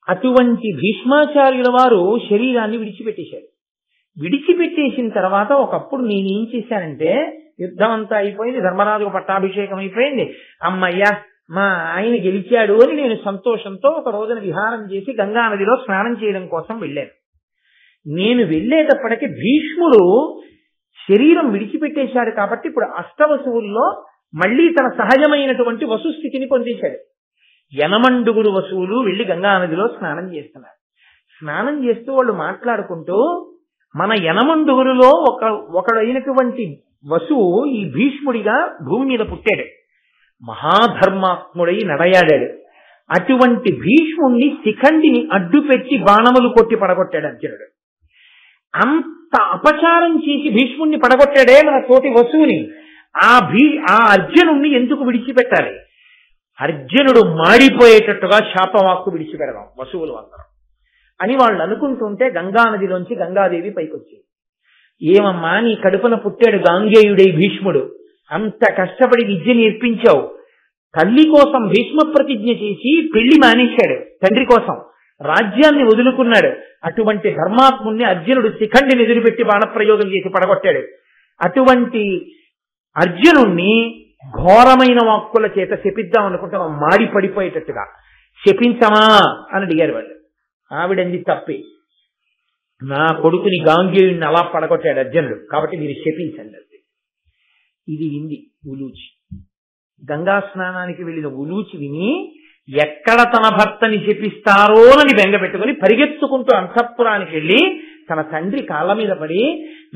Speaker 1: అటువంటి భీష్మాచార్యుల వారు శరీరాన్ని విడిచిపెట్టేశారు. విడిచిపెట్టేసిన తర్వాత ఒకప్పుడు నేనేం చేశానంటే, యుద్ధం అంతా అయిపోయింది, ధర్మరాజుకు పట్టాభిషేకం అయిపోయింది, అమ్మయ్యా మా ఆయన గెలిచాడు అని నేను సంతోషంతో ఒక రోజున విహారం చేసి గంగా నదిలో స్నానం చేయడం కోసం వెళ్ళాను. నేను వెళ్ళేటప్పటికి భీష్ముడు శరీరం విడిచిపెట్టేశాడు. కాబట్టి ఇప్పుడు అష్టవసువుల్లో మళ్లీ తన సహజమైనటువంటి వసుస్థితిని పొందేశాడు. యనమండుగురు వసువులు వెళ్లి గంగా నదిలో స్నానం చేస్తున్నారు. స్నానం చేస్తూ వాళ్ళు మాట్లాడుకుంటూ, మన యనమండుగురులో ఒకడైనటువంటి వసువు ఈ భీష్ముడిగా భూమి మీద పుట్టాడు, మహాధర్మాత్ముడై నడయాడాడు. అటువంటి భీష్ముణ్ణి శిఖండిని అడ్డుపెట్టి బాణములు కొట్టి పడగొట్టాడు అర్జునుడు. అంత అపచారం చేసి భీష్ముణ్ణి పడగొట్టాడే మన తోటి వసువుని. ఆ అర్జునుణ్ణి ఎందుకు విడిచిపెట్టాలి? అర్జునుడు మాడిపోయేటట్టుగా శాపవాక్కు విడిచిపెడదాం వసువులు అందరం అని వాళ్ళు అనుకుంటుంటే గంగా నదిలోంచి గంగాదేవి పైకొచ్చింది. ఏమమ్మా, నీ కడుపున పుట్టాడు గాంగేయుడై భీష్ముడు, అంత కష్టపడి విద్య నేర్పించావు, తల్లి కోసం భీష్మ ప్రతిజ్ఞ చేసి పెళ్లి మానేశాడు, తండ్రి కోసం రాజ్యాన్ని వదులుకున్నాడు. అటువంటి ధర్మాత్ముణ్ణి అర్జునుడు శిఖండిని ఎదురుపెట్టి బాణప్రయోగం చేసి పడగొట్టాడు. అటువంటి అర్జునుణ్ణి ఘోరమైన వాక్కుల చేత శపిద్దాం అనుకుంటాం, మాడి పడిపోయేటట్టుగా శపించమా అని అడిగారు వాళ్ళు. ఆవిడంది తప్పే, నా కొడుకుని గాంగేయుడిని అలా పడగొట్టాడు అర్జునుడు, కాబట్టి మీరు శపించండి. ఇది వింది ఉలూచి. గంగా స్నానానికి వెళ్ళిన ఉలూచి విని ఎక్కడ తన భర్తని శపిస్తారోనని బెంగ పెట్టుకుని పరిగెత్తుకుంటూ అంతఃపురానికి వెళ్ళి తన తండ్రి కాళ్ళ మీద పడి,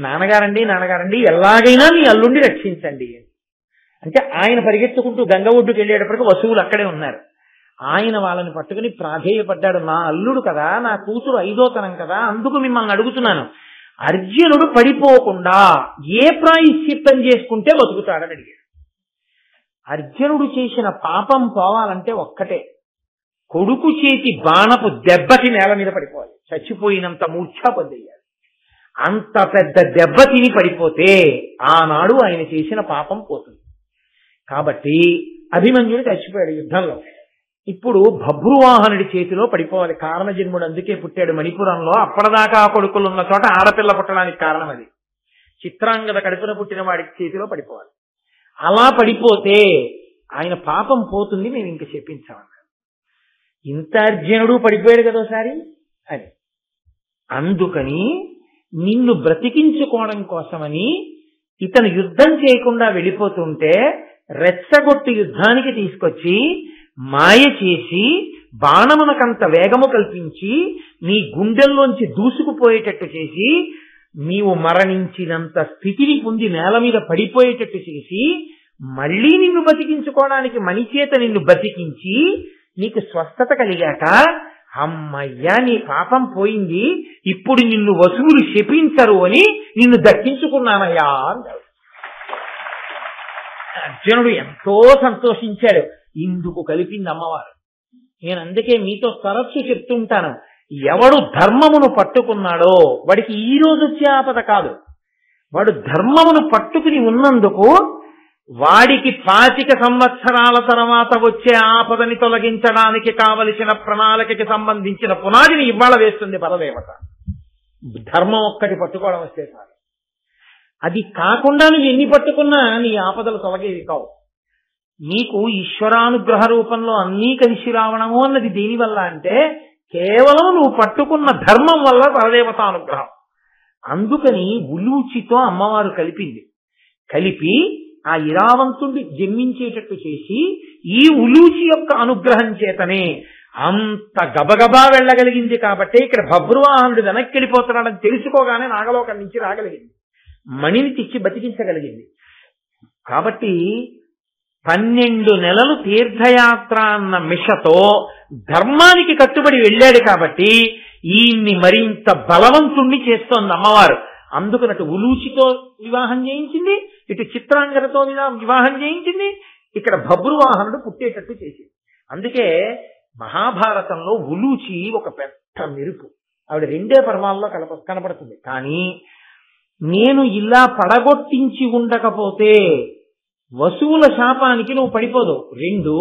Speaker 1: నాన్నగారండి నాన్నగారండి ఎలాగైనా నీ అల్లుండి రక్షించండి అంటే, ఆయన పరిగెత్తుకుంటూ గంగ ఒడ్డుకు వెళ్ళేటప్పటికి వసువులు అక్కడే ఉన్నారు. ఆయన వాళ్ళని పట్టుకుని ప్రాధేయపడ్డాడు, నా అల్లుడు కదా, నా కూతురు 5వ తరం కదా, అందుకు మిమ్మల్ని అడుగుతున్నాను, అర్జునుడు పడిపోకుండా ఏ ప్రాయశ్చిత్తం చేసుకుంటే బతుకుతాడని అడిగాడు. అర్జునుడు చేసిన పాపం పోవాలంటే ఒక్కటే, కొడుకు చేతి బాణపు దెబ్బకి నేల మీద పడిపోవాలి, చచ్చిపోయినంత మూర్ఛా పొందేయాలి. అంత పెద్ద దెబ్బ తిని పడిపోతే ఆనాడు ఆయన చేసిన పాపం పోతుంది. కాబట్టి అభిమన్యుడు చచ్చిపోయాడు యుద్ధంలో. ఇప్పుడు భభ్రువాహనుడి చేతిలో పడిపోవాలి. కారణజన్ముడు అందుకే పుట్టాడు మణిపురంలో. అప్పటిదాకా కొడుకులు ఉన్న చోట ఆడపిల్ల పుట్టడానికి కారణం అది. చిత్రాంగద కడుపున పుట్టిన వాడికి చేతిలో పడిపోవాలి. అలా పడిపోతే ఆయన పాపం పోతుంది, మేము ఇంక చెప్పించామన్నారు. ఇంత అర్జునుడు పడిపోయాడు కదోసారి అని. అందుకని నిన్ను బ్రతికించుకోవడం కోసమని ఇతను యుద్ధం చేయకుండా వెళ్ళిపోతుంటే రెచ్చగొట్టి యుద్ధానికి తీసుకొచ్చి మాయ చేసి బాణమునకంత వేగము కల్పించి నీ గుండెల్లోంచి దూసుకుపోయేటట్టు చేసి నీవు మరణించినంత స్థితిని పొంది నేల మీద పడిపోయేటట్టు చేసి మళ్లీ నిన్ను బతికించుకోవడానికి మణిచేత నిన్ను బతికించి నీకు స్వస్థత కలిగాక, అమ్మయ్యా నీ పాపం పోయింది, ఇప్పుడు నిన్ను వసువులు శపించరు అని నిన్ను దక్కించుకున్నానయ్యా అన్నాడు. అర్జునుడు ఎంతో సంతోషించాడు. ఇందుకు కలిపింది అమ్మవారు. నేను అందుకే మీతో తరచు చెప్తుంటాను, ఎవడు ధర్మమును పట్టుకున్నాడో వాడికి ఈ రోజు వచ్చే ఆపద కాదు, వాడు ధర్మమును పట్టుకుని ఉన్నందుకు వాడికి 25 సంవత్సరాల తర్వాత వచ్చే ఆపదని తొలగించడానికి కావలసిన ప్రణాళికకి సంబంధించిన పునాదిని ఇవాళ వేస్తుంది పరదేవత. ధర్మం ఒక్కటి పట్టుకోవడం వస్తే చాలు. అది కాకుండా నువ్వు ఎన్ని పట్టుకున్నా నీ ఆపదలు తొలగేవి కావు. నీకు ఈశ్వరానుగ్రహ రూపంలో అన్నీ కలిసి రావడము అన్నది దేనివల్ల అంటే కేవలం నువ్వు పట్టుకున్న ధర్మం వల్ల పరదేవతానుగ్రహం. అందుకని ఉలూచితో అమ్మవారు కలిపి ఆ ఇరావంతుడి జన్మించేటట్టు చేసి ఈ ఉలూచి యొక్క అనుగ్రహం చేతనే అంత గబగబా వెళ్ళగలిగింది కాబట్టి ఇక్కడ బభ్రువాహనుడు వెనక్కి వెళ్ళిపోతున్నాడని తెలుసుకోగానే నాగలోకం నుంచి రాగలిగింది, మణిని తెచ్చి బతికించగలిగింది. కాబట్టి 12 నెలలు తీర్థయాత్ర అన్న మిషతో ధర్మానికి కట్టుబడి వెళ్ళాడు కాబట్టి ఈయన్ని మరింత బలవంతుణ్ణి చేస్తోంది అమ్మవారు. అందుకనటు ఉలూచితో వివాహం చేయించింది, ఇటు చిత్రాంగరతో వివాహం చేయించింది, ఇక్కడ బభ్రువాహనుడు పుట్టేటట్టు చేసింది. అందుకే మహాభారతంలో ఉలూచి ఒక పెద్ద మెరుపు, ఆవిడ 2 పర్వాల్లో కనపడుతుంది. కానీ నేను ఇలా పడగొట్టించి ఉండకపోతే వసువుల శాపానికి నువ్వు పడిపోదు. 2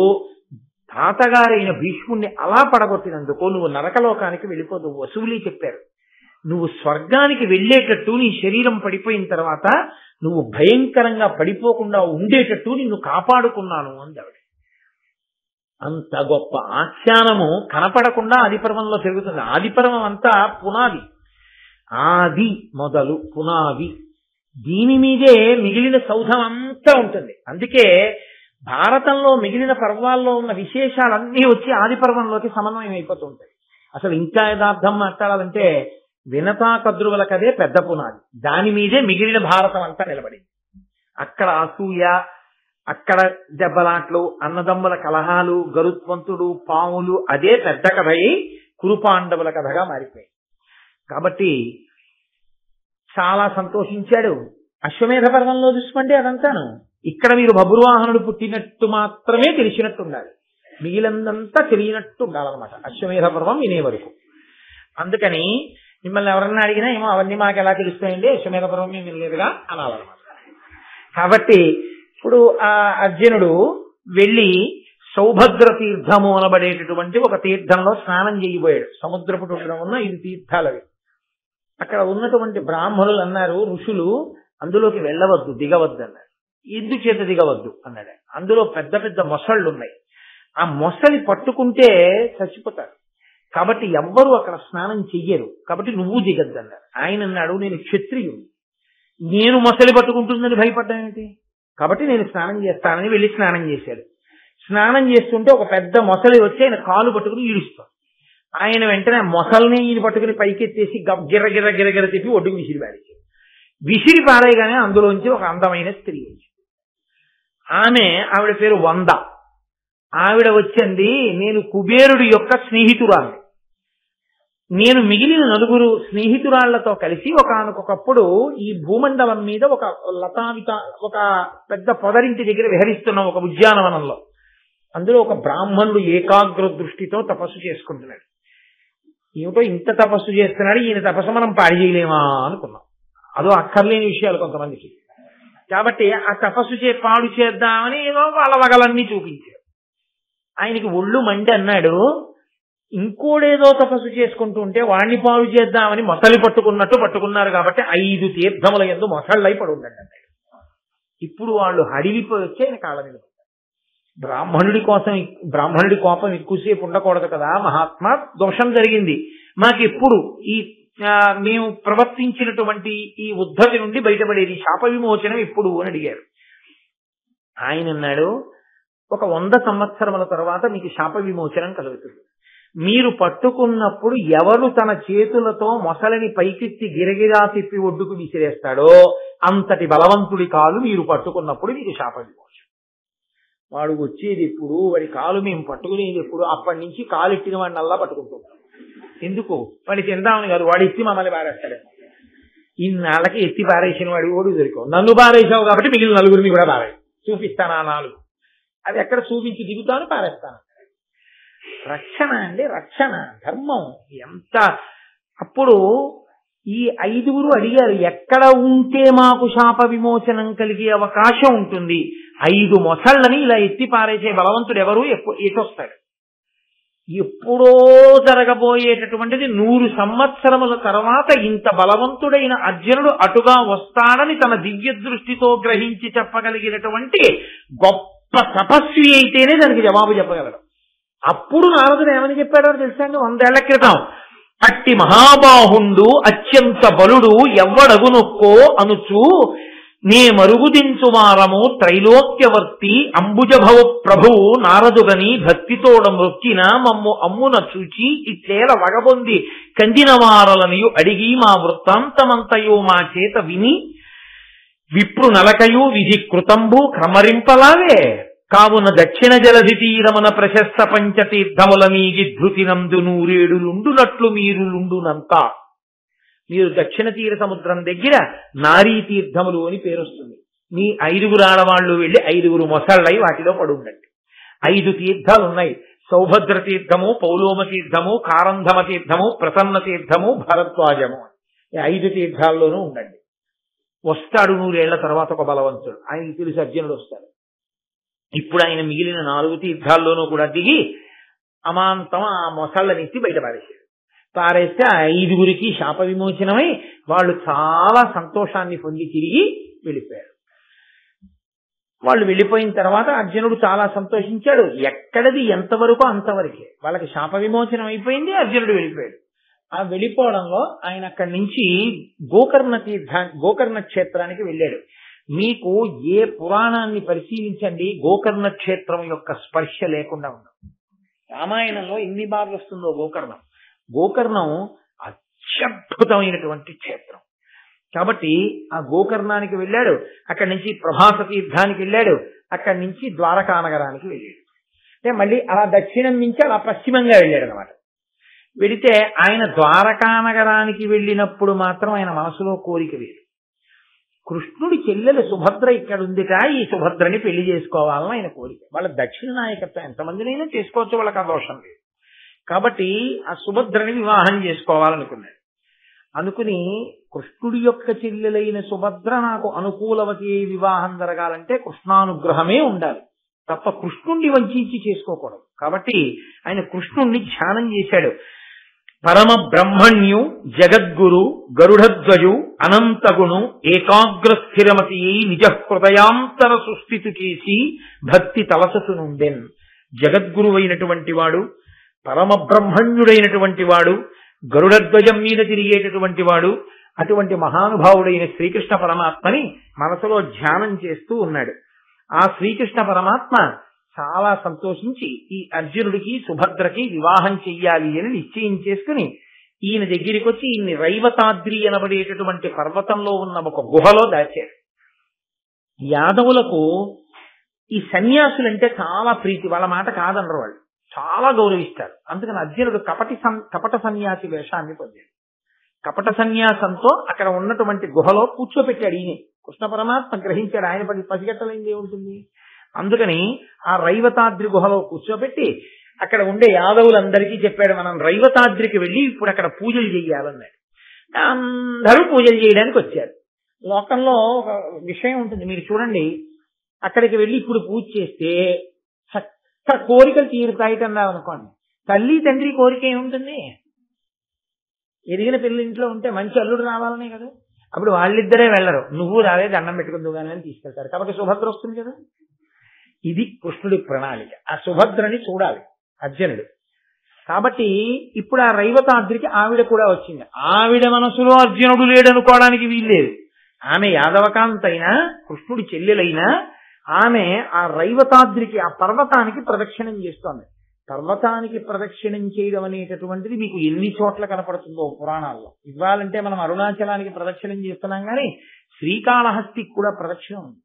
Speaker 1: తాతగారైన భీష్ముణ్ణి అలా పడగొట్టినందుకు నువ్వు నరకలోకానికి వెళ్ళిపోదు. వసువులే చెప్పారు, నువ్వు స్వర్గానికి వెళ్ళేటట్టు నీ శరీరం పడిపోయిన తర్వాత నువ్వు భయంకరంగా పడిపోకుండా ఉండేటట్టు నిన్ను కాపాడుకున్నాను అంది ఆవిడ. అంత గొప్ప ఆఖ్యానము కనపడకుండా ఆదిపర్వంలో జరుగుతుంది. ఆదిపర్వం అంతా పునాది, ఆది మొదలు పునాది, దీని మీదే మిగిలిన సౌధం అంతా ఉంటుంది. అందుకే భారతంలో మిగిలిన పర్వాల్లో ఉన్న విశేషాలన్నీ వచ్చి ఆది పర్వంలోకి సమన్వయం అయిపోతూ ఉంటాయి. అసలు ఇంకా యథార్థం మాట్లాడాలంటే వినతా కద్రువుల కదే పెద్ద పునాది, దాని మీదే మిగిలిన భారతం అంతా నిలబడింది. అక్కడ అసూయ, అక్కడ దెబ్బలాట్లు, అన్నదమ్ముల కలహాలు, గరుత్మంతుడు, పాములు, అదే పెద్ద కథ అయి కురుపాండవుల కథగా మారిపోయింది. కాబట్టి చాలా సంతోషించాడు. అశ్వమేధ పర్వంలో చూసుకోండి అదంతాను. ఇక్కడ మీరు బభ్రువాహనుడు పుట్టినట్టు మాత్రమే తెలిసినట్టు ఉండాలి, మిగిలినంతా తెలియనట్టు ఉండాలన్నమాట అశ్వమేధ పర్వం వినే వరకు. అందుకని మిమ్మల్ని ఎవరన్నా అడిగినా ఏమో అవన్నీ మాకు ఎలా తెలుస్తాయండి, అశ్వమేధ పర్వం మేము వినలేదుగా అనాలన్నమాట. కాబట్టి ఇప్పుడు ఆ అర్జునుడు వెళ్ళి సౌభద్ర తీర్థము అనబడేటటువంటి ఒక తీర్థంలో స్నానం చేయబోయాడు. సముద్రపు టుట్టడం ఉన్న 5 తీర్థాలవి. అక్కడ ఉన్నటువంటి బ్రాహ్మణులు అన్నారు, ఋషులు అందులోకి వెళ్ళవద్దు, దిగవద్దు అన్నారు. ఎందుచేత దిగవద్దు అన్నాడు. అందులో పెద్ద పెద్ద మొసళ్ళు ఉన్నాయి, ఆ మొసలి పట్టుకుంటే చచ్చిపోతారు, కాబట్టి ఎవ్వరూ అక్కడ స్నానం చెయ్యరు, కాబట్టి నువ్వు దిగద్దు అన్నారు. ఆయన అన్నాడు, నేను క్షత్రియుడు, నేను మొసలి పట్టుకుంటుందని భయపడ్డా ఏంటి, కాబట్టి నేను స్నానం చేస్తానని వెళ్ళి స్నానం చేశాడు. స్నానం చేస్తుంటే ఒక పెద్ద మొసలి వచ్చి ఆయన కాలు పట్టుకుని ఈడుస్తాడు. ఆయన వెంటనే మొసల్ని ఈయన పట్టుకుని పైకెత్తేసి గిర్ర గిర్ర గిర్ర గిర్ర తిప్పి ఒడ్డుకు విసిరి పారేశాడు. విసిరి పారేయగానే అందులోంచి ఒక అందమైన స్త్రీ వచ్చింది. ఆవిడ పేరు వంద. ఆవిడ వచ్చింది, నేను కుబేరుడి యొక్క స్నేహితురాలు, నేను మిగిలిన 9 స్నేహితురాళ్లతో కలిసి ఒకానొకప్పుడు ఈ భూమండలం మీద ఒక ఒక పెద్ద పొదరింటి దగ్గర విహరిస్తున్నాం, ఒక ఉద్యానవనంలో. అందులో ఒక బ్రాహ్మణుడు ఏకాగ్ర దృష్టితో తపస్సు చేసుకుంటున్నాడు. ఏమిటో ఇంత తపస్సు చేస్తున్నాడు, ఈయన తపస్సు మనం పాడి చేయలేమా అనుకున్నాం. అదో అక్కర్లేని విషయాలు కొంతమందికి. కాబట్టి ఆ తపస్సు పాడు చేద్దామని ఏదో వాళ్ళ వగలన్నీ చూపించారు. ఆయనకి ఒళ్ళు మండి అన్నాడు, ఇంకోడేదో తపస్సు చేసుకుంటూ ఉంటే వాణ్ణి పాడు చేద్దామని మొసలి పట్టుకున్నట్టు పట్టుకున్నారు, కాబట్టి 5 తీర్థముల యందు మొసళ్ళై పడి ఉండండి అన్నాడు. ఇప్పుడు వాళ్ళు హడిలిపోయి వచ్చి ఆయన కాళ్ళ మీద. బ్రాహ్మణుడి కోపం ఎక్కువసేపు ఉండకూడదు కదా, మహాత్మా దోషం జరిగింది, మాకెప్పుడు మేము ప్రవర్తించినటువంటి ఈ ఉద్ధతి నుండి బయటపడేది, శాప విమోచనం ఎప్పుడు అని అడిగారు. ఆయన అన్నాడు, ఒక 100 సంవత్సరముల తర్వాత మీకు శాప విమోచనం కలుగుతుంది. మీరు పట్టుకున్నప్పుడు ఎవరు తన చేతులతో మొసలిని పైకెత్తి గిరగిరా తిప్పి ఒడ్డుకు విసిరేస్తాడో అంతటి బలవంతుడి కాలు మీరు పట్టుకున్నప్పుడు మీకు శాప విమోచనం. వాడు వచ్చేది ఎప్పుడు, వాడి కాలు మేము పట్టుకునేది ఎప్పుడు, అప్పటి నుంచి కాలు ఎట్టిన వాడిని అల్లా పట్టుకుంటున్నాం. ఎందుకు, వాడి తిందామని కాదు, వాడు ఎత్తి మమ్మల్ని పారేస్తాడు. ఇన్నాళ్ళకి ఎత్తి పారేసిన వాడి ఓడి దొరికావు, నన్ను పారేసావు కాబట్టి మిగిలిన 9 కూడా పారే చూపిస్తాను. ఆ 4 అది ఎక్కడ చూపించి దిగుతాను, పారేస్తాను. రక్షణ అండి, రక్షణ ధర్మం ఎంత. అప్పుడు ఈ 5 అడిగారు, ఎక్కడ ఉంటే మాకు శాప విమోచనం కలిగే అవకాశం ఉంటుంది. 5 మొసళ్ళని ఇలా ఎత్తి పారేసే బలవంతుడు ఎవరు, ఎటొస్తాడు? ఎప్పుడో జరగబోయేటటువంటిది 100 సంవత్సరముల తర్వాత ఇంత బలవంతుడైన అర్జునుడు అటుగా వస్తాడని తన దివ్య దృష్టితో గ్రహించి చెప్పగలిగినటువంటి గొప్ప తపస్వి అయితేనే దానికి జవాబు చెప్పగలడు. అప్పుడు నారదుడు ఏమని చెప్పాడో తెలుసా అండి, 100 ఏళ్ల క్రితం, అట్టి మహాబాహుండు అత్యంత బలుడు ఎవ్వడగునొక్కో అనుచు నే మరుగుదించుమారము త్రైలోక్యవర్తి అంబుజభవ ప్రభువు నారదుగని భక్తితోడ మొక్కిన మమ్ము అమ్మున చూచి ఇట్లేల వగబొంది కందినవారలనియు అడిగి మా వృత్తాంతమంతయు మా చేత విని విప్రు నలకయు విధి కృతంబు క్రమరింపలావే కావున దక్షిణ జలధి తీరమున ప్రశస్త పంచతీర్థముల మీగి ధృతినందు నూరేడులుండునట్లు మీరులుండునంతా. మీరు దక్షిణ తీర సముద్రం దగ్గర నారీ తీర్థములు అని పేరొస్తుంది. మీ 5 ఆడవాళ్లు వెళ్లి 5 మొసళ్ళై వాటిలో పడుండండి. 5 తీర్థాలు ఉన్నాయి. సౌభద్ర తీర్థము, పౌలోమ తీర్థము, కారంధమ తీర్థము, ప్రసన్న తీర్థము, భరద్వాజము. 5 తీర్థాల్లోనూ ఉండండి. వస్తాడు 100 ఏళ్ల తర్వాత ఒక బలవంతుడు. ఆయనకి తెలిసి అర్జునుడు వస్తాడు. ఇప్పుడు ఆయన మిగిలిన 4 తీర్థాల్లోనూ కూడా దిగి అమాంతం ఆ మొసళ్ళనెత్తి బయట పారేస్తే ఆ 5 శాప విమోచనమై వాళ్ళు చాలా సంతోషాన్ని పొంది తిరిగి వెళ్ళిపోయారు. వాళ్ళు వెళ్ళిపోయిన తర్వాత అర్జునుడు చాలా సంతోషించాడు. ఎక్కడది ఎంతవరకు అంతవరకే. వాళ్ళకి శాప విమోచనం అయిపోయింది, అర్జునుడు వెళ్ళిపోయాడు. ఆ వెళ్ళిపోవడంలో ఆయన అక్కడి నుంచి గోకర్ణ క్షేత్రానికి వెళ్ళాడు. మీకు ఏ పురాణాన్ని పరిశీలించండి, గోకర్ణ క్షేత్రం యొక్క స్పర్శ లేకుండా ఉండదు. రామాయణంలో ఎన్ని బార్లు వస్తుందో గోకర్ణం. గోకర్ణం అత్యద్భుతమైనటువంటి క్షేత్రం. కాబట్టి ఆ గోకర్ణానికి వెళ్ళాడు. అక్కడి నుంచి ప్రభాస తీర్థానికి వెళ్ళాడు. అక్కడి నుంచి ద్వారకా నగరానికి వెళ్ళాడు. అంటే మళ్ళీ అలా దక్షిణం నుంచి అలా పశ్చిమంగా వెళ్ళాడు అనమాట. వెళితే ఆయన ద్వారకా నగరానికి వెళ్ళినప్పుడు మాత్రం ఆయన మనసులో కోరిక లేదు. కృష్ణుడి చెల్లెలు సుభద్ర ఇక్కడ ఉందిట, ఈ సుభద్రని పెళ్లి చేసుకోవాలని ఆయన కోరిక. వాళ్ళ దక్షిణ నాయకత్వం ఎంతమందినైనా చేసుకోవచ్చు, వాళ్ళకి ఆ దోషం లేదు. కాబట్టి ఆ సుభద్రని వివాహం చేసుకోవాలనుకున్నాడు. అనుకుని కృష్ణుడి యొక్క చెల్లెలైన సుభద్ర నాకు అనుకూలవతి వివాహం జరగాలంటే కృష్ణానుగ్రహమే ఉండాలి తప్ప కృష్ణుణ్ణి వంచి చేసుకోకూడదు. కాబట్టి ఆయన కృష్ణుణ్ణి ధ్యానం చేశాడు. పరమ బ్రహ్మణ్యు జగద్గురు గరుడధ్వజు అనంతగుణు ఏకాగ్ర స్థిరమతి నిజ హృదయాంతర సుస్థితు చేసి భక్తి తలససు నుండెన్. జగద్గురువైనటువంటి వాడు, పరమ బ్రహ్మణ్యుడైనటువంటి వాడు, గరుడధ్వజం మీద తిరిగేటటువంటి వాడు, అటువంటి మహానుభావుడైన శ్రీకృష్ణ పరమాత్మని మనసులో ధ్యానం చేస్తూ ఉన్నాడు. ఆ శ్రీకృష్ణ పరమాత్మ చాలా సంతోషించి ఈ అర్జునుడికి సుభద్రకి వివాహం చెయ్యాలి అని నిశ్చయం చేసుకుని ఈయన దగ్గరికి వచ్చి ఈయన్ని రైవతాద్రి అనబడేటటువంటి పర్వతంలో ఉన్న ఒక గుహలో దాచాడు. యాదవులకు ఈ సన్యాసులంటే చాలా ప్రీతి, వాళ్ళ మాట కాదనరు, వాళ్ళు చాలా గౌరవిస్తారు. అందుకని అర్జునుడు కపట సన్యాసి వేషాన్ని పొందాడు. కపట సన్యాసంతో అక్కడ ఉన్నటువంటి గుహలో కూర్చోపెట్టాడు. ఈయన కృష్ణ పరమాత్మ గ్రహించాడు, ఆయన పసిగట్టలేంది ఏముంటుంది. అందుకని ఆ రైవతాద్రి గుహలో కూర్చోబెట్టి అక్కడ ఉండే యాదవులందరికీ చెప్పాడు, మనం రైవతాద్రికి వెళ్ళి ఇప్పుడు అక్కడ పూజలు చెయ్యాలన్నాడు. అందరూ పూజలు చేయడానికి వచ్చారు. లోకంలో ఒక విషయం ఉంటుంది, మీరు చూడండి, అక్కడికి వెళ్ళి ఇప్పుడు పూజ చేస్తే కోరికలు తీరుతాయిటన్నారు అనుకోండి. తల్లి తండ్రి కోరిక ఏముంటుంది? ఎదిగిన పిల్లల ఇంట్లో ఉంటే మంచి అల్లుడు రావాలనే కదా. అప్పుడు వాళ్ళిద్దరే వెళ్ళరు, నువ్వు రాలే దండం పెట్టుకుందువు కానీ అని తీసుకెళ్తారు. కాబట్టి సుభద్ర వస్తుంది కదా. ఇది కృష్ణుడి ప్రణాళిక. ఆ సుభద్రని చూడాలి అర్జునుడు. కాబట్టి ఇప్పుడు ఆ రైవతాద్రికి ఆవిడ కూడా వచ్చింది. ఆవిడ మనసులో అర్జునుడు లేడనుకోవడానికి వీల్లేదు. ఆమె యాదవకాంత అయినా కృష్ణుడి చెల్లెలైనా ఆమె ఆ రైవతాద్రికి, ఆ పర్వతానికి ప్రదక్షిణం చేస్తోంది. పర్వతానికి ప్రదక్షిణం చేయడం అనేటటువంటిది మీకు ఎన్ని చోట్ల కనపడుతుందో పురాణాల్లో. ఇవ్వాలంటే మనం అరుణాచలానికి ప్రదక్షిణం చేస్తున్నాం కానీ శ్రీకాళహస్తికి కూడా ప్రదక్షిణం ఉంది.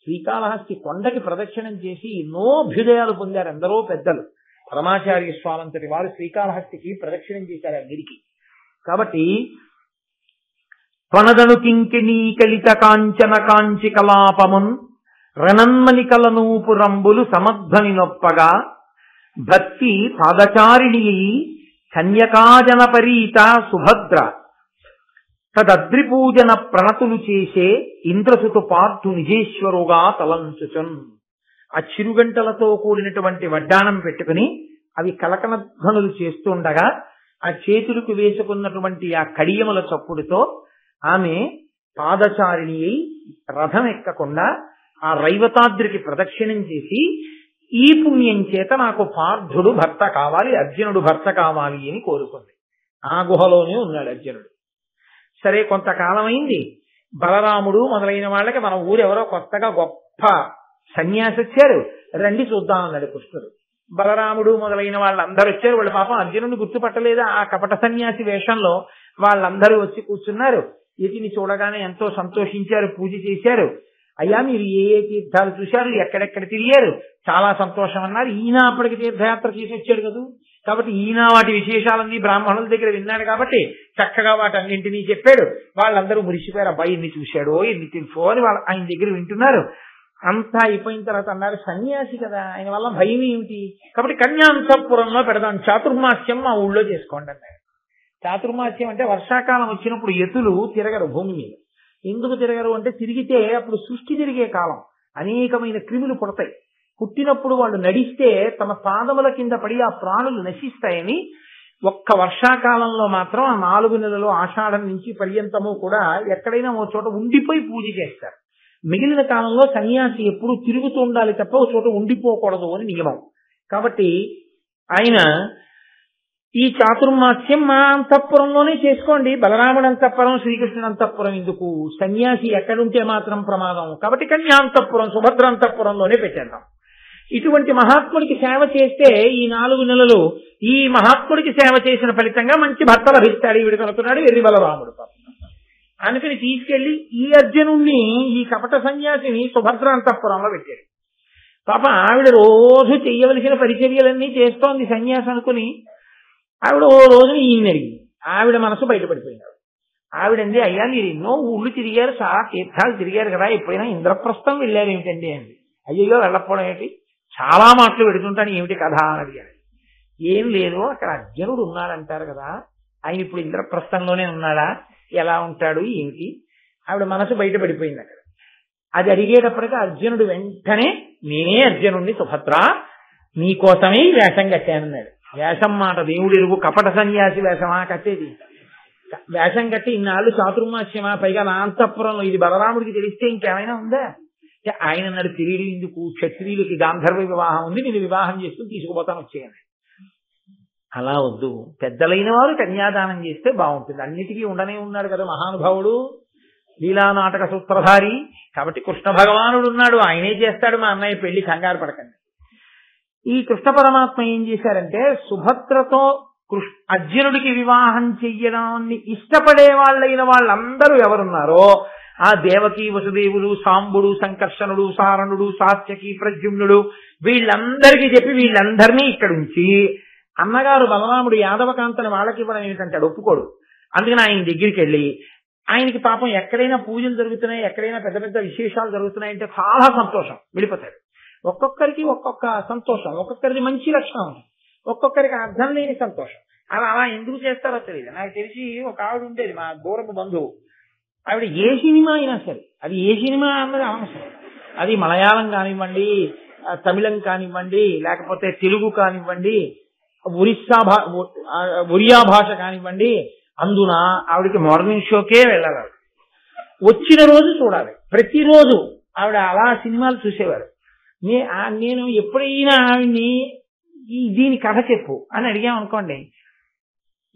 Speaker 1: శ్రీకాళహస్తి కొండకి ప్రదక్షిణం చేసి ఎన్నో అభ్యుదయాలు పొందారు ఎందరో పెద్దలు. పరమాచార్య స్వామంతటి వారు శ్రీకాళహస్తికి ప్రదక్షిణం చేశారు ఆ గిరికి. కాబట్టి త్వనదను కింకిణీ కలిత కాంచన కాంచి కలాపమున్ రణన్మని కలనూపు రంబులు సమధ్వని నొప్పగా భక్తి పాదచారిణి కన్యకాజన పరీత సుభద్ర తదద్రిపూజన ప్రణతులు చేసే ఇంద్రసుతు పార్థు నిజేశ్వరుగా తలంచుచున్. ఆ చిరుగంటలతో కూడినటువంటి వడ్డానం పెట్టుకుని అవి కలకనధ్వనులు చేస్తుండగా ఆ చేతులకు వేసుకున్నటువంటి ఆ కడియముల చప్పుడుతో ఆమె పాదచారిణి అయి రథం ఎక్కకుండా ఆ రైవతాద్రికి ప్రదక్షిణం చేసి ఈ పుణ్యం చేత నాకు పార్థుడు భర్త కావాలి, అర్జునుడు భర్త కావాలి అని కోరుకుంది. ఆ గుహలోనే ఉన్నాడు అర్జునుడు. సరే కొంతకాలం అయింది. బలరాముడు మొదలైన వాళ్ళకి మన ఊరెవరో కొత్తగా గొప్ప సన్యాసి వచ్చారు, రండి చూద్దాం అన్నాడు కృష్ణుడు. బలరాముడు మొదలైన వాళ్ళందరూ వచ్చారు. వాళ్ళు పాపం అర్జునుడిని గుర్తుపట్టలేదు ఆ కపట సన్యాసి వేషంలో. వాళ్ళందరూ వచ్చి కూర్చున్నారు. యతిని చూడగానే ఎంతో సంతోషించారు, పూజ చేశారు. అయ్యా మీరు ఏ ఏ తీర్థాలు చూశారు, ఎక్కడెక్కడ తిరిగారు, చాలా సంతోషం అన్నారు. ఈయన అప్పటికి తీర్థయాత్ర చేసి వచ్చాడు కదా, కాబట్టి ఈయన వాటి విశేషాలన్నీ బ్రాహ్మణుల దగ్గర విన్నాడు కాబట్టి చక్కగా వాటన్నింటినీ చెప్పాడు. వాళ్ళందరూ మురిసిపోయారు, అబ్బాయి ఎన్ని చూశాడో ఎన్ని తెలుసో అని వాళ్ళు ఆయన దగ్గర వింటున్నారు. అంతా అయిపోయిన తర్వాత అన్నారు, సన్యాసి కదా ఆయన వల్ల భయం ఏమిటి, కాబట్టి కన్యాంతఃపురంలో పెడదాం, చాతుర్మాస్యం మా ఊళ్ళో చేసుకోండి అన్నారు. చాతుర్మాస్యం అంటే వర్షాకాలం వచ్చినప్పుడు ఎతులు తిరగరు భూమి మీద. ఎందుకు తిరగరు అంటే తిరిగితే అప్పుడు సృష్టి తిరిగే కాలం, అనేకమైన క్రిములు పుడతాయి. పుట్టినప్పుడు వాళ్ళు నడిస్తే తమ పాదముల కింద పడి ఆ ప్రాణులు నశిస్తాయని ఒక్క వర్షాకాలంలో మాత్రం ఆ 4 నెలలు ఆషాఢం నుంచి పర్యంతము కూడా ఎక్కడైనా ఓ చోట ఉండిపోయి పూజ చేస్తారు. మిగిలిన కాలంలో సన్యాసి ఎప్పుడూ తిరుగుతూ ఉండాలి తప్ప ఒక చోట ఉండిపోకూడదు అని నియమం. కాబట్టి ఆయన ఈ చాతుర్మాస్యం మా అంతఃపురంలోనే చేసుకోండి, బలరాముడు అంతఃపురం శ్రీకృష్ణుడు అంతఃపురం ఎందుకు, సన్యాసి ఎక్కడుంటే మాత్రం ప్రమాదం, కాబట్టి కన్యాంతఃపురం సుభద్ర అంతఃపురంలోనే పెట్టేద్దాం. ఇటువంటి మహాత్ముడికి సేవ చేస్తే ఈ 4 నెలలు ఈ మహాత్ముడికి సేవ చేసిన ఫలితంగా మంచి భర్త లభిస్తాడు ఈవిడికి అనుకున్నాడు వెర్రి బలరాముడు. అందుకని తీసుకెళ్లి ఈ అర్జునుణ్ణి ఈ కపట సన్యాసిని సుభద్ర అంతఃపురంలో పెట్టాడు. పాప ఆవిడ రోజు చెయ్యవలసిన పరిచర్యలన్నీ చేస్తోంది సన్యాసి అనుకుని. ఆవిడ ఓ రోజున ఈయన అడిగింది. ఆవిడ మనసు బయటపడిపోయినాడు. ఆవిడంది, అయ్యా మీరు ఎన్నో ఊళ్ళు తిరిగారు, చాలా తీర్థాలు తిరిగారు కదా, ఎప్పుడైనా ఇంద్రప్రస్థం వెళ్ళారు ఏమిటండి అండి. అయ్యో వెళ్ళకపోవడం ఏంటి, చాలా మాటలు పెడుతుంటాను ఏమిటి కథ అని అడిగాడు. ఏం లేదు, అక్కడ అర్జునుడు ఉన్నాడంటారు కదా, ఆయన ఇప్పుడు ఇంద్రప్రస్థంలోనే ఉన్నాడా, ఎలా ఉంటాడు ఏమిటి. ఆవిడ మనసు బయటపడిపోయింది అక్కడ. అది అడిగేటప్పటికీ అర్జునుడు వెంటనే, నేనే అర్జునుడిని సుభద్ర, నీకోసమే వేషం కట్టానన్నాడు. వేషం మాట దేవుడు ఎరుగు, కపట సన్యాసి వేషమా కట్టేది, వేషం కట్టి ఇన్నాళ్ళు చాతుర్మాస్యమా, పైగా నా అంతఃపురంలో, ఇది బలరాముడికి తెలిస్తే ఇంకేమైనా ఉందా. ఆయన అన్నాడు, తిరిగి ఎందుకు, క్షత్రియులకి గాంధర్వ వివాహం ఉంది, నేను వివాహం చేసుకుని తీసుకుపోతాను వచ్చేయండి. అలా వద్దు, పెద్దలైన వారు కన్యాదానం చేస్తే బాగుంటుంది. అన్నిటికీ ఉండనే ఉన్నాడు కదా మహానుభావుడు, లీలా నాటక సూత్రధారి. కాబట్టి కృష్ణ భగవానుడు ఉన్నాడు, ఆయనే చేస్తాడు మా అన్నయ్య పెళ్లి, కంగారు పడకండి. ఈ కృష్ణ పరమాత్మ ఏం చేశారంటే సుభద్రతో అర్జునుడికి వివాహం చెయ్యడాన్ని ఇష్టపడే వాళ్ళైన వాళ్ళందరూ ఎవరున్నారో ఆ దేవకి, వసుదేవుడు, సాంబుడు, సంకర్షణుడు, సారణుడు, సాత్యకి, ప్రద్యుమ్నుడు, వీళ్ళందరికీ చెప్పి వీళ్ళందరినీ ఇక్కడ ఉంచి, అన్నగారు బలరాముడు యాదవకాంతని వాళ్ళకి ఇవ్వడం ఏమిటంటే ఒప్పుకోడు. అందుకని ఆయన దగ్గరికి వెళ్ళి, ఆయనకి పాపం ఎక్కడైనా పూజలు జరుగుతున్నాయి, ఎక్కడైనా పెద్ద పెద్ద విశేషాలు జరుగుతున్నాయంటే చాలా సంతోషం, వెళ్ళిపోతాడు. ఒక్కొక్కరికి ఒక్కొక్క సంతోషం, ఒక్కొక్కరిది మంచి లక్షణం, ఒక్కొక్కరికి అర్థం లేని సంతోషం. అలా ఎందుకు చేస్తారో తెలియదు. నాకు తెలిసి ఒక ఆవిడ ఉండేది, మా దూరపు బంధువు. ఆవిడ ఏ సినిమా అయినా సరే, అది ఏ సినిమా అన్నది అవసరం, అది మలయాళం కానివ్వండి, తమిళం కానివ్వండి, లేకపోతే తెలుగు కానివ్వండి, ఒరియా భాష కానివ్వండి, అందున ఆవిడకి మార్నింగ్ షోకే వెళ్ళాలి. వచ్చిన రోజు చూడాలి, ప్రతిరోజు ఆవిడ అలా సినిమాలు చూసేవారు. నేను ఎప్పుడైనా ఆవిడ్ని దీని కథ చెప్పు అని అడిగామనుకోండి,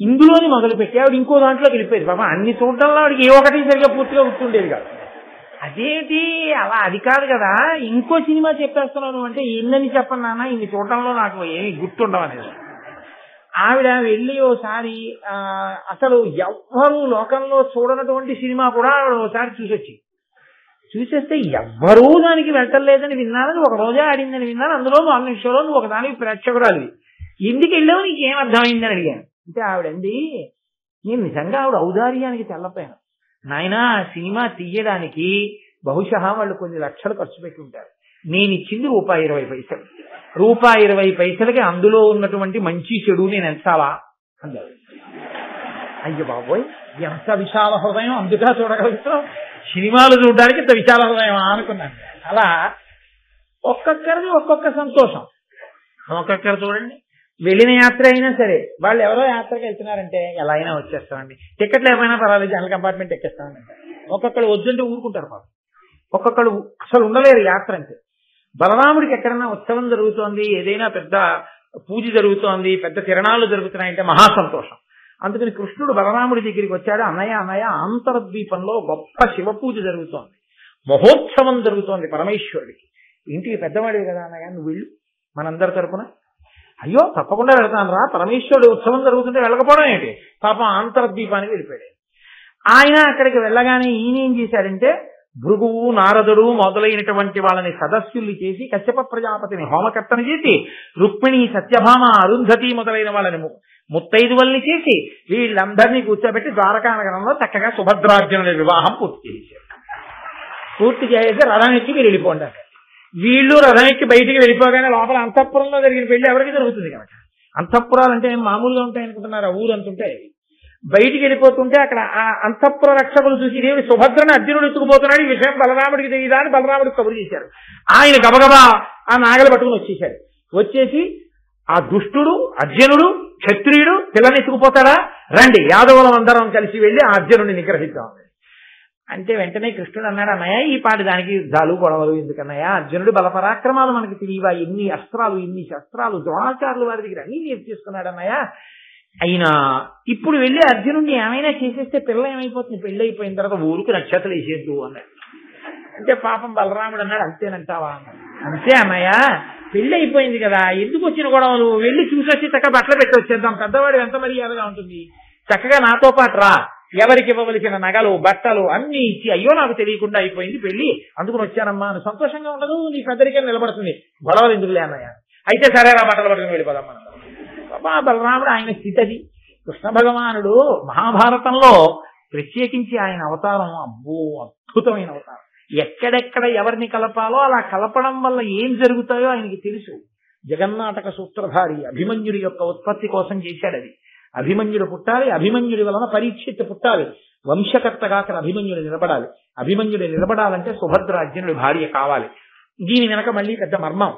Speaker 1: ఇందులోని మొదలుపెట్టి ఆవిడ ఇంకో దాంట్లోకి వెళ్ళిపోయేది. పాపం అన్ని చూడడంలో ఆవిడకి ఏ ఒకటి సరిగా పూర్తిగా గుర్తుండేది కాదు. అదేంటి అలా, అది కాదు కదా, ఇంకో సినిమా చెప్పేస్తున్నాను అంటే ఎన్నని చెప్పను నాన్న, ఇన్ని చూడటంలో నాకు ఏమి గుర్తుండవనేది. ఆవిడ వెళ్ళి ఓసారి అసలు ఎవ్వరూ లోకంలో చూడనటువంటి సినిమా కూడా ఆవిడ ఓసారి చూసేస్తే ఎవ్వరూ దానికి వెళ్ళలేదని విన్నానని, ఒక రోజే ఆడిందని విన్నాను, అందులో మార్నింగ్ షోలో నువ్వు ఒకదానికి ప్రేక్షకురాలి, ఎందుకు వెళ్ళావు, నీకు ఏం అర్థమైందని అడిగాను. అంటే ఆవిడండి, నేను నిజంగా ఆవిడ ఔదార్యానికి తెల్లపోయాను. నాయనా సినిమా తీయడానికి బహుశా వాళ్ళు కొన్ని లక్షలు ఖర్చు పెట్టి ఉంటారు, నేను ఇచ్చింది ₹1.20. ₹1.20కి అందులో ఉన్నటువంటి మంచి చెడు నేను ఎంచాలా అన్నారు. అయ్యో బాబోయ్, ఎంత విశాల హృదయం, అందుగా చూడగలుగుతాం, సినిమాలు చూడడానికి ఇంత విశాల హృదయం అనుకున్నాను. అలా ఒక్కొక్కరిది ఒక్కొక్క సంతోషం. ఒక్కొక్కరు చూడండి, వెళ్ళిన యాత్ర అయినా సరే, వాళ్ళు ఎవరో యాత్రకి వెళ్తున్నారంటే ఎలా అయినా వచ్చేస్తామండి, టికెట్లు ఏమైనా పర్వాలేదు జనరల్ కంపార్ట్మెంట్ ఎక్కేస్తామండి. ఒక్కొక్కరు వద్దంటే ఊరుకుంటారు పాపం, ఒక్కొక్కరు అసలు ఉండలేరు యాత్ర అంటే. బలరాముడికి ఎక్కడన్నా ఉత్సవం జరుగుతోంది, ఏదైనా పెద్ద పూజ జరుగుతోంది, పెద్ద తిరణాలు జరుగుతున్నాయంటే మహా సంతోషం. అందుకని కృష్ణుడు బలరాముడి దగ్గరికి వచ్చాడు. అన్నయ్య అన్నయ్య, ఆంతరద్వీపంలో గొప్ప శివ పూజ జరుగుతోంది, మహోత్సవం జరుగుతోంది పరమేశ్వరుడికి. ఇంటికి పెద్దవాడివి కదా అన్నయ్య, నువ్వు వెళ్ళు మనందరి తరపున. అయ్యో తప్పకుండా వెళ్తాను రా, పరమేశ్వరుడు ఉత్సవం జరుగుతుంటే వెళ్ళకపోవడం ఏంటి. పాపం ఆంతరద్వీపానికి వెళ్ళిపోయాడు. ఆయన అక్కడికి వెళ్ళగానే ఈయన ఏం చేశాడంటే భృగువు నారదుడు మొదలైనటువంటి వాళ్ళని సదస్సుల్ని చేసి కశ్యప ప్రజాపతిని హోమకర్తను చేసి రుక్మిణి సత్యభామ అరుంధతి మొదలైన వాళ్ళని ముత్తైదువల్ని చేసి వీళ్ళందరినీ కూర్చోబెట్టి ద్వారకా నగరంలో చక్కగా సుభద్రార్జునుడి వివాహం పూర్తి చేసి రథం ఎక్కి మీరు వెళ్ళిపోండి. వీళ్ళు రథం ఎక్కి బయటికి వెళ్ళిపోగానే లోపల అంతఃపురంలో జరిగిన పెళ్లి ఎవరికి జరుగుతుంది కనుక. అంతఃపురాలు అంటే మామూలుగా ఉంటాయి అనుకుంటున్నారు, ఊరంతుంటే. బయటికి వెళ్ళిపోతుంటే అక్కడ ఆ అంతఃపుర రక్షకులు చూసి దేవుడి సుభద్రని అర్జునుడు ఎత్తుకుపోతున్నాడు, ఈ విషయం బలరాముడికి తెలియదా అని బలరాముడికి కబురు చేశారు. ఆయన గబగబా ఆ నాగలు పట్టుకుని వచ్చేశాడు. వచ్చేసి ఆ దుష్టుడు అర్జునుడు క్షత్రియుడు పిల్లని ఎత్తుకుపోతాడా, రండి యాదవులం అందరం కలిసి వెళ్ళి ఆ అర్జునుడిని నిగ్రహిద్దాం అంటే వెంటనే కృష్ణుడు అన్నాడు, అన్నయ్య ఈ పాటి దానికి యుద్ధాలు గొడవలు ఎందుకన్నయ్య, అర్జునుడు బలపరాక్రమాలు మనకి తెలియవా, ఇన్ని అస్త్రాలు ఇన్ని శస్త్రాలు ద్రోణాచార్యులు వారి దగ్గర అన్ని నేర్చేసుకున్నాడు అన్నయ్య. అయినా ఇప్పుడు వెళ్ళి అర్జునుడిని ఏమైనా చేసేస్తే పిల్ల ఏమైపోతుంది, పెళ్లి అయిపోయిన తర్వాత ఊరికి నక్షత్రాలు వేసేద్దు అన్నాడు. అంటే పాపం బలరాముడు అన్నాడు, అంతేనంటావా అన్నాడు. అంతే అన్నయ్య, పెళ్లి అయిపోయింది కదా, ఎందుకు వచ్చిన గొడవలు, వెళ్ళి చూసొచ్చి చక్కగా బట్టలు పెట్టి వచ్చేద్దాం, పెద్దవాడు ఎంత మర్యాదగా ఉంటుంది, చక్కగా నాతో పాటు రా, ఎవరికి ఇవ్వవలసిన నగలు బట్టలు అన్ని ఇచ్చి, అయ్యో నాకు తెలియకుండా అయిపోయింది పెళ్లి అందుకుని వచ్చానమ్మా అని సంతోషంగా ఉండదు, నీ పెద్దరికే నిలబడుతుంది, గొడవలు ఎందుకులే అన్నయ్య. అయితే సరే రా బట్టలు పట్టుకుని వెళ్ళిపోదాం మనం. బలరాముడు ఆయన స్థితి అది. కృష్ణ భగవానుడు మహాభారతంలో ప్రత్యేకించి ఆయన అవతారం అబ్బో అద్భుతమైన అవతారం. ఎక్కడెక్కడ ఎవరిని కలపాలో అలా కలపడం వల్ల ఏం జరుగుతాయో ఆయనకి తెలుసు. జగన్నాటక సూత్రధారి అభిమన్యుడి యొక్క ఉత్పత్తి కోసం చేశాడు అది. అభిమన్యుడు పుట్టాలి, అభిమన్యుడి వలన పరీక్షిత్తు పుట్టాలి, వంశకర్తగా అక్కడ అభిమన్యుడు నిలబడాలి. అభిమన్యుడు నిలబడాలంటే సుభద్ర అర్జునుడి భార్య కావాలి. దీని వెనక మళ్ళీ పెద్ద మర్మం,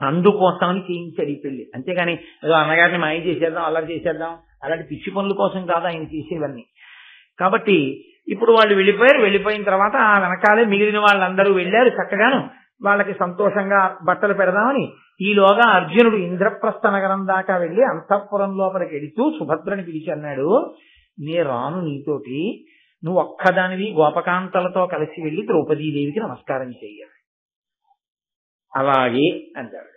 Speaker 1: అందుకోసమని చేయించాడు ఈ పెళ్లి. అంతేగాని ఏదో అన్నగారిని మాయ చేసేద్దాం అలా చేసేద్దాం అలాంటి పిచ్చి పనుల కోసం కాదు ఆయన చేసేవన్నీ. కాబట్టి ఇప్పుడు వాళ్ళు వెళ్ళిపోయారు. వెళ్ళిపోయిన తర్వాత ఆ వెనకాలే మిగిలిన వాళ్ళందరూ వెళ్ళారు. చక్కగాను వాళ్ళకి సంతోషంగా బట్టలు పెడదామని ఈలోగా అర్జునుడు ఇంద్రప్రస్థ నగరం దాకా వెళ్లి అంతఃపురం లోపలికి వెళుతూ సుభద్రని పిలిచి అన్నాడు, నే రాను నీతోటి, నువ్వు ఒక్కదానివి గోపకాంతలతో కలిసి వెళ్లి ద్రౌపదీదేవికి నమస్కారం చెయ్యాలి. అలాగే అంటాడు.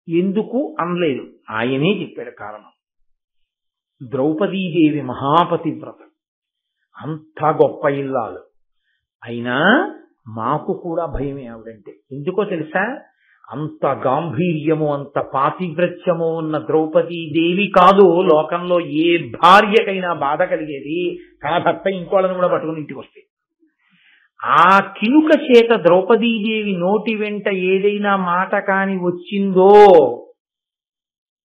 Speaker 1: ఎందుకు అనలేదు, ఆయనే చెప్పాడు కారణం. ద్రౌపదీదేవి మహాపతివ్రత, అంత గొప్ప ఇల్లాలు, అయినా మాకు కూడా భయమే ఆవిడంటే. ఎందుకో తెలుసా, అంత గాంభీర్యము అంత పాతివ్రత్యము ఉన్న ద్రౌపదీదేవి కాదు లోకంలో ఏ భార్యకైనా బాధ కలిగేది తన భర్త ఇంకోళ్ళని కూడా పట్టుకుని ఇంటికి వస్తే. ఆ కినుక చేత ద్రౌపదీదేవి నోటి వెంట ఏదైనా మాట కాని వచ్చిందో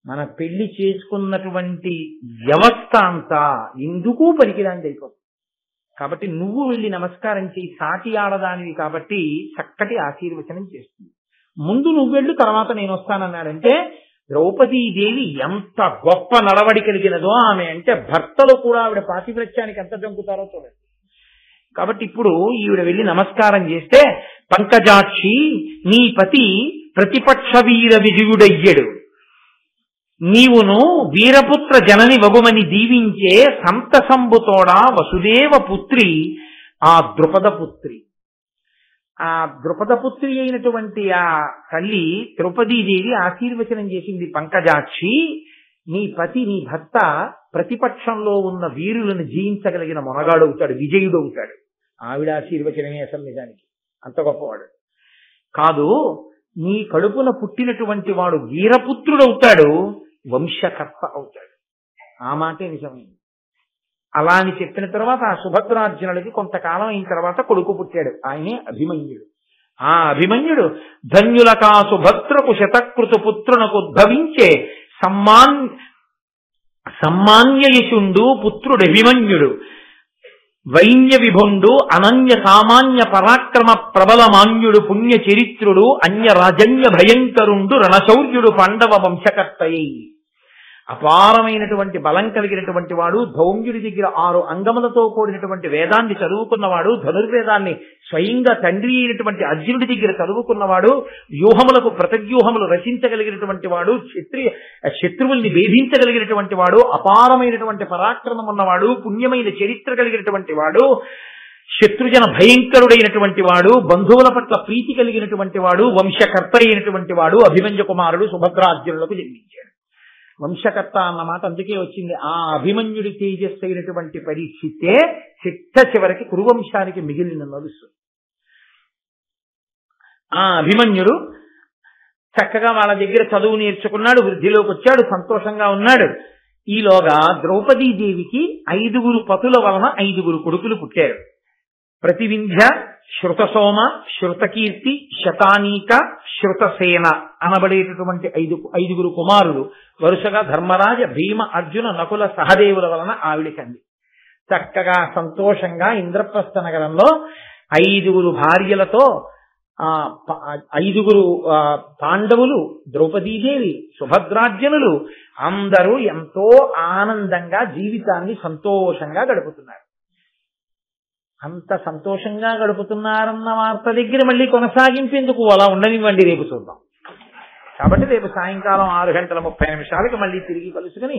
Speaker 1: మన పెళ్లి చేసుకున్నటువంటి వ్యవస్థ అంతా ఎందుకు పనికిరాంది అయిపోతుంది. కాబట్టి నువ్వు వెళ్ళి నమస్కారం చేయి, సాటి ఆడదానివి కాబట్టి చక్కటి ఆశీర్వచనం చేస్తుంది. ముందు నువ్వు వెళ్ళు, తర్వాత నేను వస్తానన్నాడంటే ద్రౌపదీదేవి ఎంత గొప్ప నడవడి కలిగినదో ఆమె. అంటే భర్తలు కూడా ఆవిడ పాతివ్రత్యానికి ఎంత జంకుతారో చూడండి. కాబట్టి ఇప్పుడు ఈవిడ వెళ్ళి నమస్కారం చేస్తే, పంకజాక్షి నీ పతి ప్రతిపక్ష వీర విజయుడయ్యడు, నీవును వీరపుత్ర జనని వగుమని దీవించే సంతసంబుతోడా వసుదేవ పుత్రి ఆ ద్రుపద పుత్రి. ఆ ద్రుపద పుత్రి అయినటువంటి ఆ తల్లి ద్రౌపదీదేవి ఆశీర్వచనం చేసింది, పంకజాక్షి నీ పతి నీ భర్త ప్రతిపక్షంలో ఉన్న వీరులను జయించగలిగిన మొనగాడవుతాడు, విజయుడవుతాడు. ఆవిడ ఆశీర్వచనమే అసలు నిజానికి అంత గొప్పవాడు కాదు. నీ కడుపున పుట్టినటువంటి వాడు వీరపుత్రుడవుతాడు, వంశకర్త అవుతాడు. ఆ మాటే నిజమైంది. అలా అని చెప్పిన తర్వాత ఆ సుభద్రార్జునుడికి కొంతకాలం అయిన తర్వాత కొడుకు పుట్టాడు, ఆయనే అభిమన్యుడు. ఆ అభిమన్యుడు ధన్యులకా సుభద్రకు శతకృతు పుత్రునకు ఉద్భవించే సమ్మాన్యయశుండు పుత్రుడు అభిమన్యుడు, వైన్య విభుండు అనన్య సామాన్య పరాక్రమ ప్రబల మాన్యుడు, పుణ్య చరిత్రుడు అన్య రాజన్య భయంకరుండు, రణశౌర్యుడు, పాండవ వంశకర్తయ్యి. అపారమైనటువంటి బలం కలిగినటువంటి వాడు, ధౌమ్యుడి దగ్గర 6 అంగములతో కూడినటువంటి వేదాన్ని చదువుకున్నవాడు, ధనుర్వేదాన్ని స్వయంగా తండ్రి అయినటువంటి అర్జునుడి దగ్గర చదువుకున్నవాడు, వ్యూహములకు ప్రతివ్యూహములు రచించగలిగినటువంటి వాడు, శత్రువుల్ని భేదించగలిగినటువంటి వాడు, అపారమైనటువంటి పరాక్రమం ఉన్నవాడు, పుణ్యమైన చరిత్ర కలిగినటువంటి వాడు, శత్రుజన భయంకరుడైనటువంటి వాడు, బంధువుల పట్ల ప్రీతి కలిగినటువంటి వాడు, వంశకర్త అయినటువంటి వాడు, అభిమన్యు కుమారుడు సుభద్రార్జునులకు జన్మించాడు. వంశకర్త అన్న మాట అందుకే వచ్చింది. ఆ అభిమన్యుడి తేజస్సు అయినటువంటి పరీక్షితే చిట్ట చివరికి కురువంశానికి మిగిలిన నలుసు. ఆ అభిమన్యుడు చక్కగా వాళ్ళ దగ్గర చదువు నేర్చుకున్నాడు, వృద్ధిలోకి వచ్చాడు, సంతోషంగా ఉన్నాడు. ఈలోగా ద్రౌపదీదేవికి 5 పతుల వలన 5 కొడుకులు పుట్టారు. ప్రతివింధ్య, శృతసోమ, శృతకీర్తి, శతానీక, శృతసేన అనబడేటటువంటి 5 కుమారులు వరుసగా ధర్మరాజ, భీమ, అర్జున, నకుల, సహదేవుల వలన ఆవిడికంది. చక్కగా సంతోషంగా ఇంద్రప్రస్థ నగరంలో 5 భార్యలతో 5 పాండవులు, ద్రౌపదీదేవి, సుభద్రార్జునులు అందరూ ఎంతో ఆనందంగా జీవితాన్ని సంతోషంగా గడుపుతున్నారు. అంత సంతోషంగా గడుపుతున్నారన్న వార్త దగ్గర మళ్ళీ కొనసాగింపేందుకు అలా ఉండనివ్వండి, రేపు చూద్దాం. కాబట్టి రేపు సాయంకాలం 6:30 మళ్ళీ తిరిగి కలుసుకుని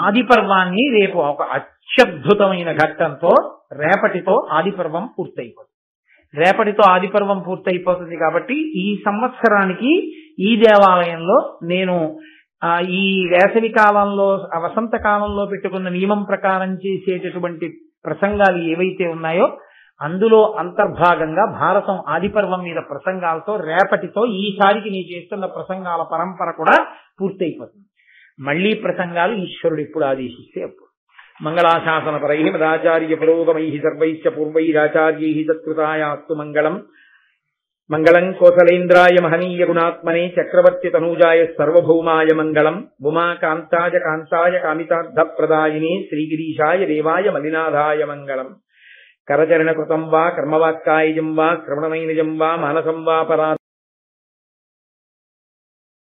Speaker 1: ఆదిపర్వాన్ని రేపు ఒక అత్యద్భుతమైన ఘట్టంతో రేపటితో ఆదిపర్వం పూర్తయిపోతుంది. రేపటితో ఆదిపర్వం పూర్తయిపోతుంది కాబట్టి ఈ సంవత్సరానికి ఈ దేవాలయంలో నేను ఈ వేసవి కాలంలో, వసంత కాలంలో పెట్టుకున్న నియమం ప్రకారం చేసేటటువంటి ప్రసంగాలు ఏవైతే ఉన్నాయో అందులో అంతర్భాగంగా భారతం ఆదిపర్వం మీద ప్రసంగాలతో రేపటితో ఈసారికి నేను చేస్తున్న ప్రసంగాల పరంపర కూడా పూర్తయిపోతుంది. మళ్లీ ప్రసంగాలు ఈశ్వరుడు ఎప్పుడు ఆదేశిస్తే అప్పుడు. మంగళాశాసనపరై మదాచార్య పురోగమై సర్వైశ్చ పూర్వైరాచార్యై సత్కృతాయాస్తు మంగళం. మంగళం కోసలేంద్రాయ మహనీయ గుణాత్మనే చక్రవర్తి తనూజాయ సర్వభౌమాయ మంగళం. ఉమాకాంతాయ కాంతాయ కామితార్థప్రదాయినే శ్రీగిరీశాయ దేవాయ మలినాథాయ మంగళం. కరచరణ కృతం వా కర్మవాక్కాయజం వా శ్రవణమైనజం వా మానసం వా పరా